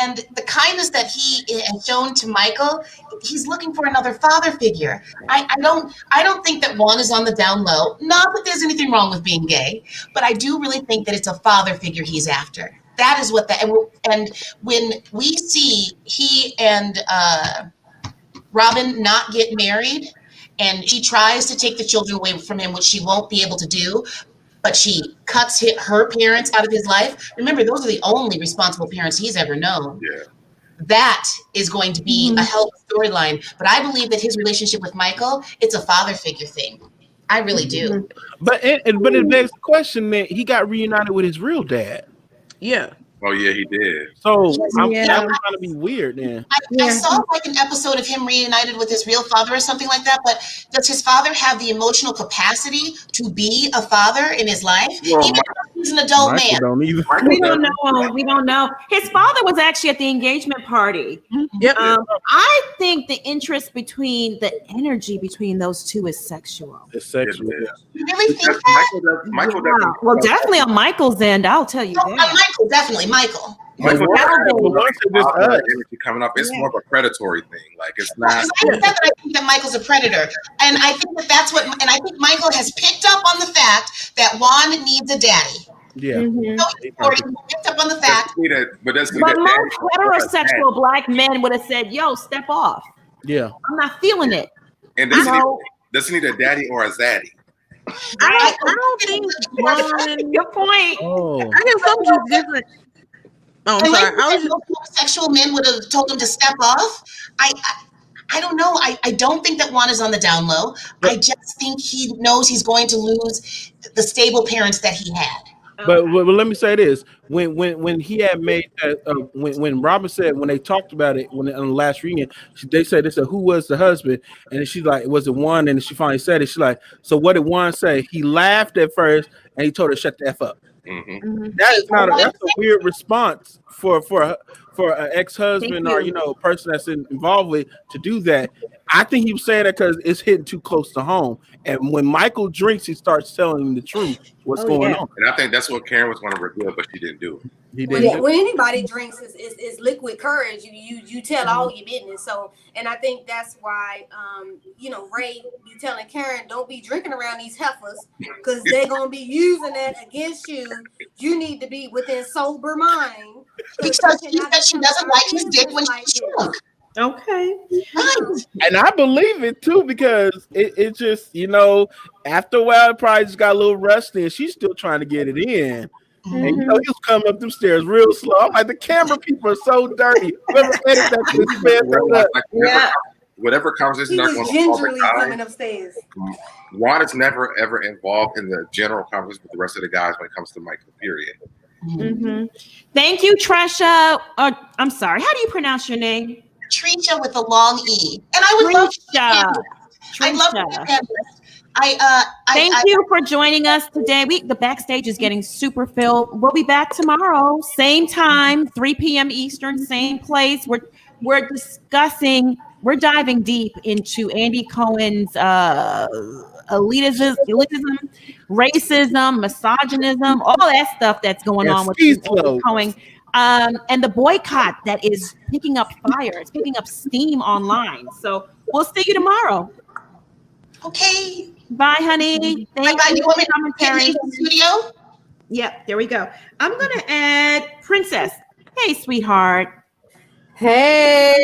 And the kindness that he has shown to Michael, he's looking for another father figure. I don't think that Juan is on the down low. Not that there's anything wrong with being gay, but I do really think that it's a father figure he's after. That is what and when we see he and Robin not get married, and she tries to take the children away from him, which she won't be able to do, but she cuts her parents out of his life. Remember, those are the only responsible parents he's ever known. Yeah. That is going to be a hell of a storyline. But I believe that his relationship with Michael, it's a father figure thing. I really do. But it begs the question that he got reunited with his real dad. Yeah. Oh yeah, he did. So I'm trying to be weird then. I saw like an episode of him reunited with his real father or something like that, but does his father have the emotional capacity to be a father in his life? Well, Even though he's an adult man. We don't know. We don't know. His father was actually at the engagement party. Yep. I think the energy between those two is sexual. It's sexual. You really think that? Michael Well, definitely on Michael's end, I'll tell you that. On Michael, definitely Michael. Energy coming up. It's more of a predatory thing. Like it's not. I said that I think that Michael's a predator, and I think that's what. And I think Michael has picked up on the fact that Juan needs a daddy. Yeah. He picked up on the fact. But most heterosexual black men would have said, "Yo, step off." Yeah. I'm not feeling it. And does he need a daddy or a zaddy? I don't think Juan. Good point. Oh. I guess some is different. Oh, I'm I sorry. like I was that most homosexual men would have told him to step off. I don't know. I don't think that Juan is on the down low. I just think he knows he's going to lose the stable parents that he had. But let me say this: when he had made that, when Robin said, when they talked about it on the last reunion, they said who was the husband, and then she's like, was it Juan? And she finally said it. She's like, so what did Juan say? He laughed at first, and he told her shut the f up. Mm-hmm. That is not that's a weird response for an ex-husband or person that's involved with to do that. I think he was saying that because it's hitting too close to home. And when Michael drinks, he starts telling him the truth, what's going on. And I think that's what Karen was going to reveal, but she didn't do it. When anybody drinks, is liquid courage. You tell all your business. So, and I think that's why, Ray be telling Karen, don't be drinking around these heifers because they're gonna be using that against you. You need to be within sober mind because she said she doesn't like his dick when she's drunk. Okay. And I believe it too, because it just, after a while, it probably just got a little rusty and she's still trying to get it in. And he was coming up them stairs real slow. I'm like, the camera people are so dirty. Whatever conversation he was gingerly coming upstairs. Juan is never ever involved in the general conversation with the rest of the guys when it comes to Michael, period. Mm-hmm. Thank you, Tresha. I'm sorry. How do you pronounce your name? Trisha with a long E. And I would love to I'd love to be Thank you for joining us today. The backstage is getting super filled. We'll be back tomorrow, same time, 3 p.m. Eastern, same place. We're diving deep into Andy Cohen's elitism, racism, misogynism, all that stuff that's going on with Andy Cohen. And the boycott that is picking up fire. It's picking up steam online. So we'll see you tomorrow. Okay. Bye, honey. Thank you. You want me to leave the studio? Yep, there we go. I'm going to add Princess. Hey, sweetheart. Hey.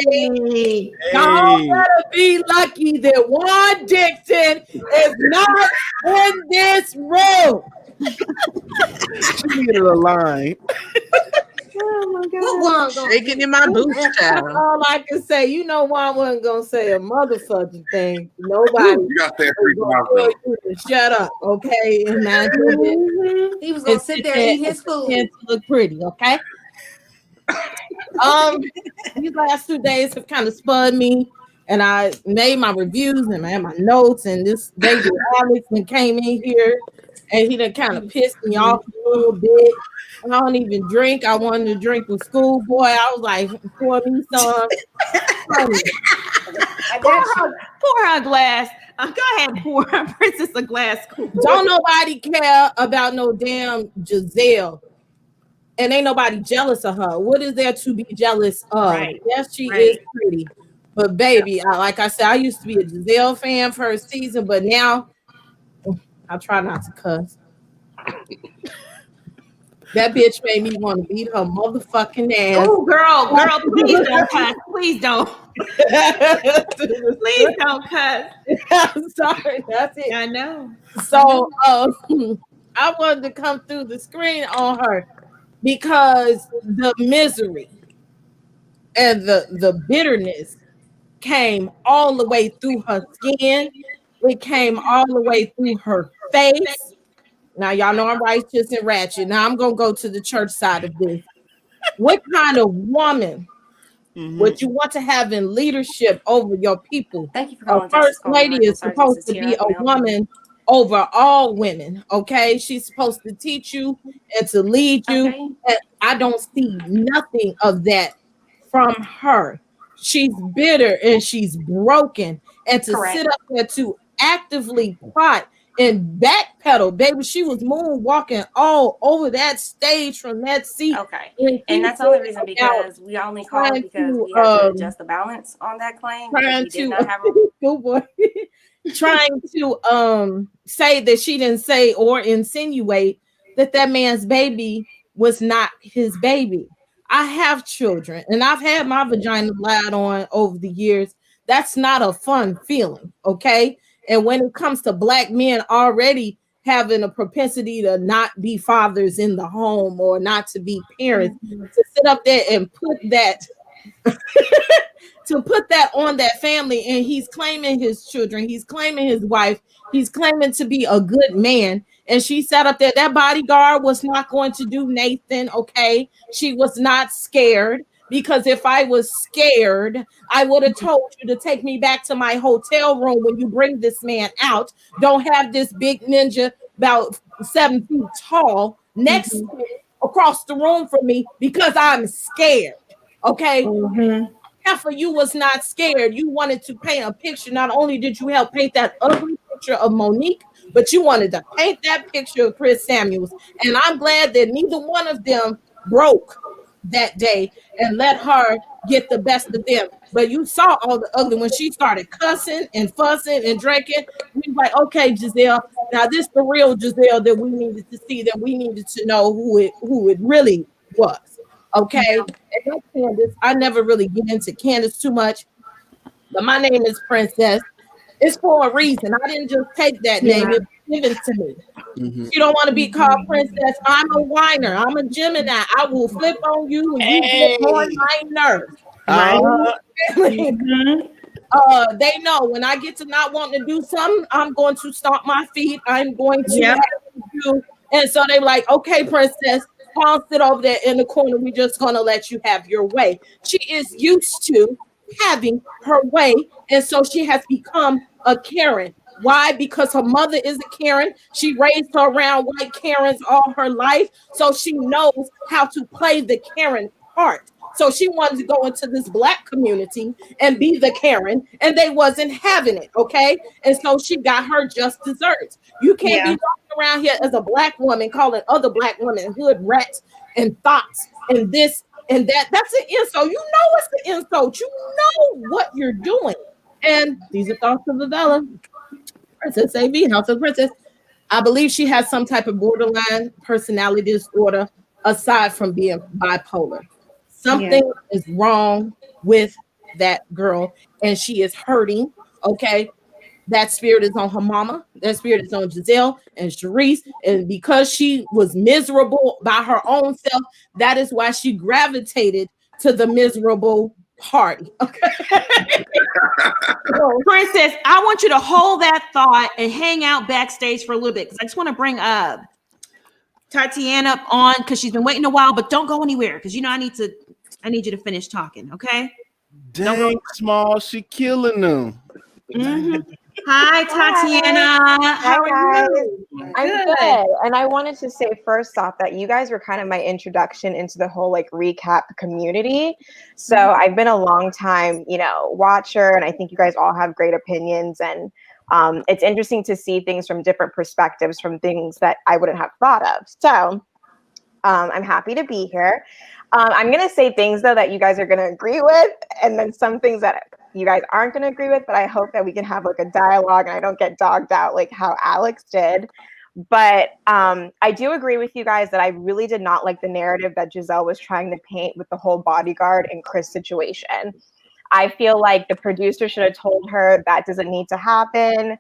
Y'all better be lucky that Juan Dixon is not in this room. She needed a line. Oh my God. Shaking in my boots, child. That's all I can say. Juan wasn't gonna say a motherfucking thing. Nobody. You got to say 3 times. You to shut up, okay? And he was gonna sit there and eat his food to look pretty, okay? These last 2 days have kind of spun me, and I made my reviews and I had my notes, and this baby Alex came in here and he done kind of pissed me off a little bit. I don't even drink. I wanted to drink with schoolboy. I was like, pour me some. Pour her a glass. Go ahead, pour Princess a glass. Don't nobody care about no damn Gizelle. And ain't nobody jealous of her. What is there to be jealous of? Right. Yes, she is pretty. But baby, like I said, I used to be a Gizelle fan first season, but now I try not to cuss. That bitch made me want to beat her motherfucking ass. Oh, girl, please don't cuss. Please don't. Please don't cuss. I'm sorry. That's it. I know. So I wanted to come through the screen on her because the misery and the bitterness came all the way through her skin. It came all the way through her face. Now, y'all know I'm righteous and ratchet. Now, I'm going to go to the church side of this. What kind of woman would you want to have in leadership over your people? Thank you for calling. A first lady is supposed to be a woman over all women, okay? She's supposed to teach you and to lead you. Okay. And I don't see nothing of that from her. She's bitter and she's broken. And to sit up there to actively plot and backpedal, baby, she was moonwalking all over that stage from that seat. Okay, and that's the only reason because we only called because we had to adjust the balance on that claim. Trying to say that she didn't say or insinuate that man's baby was not his baby. I have children, and I've had my vagina lied on over the years That's not a fun feeling, okay? And when it comes to black men already having a propensity to not be fathers in the home or not to be parents, to sit up there and put that to put that on that family, and he's claiming his children, he's claiming his wife, he's claiming to be a good man, and she sat up there. That bodyguard was not going to do Nathan, okay? She was not scared, because if I was scared, I would have told you to take me back to my hotel room when you bring this man out. Don't have this big ninja about 7 feet tall next to me, across the room from me, because I'm scared, okay? Half of you was not scared. You wanted to paint a picture. Not only did you help paint that ugly picture of Monique, but you wanted to paint that picture of Chris Samuels. And I'm glad that neither one of them broke that day and let her get the best of them. But you saw all the ugly when she started cussing and fussing and drinking. We was like, okay, Gizelle, now this the real Gizelle that we needed to see, that we needed to know who it really was. Okay. And that's Candace. I never really get into Candace too much, but my name is Princess. It's for a reason. I didn't just take that name, it was given to me. You don't want to be called Princess. I'm a whiner. I'm a Gemini. I will flip on you and you get on my nerves. They know when I get to not wanting to do something, I'm going to stomp my feet. I'm going to have to do. And so they like, okay, Princess, I'll sit over there in the corner. We're just going to let you have your way. She is used to having her way. And so she has become a Karen. Why? Because her mother is a Karen. She raised her around white Karens all her life. So she knows how to play the Karen part. So she wanted to go into this black community and be the Karen, and they wasn't having it, okay? And so she got her just desserts. You can't be walking around here as a black woman calling other black women hood rats and thoughts and this and that. That's an insult. You know it's an insult. You know what you're doing. And these are thoughts of the Vella. Princess AV, House of Princess. I believe she has some type of borderline personality disorder aside from being bipolar. Something is wrong with that girl, and she is hurting. Okay. That spirit is on her mama. That spirit is on Gizelle and Sharice. And because she was miserable by her own self, that is why she gravitated to the miserable party. Okay. Princess, I want you to hold that thought and hang out backstage for a little bit, because I just want to bring Tatiana on, because she's been waiting a while, but don't go anywhere, because you know I need you to finish talking, okay? Dang, Small, she killing them. Hi, Tatiana. How are you? I'm good. And I wanted to say first off that you guys were kind of my introduction into the whole like recap community. So I've been a long time, watcher, and I think you guys all have great opinions, and it's interesting to see things from different perspectives, from things that I wouldn't have thought of. So I'm happy to be here. I'm going to say things, though, that you guys are going to agree with, and then some things that you guys aren't going to agree with, but I hope that we can have like a dialogue and I don't get dogged out like how Alex did. But I do agree with you guys that I really did not like the narrative that Gizelle was trying to paint with the whole bodyguard and Chris situation. I feel like the producer should have told her that doesn't need to happen.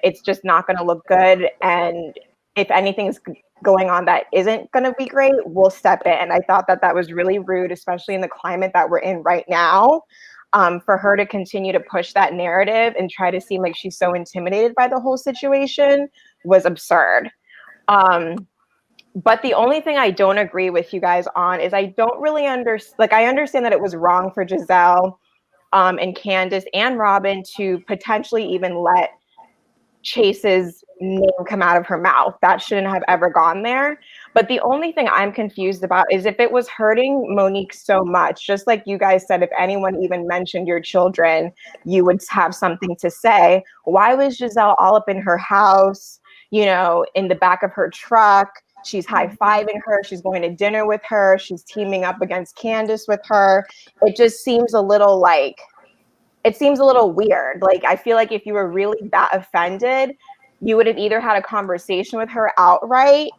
It's just not going to look good. And if anything's going on that isn't going to be great, we'll step in. I thought that that was really rude, especially in the climate that we're in right now. For her to continue to push that narrative and try to seem like she's so intimidated by the whole situation was absurd. But the only thing I don't agree with you guys on is I don't really understand. Like, I understand that it was wrong for Gizelle and Candace and Robin to potentially even let Chase's name come out of her mouth. That shouldn't have ever gone there. But the only thing I'm confused about is if it was hurting Monique so much, just like you guys said, if anyone even mentioned your children, you would have something to say. Why was Gizelle all up in her house, in the back of her truck? She's high-fiving her. She's going to dinner with her. She's teaming up against Candace with her. It just seems a little weird. Like, I feel like if you were really that offended, you would have either had a conversation with her outright,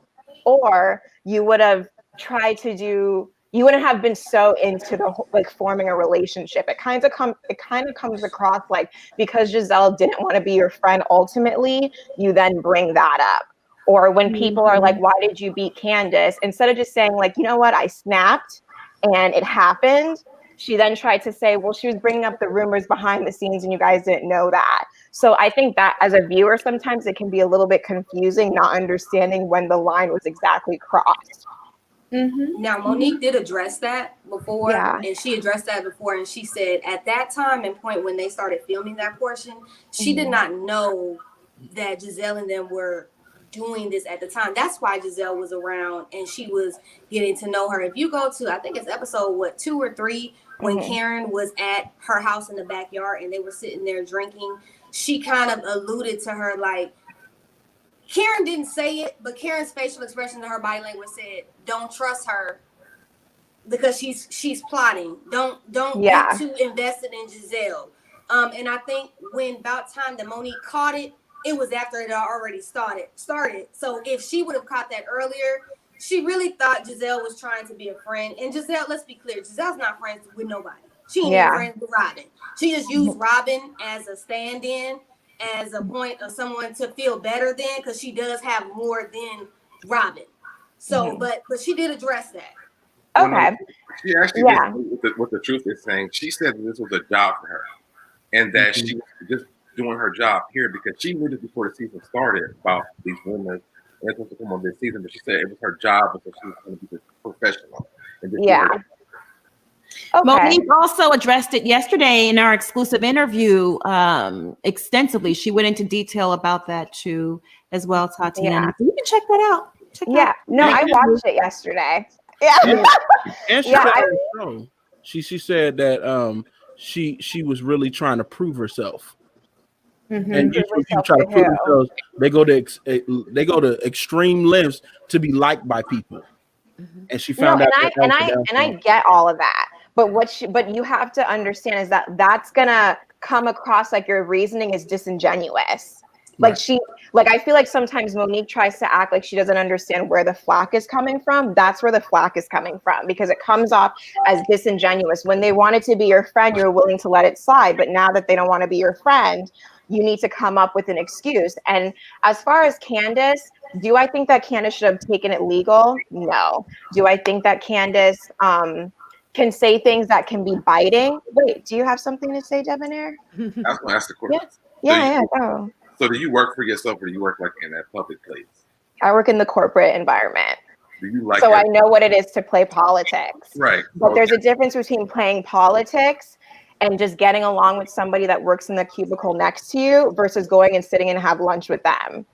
or you would have tried to do, you wouldn't have been so into the like forming a relationship. It kind of comes across like because Gizelle didn't want to be your friend ultimately, you then bring that up. Or when people are like, why did you beat Candace? Instead of just saying like, you know what, I snapped and it happened, she then tried to say, well, she was bringing up the rumors behind the scenes and you guys didn't know that. So I think that as a viewer, sometimes it can be a little bit confusing, not understanding when the line was exactly crossed. Now, Monique did address that before, Yeah. and she addressed that before, and she said at that time and point when they started filming that portion, she did not know that Gizelle and them were doing this at the time. That's why Gizelle was around and she was getting to know her. If you go to, I think it's episode 2 or 3, when Karen was at her house in the backyard and they were sitting there drinking, she kind of alluded to her like, Karen didn't say it, but Karen's facial expression and her body language said, "Don't trust her because she's plotting. Don't get too invested in Gizelle." And I think when about time that Monique caught it, it was after it already started. So if she would have caught that earlier, she really thought Gizelle was trying to be a friend. And Gizelle, let's be clear, Giselle's not friends with nobody. She ain't even friends with Robin. She just used Robin as a stand-in, as a point of someone to feel better than, because she does have more than Robin. So, but she did address that. Okay. Well, no, she actually, what the truth is saying, she said that this was a job for her, and that she was just doing her job here because she knew this before the season started about these rumors and it's supposed to come on this season. But she said it was her job because she was going to be professional. And just Monique also addressed it yesterday in our exclusive interview extensively. She went into detail about that too, as well, Tatiana. You can check that out. I watched it yesterday. And she said that she was really trying to prove herself. And usually people try to prove themselves, they go to extreme lengths to be liked by people. And she found out and I get all of that. But you have to understand is that that's gonna come across like your reasoning is disingenuous. Like I feel like sometimes Monique tries to act like she doesn't understand where the flack is coming from. That's where the flack is coming from, because it comes off as disingenuous. When they wanted to be your friend, you're willing to let it slide. But now that they don't want to be your friend, you need to come up with an excuse. And as far as Candace, do I think that Candace should have taken it legal? No. Do I think that Candace can say things that can be biting? Wait, do you have something to say, Debonair? I was going to ask the question. Go. So do you work for yourself or do you work like in a public place? I work in the corporate environment. Do you like so I know what it is to play politics. Right. But there's a difference between playing politics and just getting along with somebody that works in the cubicle next to you versus going and sitting and have lunch with them.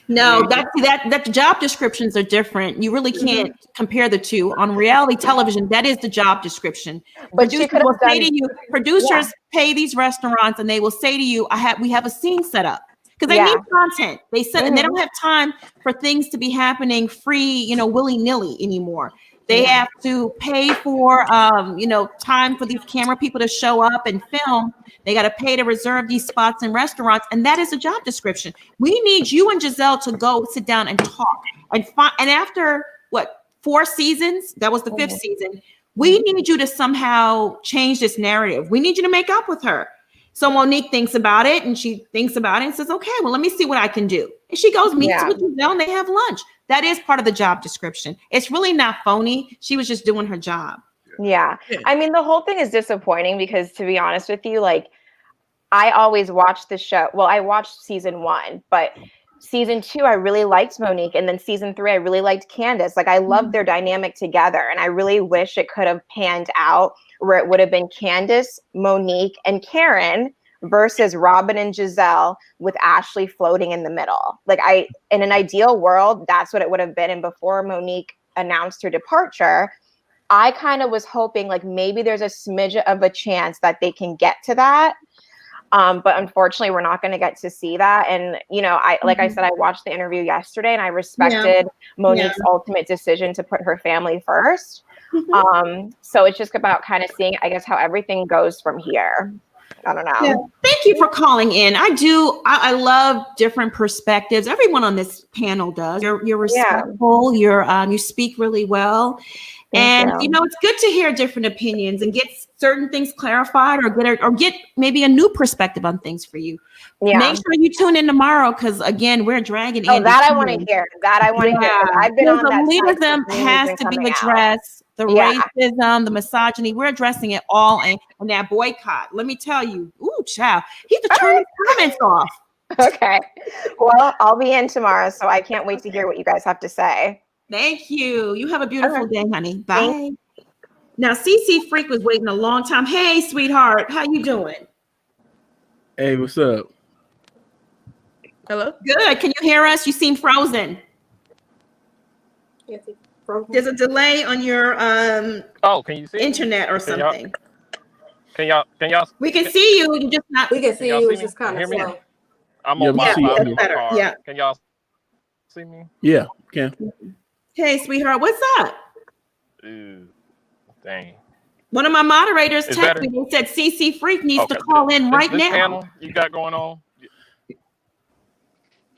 No, that job descriptions are different. You really can't compare the two. On reality television, that is the job description. But producers will say to you, producers pay these restaurants and they will say to you, we have a scene set up. Because they need content. They said and they don't have time for things to be happening free, willy-nilly anymore. They have to pay for time for these camera people to show up and film. They got to pay to reserve these spots in restaurants, and that is a job description. We need you and Gizelle to go sit down and talk and after 4 seasons, that was the 5th season, we need you to somehow change this narrative. We need you to make up with her. So Monique thinks about it and she thinks about it and says, okay, well, let me see what I can do. And she goes, meets with Gizelle and they have lunch. That is part of the job description. It's really not phony. She was just doing her job. Yeah. I mean, the whole thing is disappointing because, to be honest with you, like, I always watched the show. Well, I watched season 1, but season 2, I really liked Monique. And then season 3, I really liked Candace. Like, I loved their dynamic together. And I really wish it could have panned out where it would have been Candace, Monique, and Karen versus Robin and Gizelle with Ashley floating in the middle. Like, in an ideal world, that's what it would have been. And before Monique announced her departure, I kind of was hoping like maybe there's a smidge of a chance that they can get to that. But unfortunately, we're not going to get to see that. And, I said, I watched the interview yesterday and I respected Monique's ultimate decision to put her family first. So it's just about kind of seeing, I guess, how everything goes from here. I don't know. Yeah. Thank you for calling in. I love different perspectives. Everyone on this panel does. You're respectful. You speak really well. And you know, it's good to hear different opinions and get certain things clarified, or get maybe a new perspective on things for you. Yeah. Make sure you tune in tomorrow, because again, we're dragging. Oh, that I want to hear. That I want to hear. I've been on that. Elitism has to be addressed. The racism, the misogyny, we're addressing it all. And that boycott. Let me tell you, ooh, child, he had to turn his comments off. Okay. Well, I'll be in tomorrow, so I can't wait to hear what you guys have to say. Thank you. You have a beautiful day, honey. Bye. Now, CC Freak was waiting a long time. Hey, sweetheart, how you doing? Hey, what's up? Hello. Good. Can you hear us? You seem frozen. There's a delay on your can you see internet or something. Can y'all We can see you. You just not. We can see you. It's just kind of hear me? slow. I'm on my that's better. car. Yeah. Can y'all see me? Yeah, can. Hey, sweetheart, what's up? Ooh, dang. One of my moderators It's texted me and said CC Freak needs to call in right this now. Panel you got going on?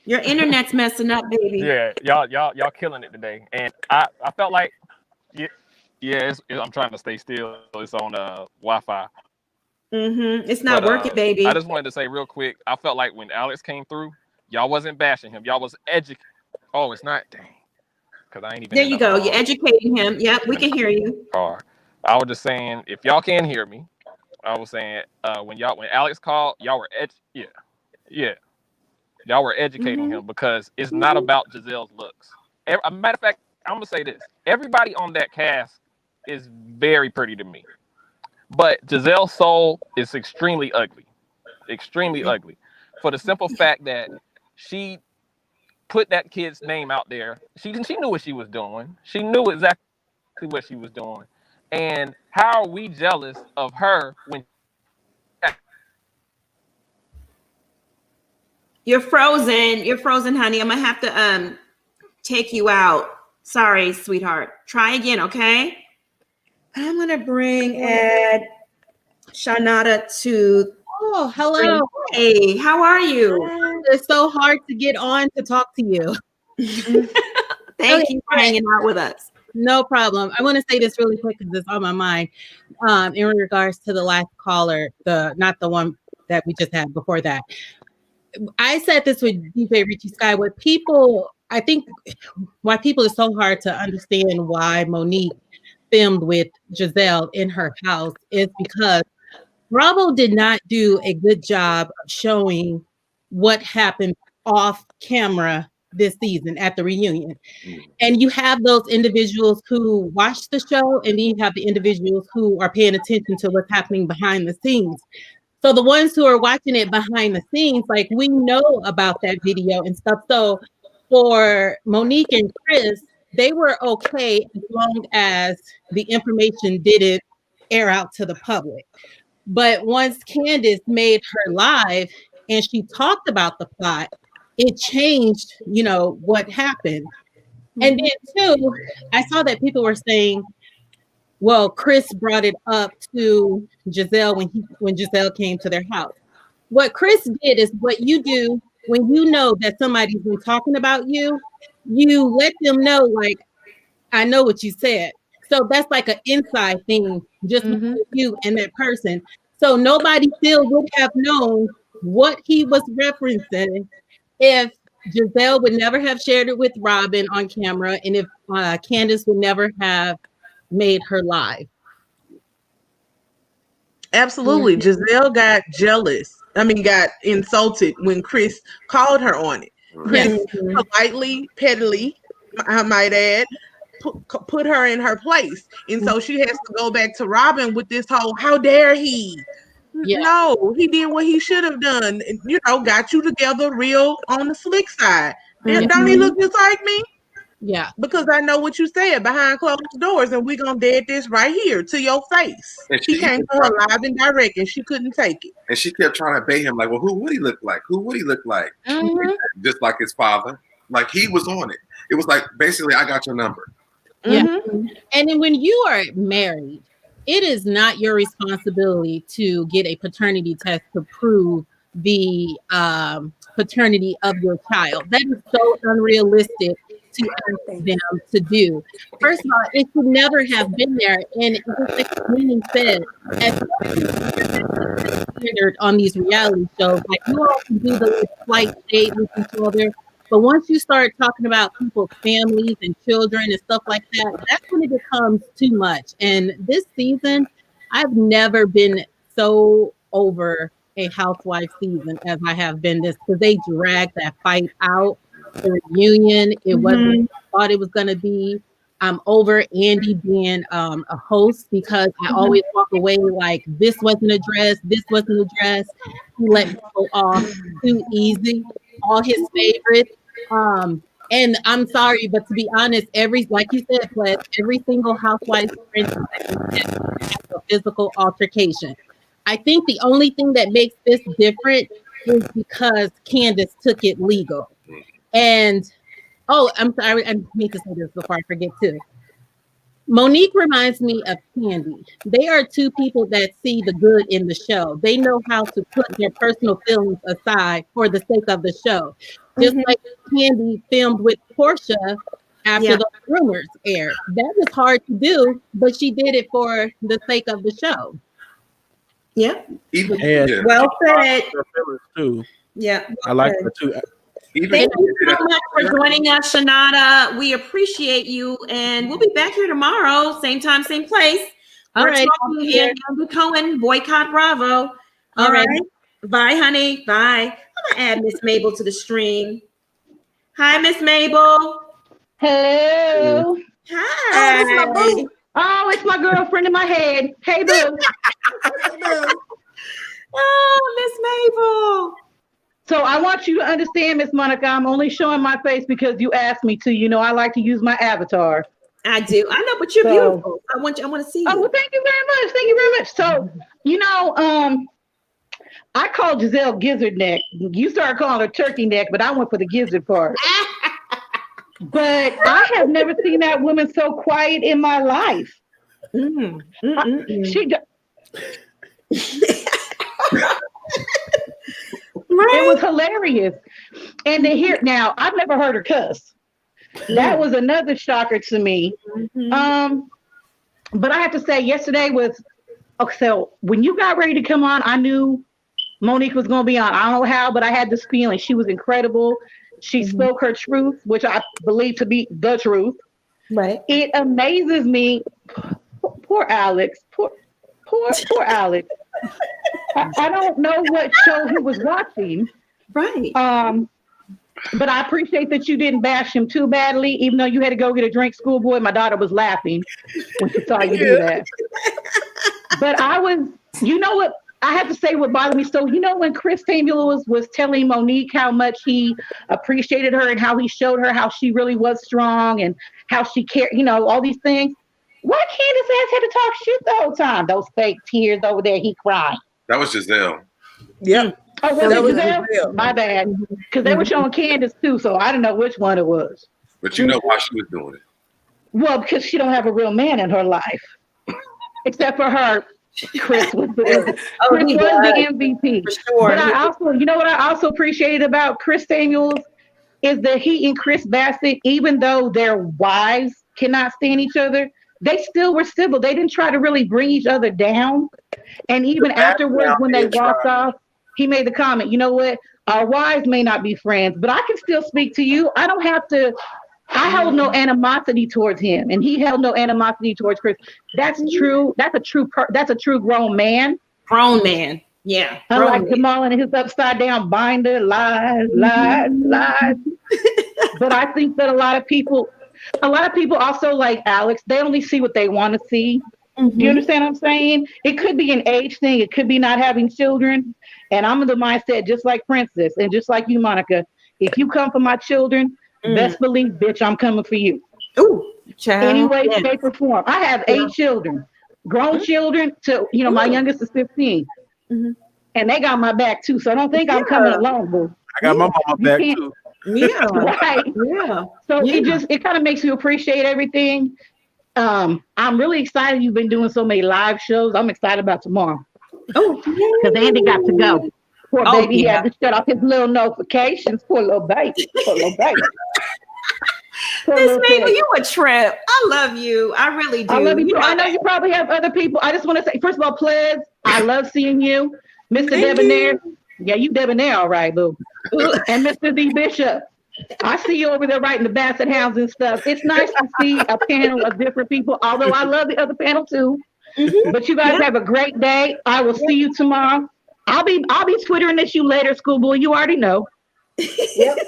Your internet's messing up, baby. Yeah, y'all killing it today, and I felt like I'm trying to stay still. It's on Wi-Fi. It's not working, baby. I just wanted to say real quick. I felt like when Alex came through, y'all wasn't bashing him. Y'all was educating. Oh, it's not. Dang. Because I ain't even. There you go. You're educating him. Yep, we can hear you. I was just saying, if y'all can hear me, I was saying when Alex called, y'all were y'all were educating him, because it's not about Gizelle's looks. A matter of fact, I'm gonna say this: everybody on that cast is very pretty to me, but Gizelle's soul is extremely ugly, for the simple fact that she put that kid's name out there. She knew what she was doing. She knew exactly what she was doing. And how are we jealous of her when You're frozen. You're frozen, honey. I'm gonna have to take you out. Sorry, sweetheart. Try again, okay? I'm gonna bring Ed Shanada to. Oh, hello. Hey, how are you? It's so hard to get on to talk to you. Thank you for hanging out with us. No problem. I want to say this really quick because it's on my mind. In regards to the last caller, not the one that we just had before that. I said this with DJ Richie Sky. I think why people are so hard to understand why Monique filmed with Gizelle in her house is because Bravo did not do a good job of showing what happened off camera this season at the reunion. And you have those individuals who watch the show, and then you have the individuals who are paying attention to what's happening behind the scenes. So the ones who are watching it behind the scenes, like, we know about that video and stuff. So for Monique and Chris, they were okay as long as the information didn't air out to the public. But once Candace made her live and she talked about the plot, it changed, what happened. And then too, I saw that people were saying, well, Chris brought it up to Gizelle when Gizelle came to their house. What Chris did is what you do when you know that somebody's been talking about you, you let them know, like, I know what you said. So that's like an inside thing, just between you and that person. So nobody still would have known what he was referencing if Gizelle would never have shared it with Robin on camera, and if Candace would never have made her live. Absolutely. Gizelle got jealous. Got insulted when Chris called her on it. Chris politely, pettily, I might add, put her in her place. And so she has to go back to Robin with this whole, how dare he? Yeah. No, he did what he should have done. Got you together real on the slick side. Don't he look just like me? Yeah. Because I know what you said behind closed doors, and we're going to dead this right here to your face. He came to her live and direct, and she couldn't take it. And she kept trying to bait him, like, well, who would he look like? Who would he look like? Just like his father. Like, he was on it. It was like, basically, I got your number. Yeah. And then when you are married it is not your responsibility to get a paternity test to prove the paternity of your child. That is so unrealistic to ask them to do. First of all, it should never have been there. And just like Queen said, at standard on these reality shows, like you all can do the slight shade with each other, but once you start talking about people's families and children and stuff like that, that's when it becomes too much. And this season, I've never been so over a housewife season as I have been this, because they dragged that fight out. The reunion, it wasn't what I thought it was going to be. I'm over Andy being a host, because I always walk away like, this wasn't addressed, this wasn't addressed. He let me go off too easy. All his favorites. And I'm sorry, but to be honest, like you said, Ples, every single housewife has a physical altercation. I think the only thing that makes this different is because Candace took it legal. And I'm sorry, I need to say this before I forget too. Monique reminds me of Candy. They are two people that see the good in the show. They know how to put their personal feelings aside for the sake of the show. Just like Candy filmed with Portia after the rumors aired. That was hard to do, but she did it for the sake of the show. Yep. And Well said. Too. Yeah. I like that too. Thank you so much for joining us, Shanada. We appreciate you, and we'll be back here tomorrow, same time, same place. All We're right. talking again. Andy Cohen, Boycott Bravo. All right. Bye, honey. Bye. I'm gonna add Miss Mabel to the stream. Hi, Miss Mabel. Hello. Hi. Oh, it's my boo. Oh, it's my girlfriend in my head. Hey, boo. Oh, Miss Mabel. So I want you to understand, Miss Monica, I'm only showing my face because you asked me to. You know, I like to use my avatar. I do. I know, but you're beautiful. I want to see you. Oh, well, thank you very much. Thank you very much. So, you know, I call Gizelle Gizzard Neck. You started calling her Turkey Neck, but I went for the gizzard part. But I have never seen that woman so quiet in my life. It was hilarious. And to hear now, I've never heard her cuss. That was another shocker to me. But I have to say, yesterday was okay. So when you got ready to come on, I knew Monique was going to be on. I don't know how, but I had this feeling. She was incredible. She spoke her truth, which I believe to be the truth. Right. It amazes me. Poor Alex. Poor Alex. I don't know what show he was watching. Right. But I appreciate that you didn't bash him too badly, even though you had to go get a drink, schoolboy. My daughter was laughing when she saw you do that. But you know what? I have to say what bothered me. So, you know, when Chris Samuel was telling Monique how much he appreciated her and how he showed her how she really was strong and how she cared, you know, all these things. Why Candace ass had to talk shit the whole time? Those fake tears over there, he crying. That was Gizelle. Yeah. Oh, was it Gizelle? My bad. Because they were showing Candace too, so I didn't know which one it was. But you know why she was doing it. Well, because she don't have a real man in her life. Except for her. Chris was the MVP. For sure. But I also, you know what I also appreciated about Chris Samuels is that he and Chris Bassett, even though their wives cannot stand each other, they still were civil. They didn't try to really bring each other down. And even afterwards, when they walked off, he made the comment, you know what? Our wives may not be friends, but I can still speak to you. I don't have to. I held no animosity towards him, and he held no animosity towards Chris. That's true. That's a true grown man. Grown man. Yeah. Unlike Jamal and his upside down binder, lies. But I think that a lot of people also, like Alex, they only see what they want to see. Do you understand what I'm saying? It could be an age thing. It could be not having children. And I'm in the mindset just like Princess and just like you, Monica. If you come for my children, best believe, bitch, I'm coming for you. Ooh, child. Any way, shape, or form. I have 8 children, grown children to, you know, my youngest is 15. And they got my back too. So I don't think I'm coming alone, boo. I got my mama back too. Yeah. Right. Yeah. So it kind of makes you appreciate everything. I'm really excited you've been doing so many live shows. I'm excited about tomorrow. Oh, because Andy got to go. Poor Oh, baby, he yeah. had to shut off his little notifications. Poor little baby. Poor little baby. Poor Miss little Mabel, thing. you a trip. I love you. I really do. I love you too. I know that. you probably have other people. I just want to say, first of all, Pledge, I love seeing you. Mr. Thank Debonair. you. Yeah, you Debonair, all right, boo. And Mr. D. Bishop. I see you over there writing the Basset Hounds and stuff. It's nice to see a panel of different people, although I love the other panel too. But you guys have a great day. I will see you tomorrow. I'll be twittering at you later, schoolboy. You already know. Yep.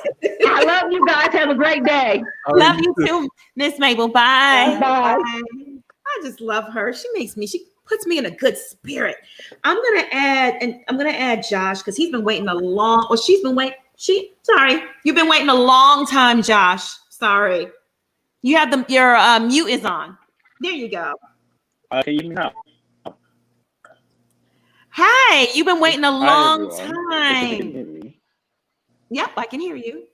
I love you guys. Have a great day. Love you too, Miss Mabel. Bye. Bye. I just love her. She puts me in a good spirit. I'm gonna add Josh because he's been waiting a long. Or she's been waiting. You've been waiting a long time, Josh. Sorry. You have your mute is on. There you go. Can you hear me now? Hey, you've been waiting a long Hi, everyone. If you can hear time. me. Yep, I can hear you.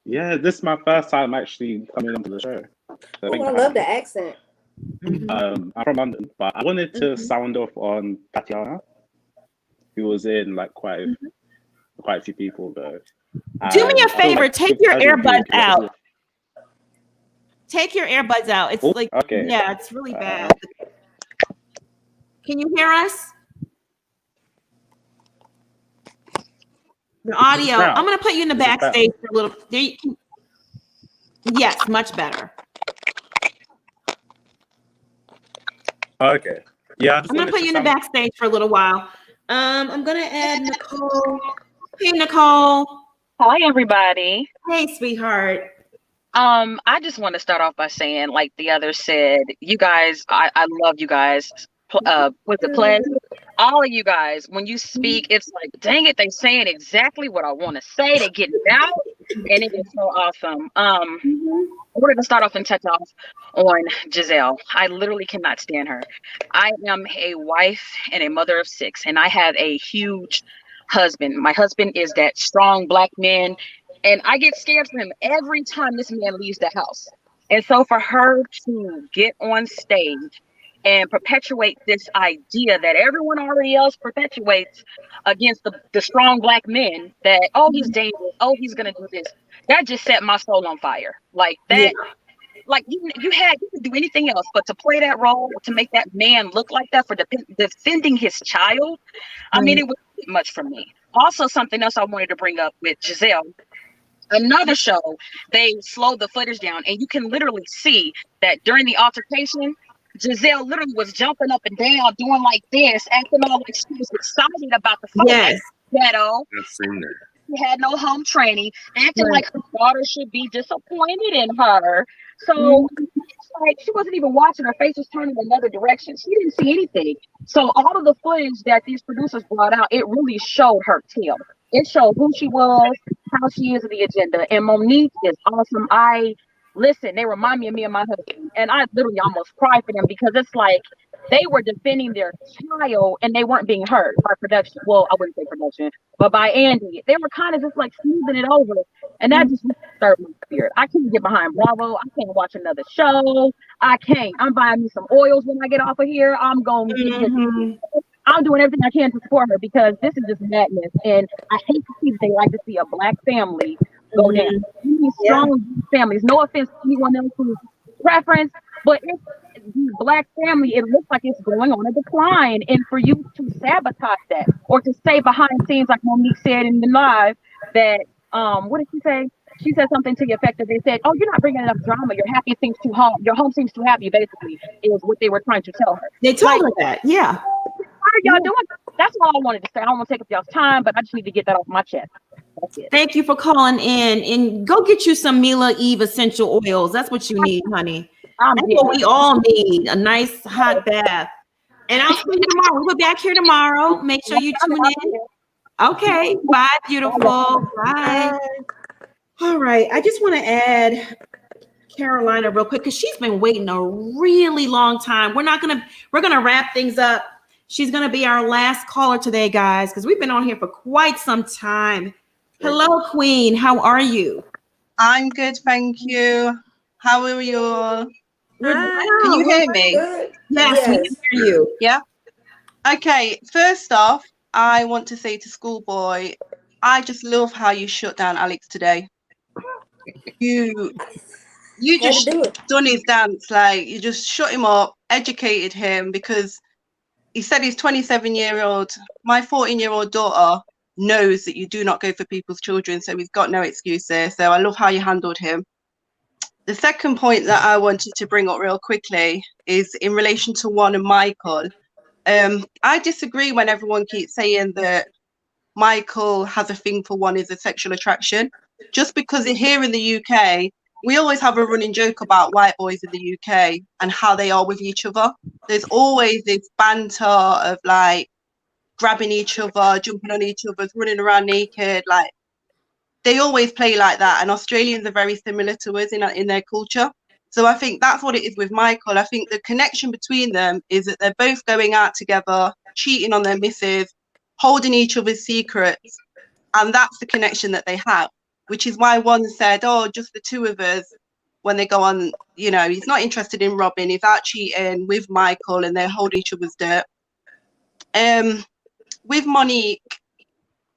Yeah, this is my first time actually coming onto the show. So thank you I for love having the accent. me. I'm from London, but I wanted to sound off on Tatiana, who was in like quite a few people though. Do me a I feel favor. like Take with your every earbuds group, out. Take your earbuds out. It's like, okay. yeah, it's really bad. Can you hear us? The audio. Now, I'm going to put you in the is it better? backstage for a little. There you can, yes, much better. Okay. Yeah, I'm going to put you in the backstage for a little while. I'm going to add Nicole. Hey, Nicole. Hi, everybody. Hey, sweetheart. I just want to start off by saying, like the others said, you guys, I love you guys. With the Pledge, all of you guys, when you speak, it's like, dang it, they saying exactly what I want to say. They get it out, and it is so awesome. We're gonna start off and touch off on Gizelle. I literally cannot stand her. I am a wife and a mother of 6, and I have a huge husband. My husband is that strong Black man, and I get scared for him every time this man leaves the house. And so for her to get on stage and perpetuate this idea that everyone already else perpetuates against the strong Black men, that, oh, he's dangerous, oh, he's gonna do this, that just set my soul on fire. Like that, yeah. Like you could do anything else, but to play that role, to make that man look like that for defending his child, I mean, it was much for me. Also, something else I wanted to bring up with Gizelle. Another show, they slowed the footage down, and you can literally see that during the altercation, Gizelle literally was jumping up and down, doing like this, acting all like she was excited about the fight. Yes. I've seen that. She had no home training, acting like her daughter should be disappointed in her. So it's like she wasn't even watching. Her face was turning another direction. She didn't see anything. So all of the footage that these producers brought out, it really showed her tail. It showed who she was, how she is in the agenda. And Monique is awesome. Listen, they remind me of me and my husband. And I literally almost cried for them because it's like they were defending their child and they weren't being heard by production. Well, I wouldn't say production, but by Andy. They were kind of just like smoothing it over. And that just disturbed my spirit. I can't get behind Bravo. I can't watch another show. I can't. I'm buying me some oils when I get off of here. I'm going to I'm doing everything I can to support her because this is just madness. And I hate to see that they like to see a Black family go down. These strong families. No offense to anyone else's preference, but it's the Black family, it looks like it's going on a decline. And for you to sabotage that or to say behind the scenes, like Monique said in the live, that what did she say? She said something to the effect that they said, "Oh, you're not bringing enough drama. Your home seems too happy." Basically, is what they were trying to tell her. They told her that, yeah. What are y'all doing? That's all I wanted to say. I don't want to take up y'all's time, but I just need to get that off my chest. That's it. Thank you for calling in, and go get you some Mila Eve essential oils. That's what you need, honey. That's what we all need, a nice hot bath. And I'll see you tomorrow. We'll be back here tomorrow. Make sure you tune in. Okay. Bye, beautiful. Bye. All right. I just want to add Carolina real quick because she's been waiting a really long time. We're gonna wrap things up. She's gonna be our last caller today, guys, because we've been on here for quite some time. Hello, Queen. How are you? I'm good, thank you. How are you all? Can you hear me? Yes, we can hear you. Yeah. Okay. First off, I want to say to Schoolboy, I just love how you shut down Alex today. You just done his dance, like you just shut him up, educated him, because he said he's 27-year-old. My 14-year-old daughter knows that you do not go for people's children, so he's got no excuse there. So I love how you handled him. The second point that I wanted to bring up real quickly is in relation to Juan and Michael. I disagree when everyone keeps saying that Michael has a thing for Juan as a sexual attraction. Just because here in the UK, we always have a running joke about white boys in the UK and how they are with each other. There's always this banter of like grabbing each other, jumping on each other, running around naked. Like they always play like that. And Australians are very similar to us in their culture. So I think that's what it is with Michael. I think the connection between them is that they're both going out together, cheating on their missus, holding each other's secrets. And that's the connection that they have, which is why one said, oh, just the two of us, when they go on, you know, he's not interested in Robin, he's out cheating with Michael and they hold each other's dirt. With Monique,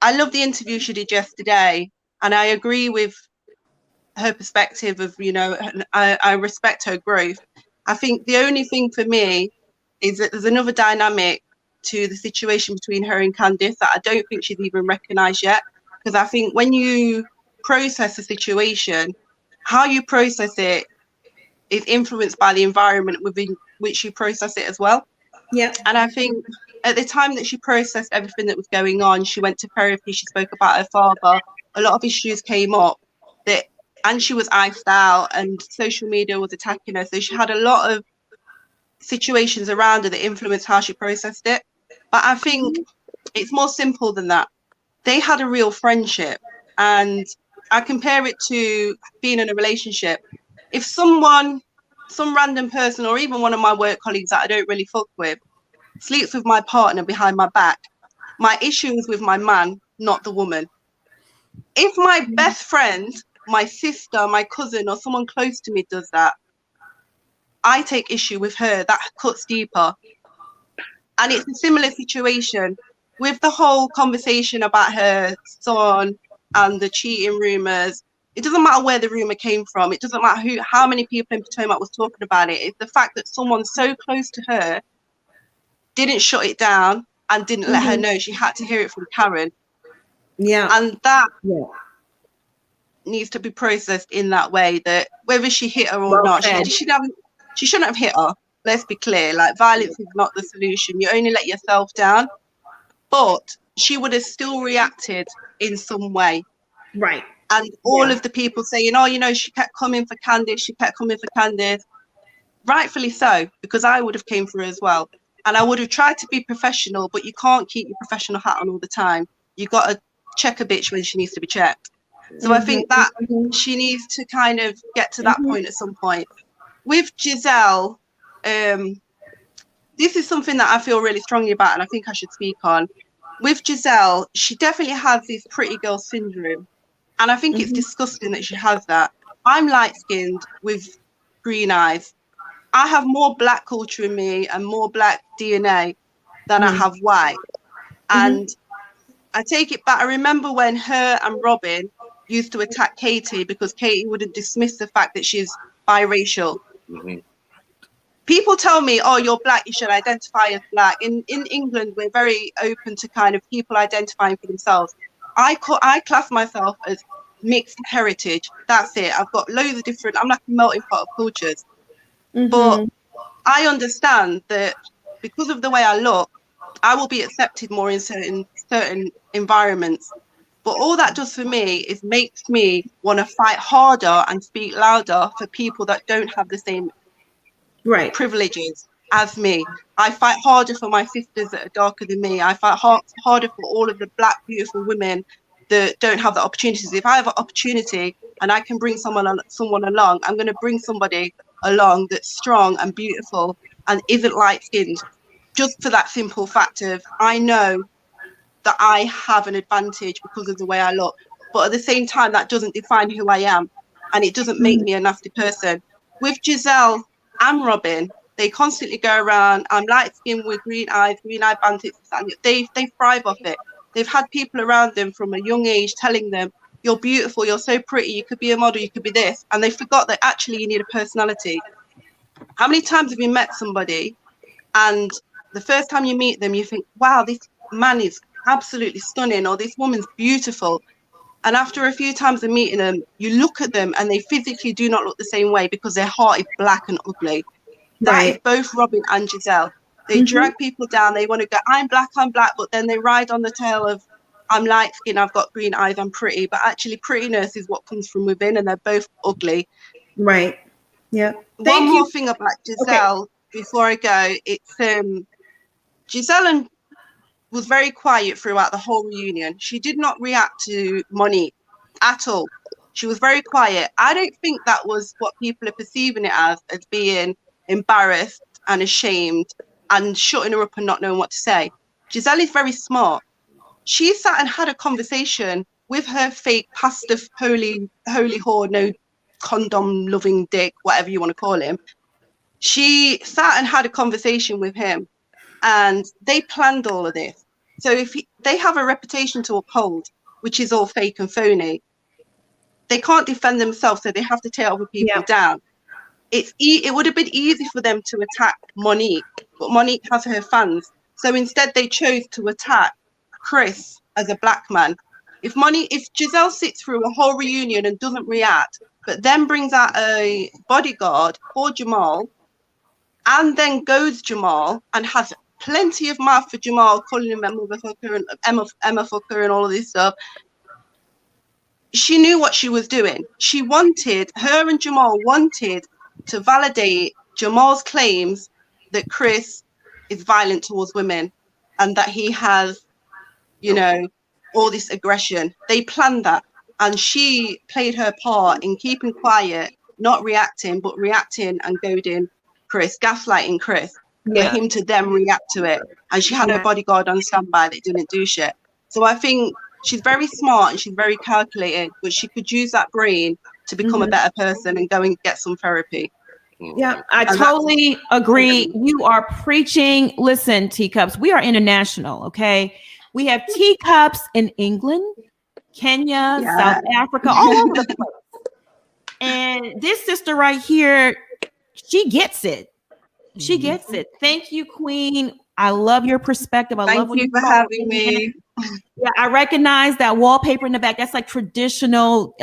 I love the interview she did yesterday, and I agree with her perspective of, you know, I respect her growth. I think the only thing for me is that there's another dynamic to the situation between her and Candice that I don't think she's even recognised yet. Because I think when you process a situation, how you process it is influenced by the environment within which you process it as well. Yeah. And I think at the time that she processed everything that was going on, she went to therapy, she spoke about her father, a lot of issues came up and she was iced out and social media was attacking her. So she had a lot of situations around her that influenced how she processed it. But I think it's more simple than that. They had a real friendship, and I compare it to being in a relationship. If some random person, or even one of my work colleagues that I don't really fuck with, sleeps with my partner behind my back, my issue is with my man, not the woman. If my best friend, my sister, my cousin, or someone close to me does that, I take issue with her. That cuts deeper. And it's a similar situation with the whole conversation about her son and the cheating rumors. It doesn't matter where the rumor came from. It doesn't matter how many people in Potomac was talking about it. It's the fact that someone so close to her didn't shut it down and didn't let her know. She had to hear it from Karen. Yeah. And that needs to be processed in that way, that whether she hit her or not, she shouldn't have hit her. Let's be clear. Like, violence is not the solution. You only let yourself down. But she would have still reacted in some way. Right. And all of the people saying, oh, you know, she kept coming for Candice, she kept coming for Candice. Rightfully so, because I would have came for her as well. And I would have tried to be professional, but you can't keep your professional hat on all the time. You got to check a bitch when she needs to be checked. So I think that she needs to kind of get to that point at some point. With Gizelle, this is something that I feel really strongly about, and I think I should speak on. With Gizelle, she definitely has this pretty girl syndrome. And I think it's disgusting that she has that. I'm light-skinned with green eyes. I have more black culture in me and more black DNA than I have white. And I take it back. I remember when her and Robin used to attack Katie because Katie wouldn't dismiss the fact that she's biracial. People tell me, oh, you're black, you should identify as black. In England, we're very open to kind of people identifying for themselves. I class myself as mixed heritage. That's it. I've got loads of different, I'm like a melting pot of cultures. But I understand that because of the way I look, I will be accepted more in certain environments. But all that does for me is makes me want to fight harder and speak louder for people that don't have the same privileges as me. I fight harder for my sisters that are darker than me. I fight harder for all of the black, beautiful women that don't have the opportunities. If I have an opportunity and I can bring someone along, I'm going to bring somebody along that's strong and beautiful and isn't light-skinned, just for that simple fact of I know that I have an advantage because of the way I look. But at the same time, that doesn't define who I am, and it doesn't make me a nasty person. With Gizelle, and Robin. They constantly go around, I'm light skinned with green eyes bandits. They thrive off it. They've had people around them from a young age telling them, you're beautiful, you're so pretty, you could be a model, you could be this. And they forgot that actually you need a personality. How many times have you met somebody and the first time you meet them, you think, wow, this man is absolutely stunning, or this woman's beautiful. And after a few times of meeting them, you look at them and they physically do not look the same way because their heart is black and ugly. That is both Robin and Gizelle. They drag people down. They want to go, I'm black, but then they ride on the tail of, I'm light skinned, I've got green eyes, I'm pretty. But actually, prettiness is what comes from within, and they're both ugly. Right. Yeah. One more thing about Gizelle before I go. It's Gizelle was very quiet throughout the whole reunion. She did not react to Monique at all. She was very quiet. I don't think that was what people are perceiving it as being embarrassed and ashamed and shutting her up and not knowing what to say. Gizelle is very smart. She sat and had a conversation with her fake pastor, holy whore, no condom loving dick, whatever you want to call him. She sat and had a conversation with him, and they planned all of this. So if they have a reputation to uphold, which is all fake and phony, they can't defend themselves, so they have to tear other people down. It would have been easy for them to attack Monique, but Monique has her fans. So instead they chose to attack Chris as a black man. If Gizelle sits through a whole reunion and doesn't react, but then brings out a bodyguard for Jamal, and then goads Jamal and has plenty of mouth for Jamal, calling him a motherfucker and Emma fucker and all of this stuff, she knew what she was doing. Her and Jamal wanted to validate Jamal's claims that Chris is violent towards women and that he has, all this aggression. They planned that, and she played her part in keeping quiet, not reacting, but reacting and goading Chris, gaslighting Chris, for him to then react to it. And she had her bodyguard on standby that didn't do shit. So I think she's very smart and she's very calculated, but she could use that brain to become a better person and go and get some therapy. Yeah, I totally agree. You are preaching. Listen, teacups, we are international, okay? We have teacups in England, Kenya, South Africa, all over the place. And this sister right here, she gets it. She gets it. Thank you, Queen. I love your perspective. Thank you for having me. Yeah, I recognize that wallpaper in the back. That's like traditional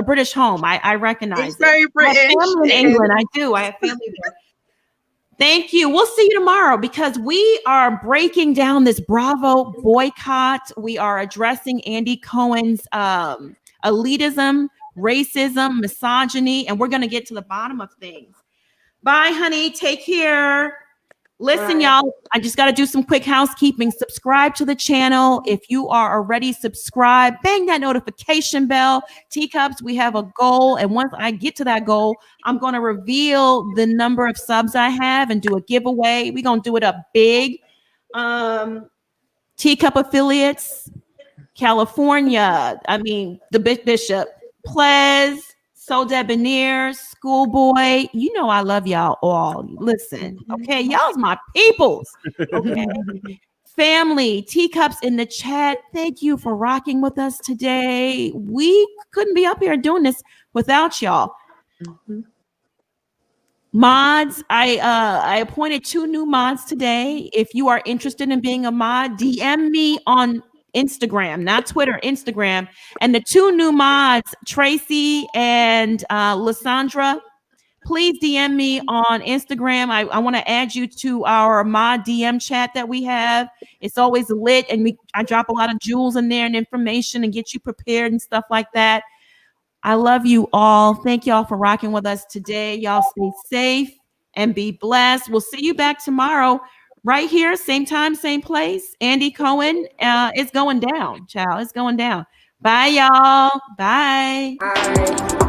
British home. I recognize it's very British. I have family in England. I do. I have family there. Thank you. We'll see you tomorrow because we are breaking down this Bravo boycott. We are addressing Andy Cohen's elitism, racism, misogyny, and we're going to get to the bottom of things. Bye, honey. Take care. Listen, y'all, I just got to do some quick housekeeping. Subscribe to the channel. If you are already subscribed, bang that notification bell. Teacups, we have a goal. And once I get to that goal, I'm going to reveal the number of subs I have and do a giveaway. We're going to do it up big. Teacup affiliates, California. I mean, the Bishop, Plez, So Debonair, Schoolboy. You know I love y'all all. Listen, okay? Y'all's my peoples. Okay. Family, teacups in the chat. Thank you for rocking with us today. We couldn't be up here doing this without y'all. Mods, I appointed 2 new mods today. If you are interested in being a mod, DM me on Instagram, not Twitter, Instagram. And the 2 new mods, Tracy and Lysandra, please DM me on Instagram. I want to add you to our mod DM chat that we have. It's always lit, and I drop a lot of jewels in there and information and get you prepared and stuff like that. I love you all. Thank y'all for rocking with us today. Y'all stay safe and be blessed. We'll see you back tomorrow right here, same time, same place. Andy Cohen, it's going down, child. It's going down. Bye, y'all. Bye. Bye.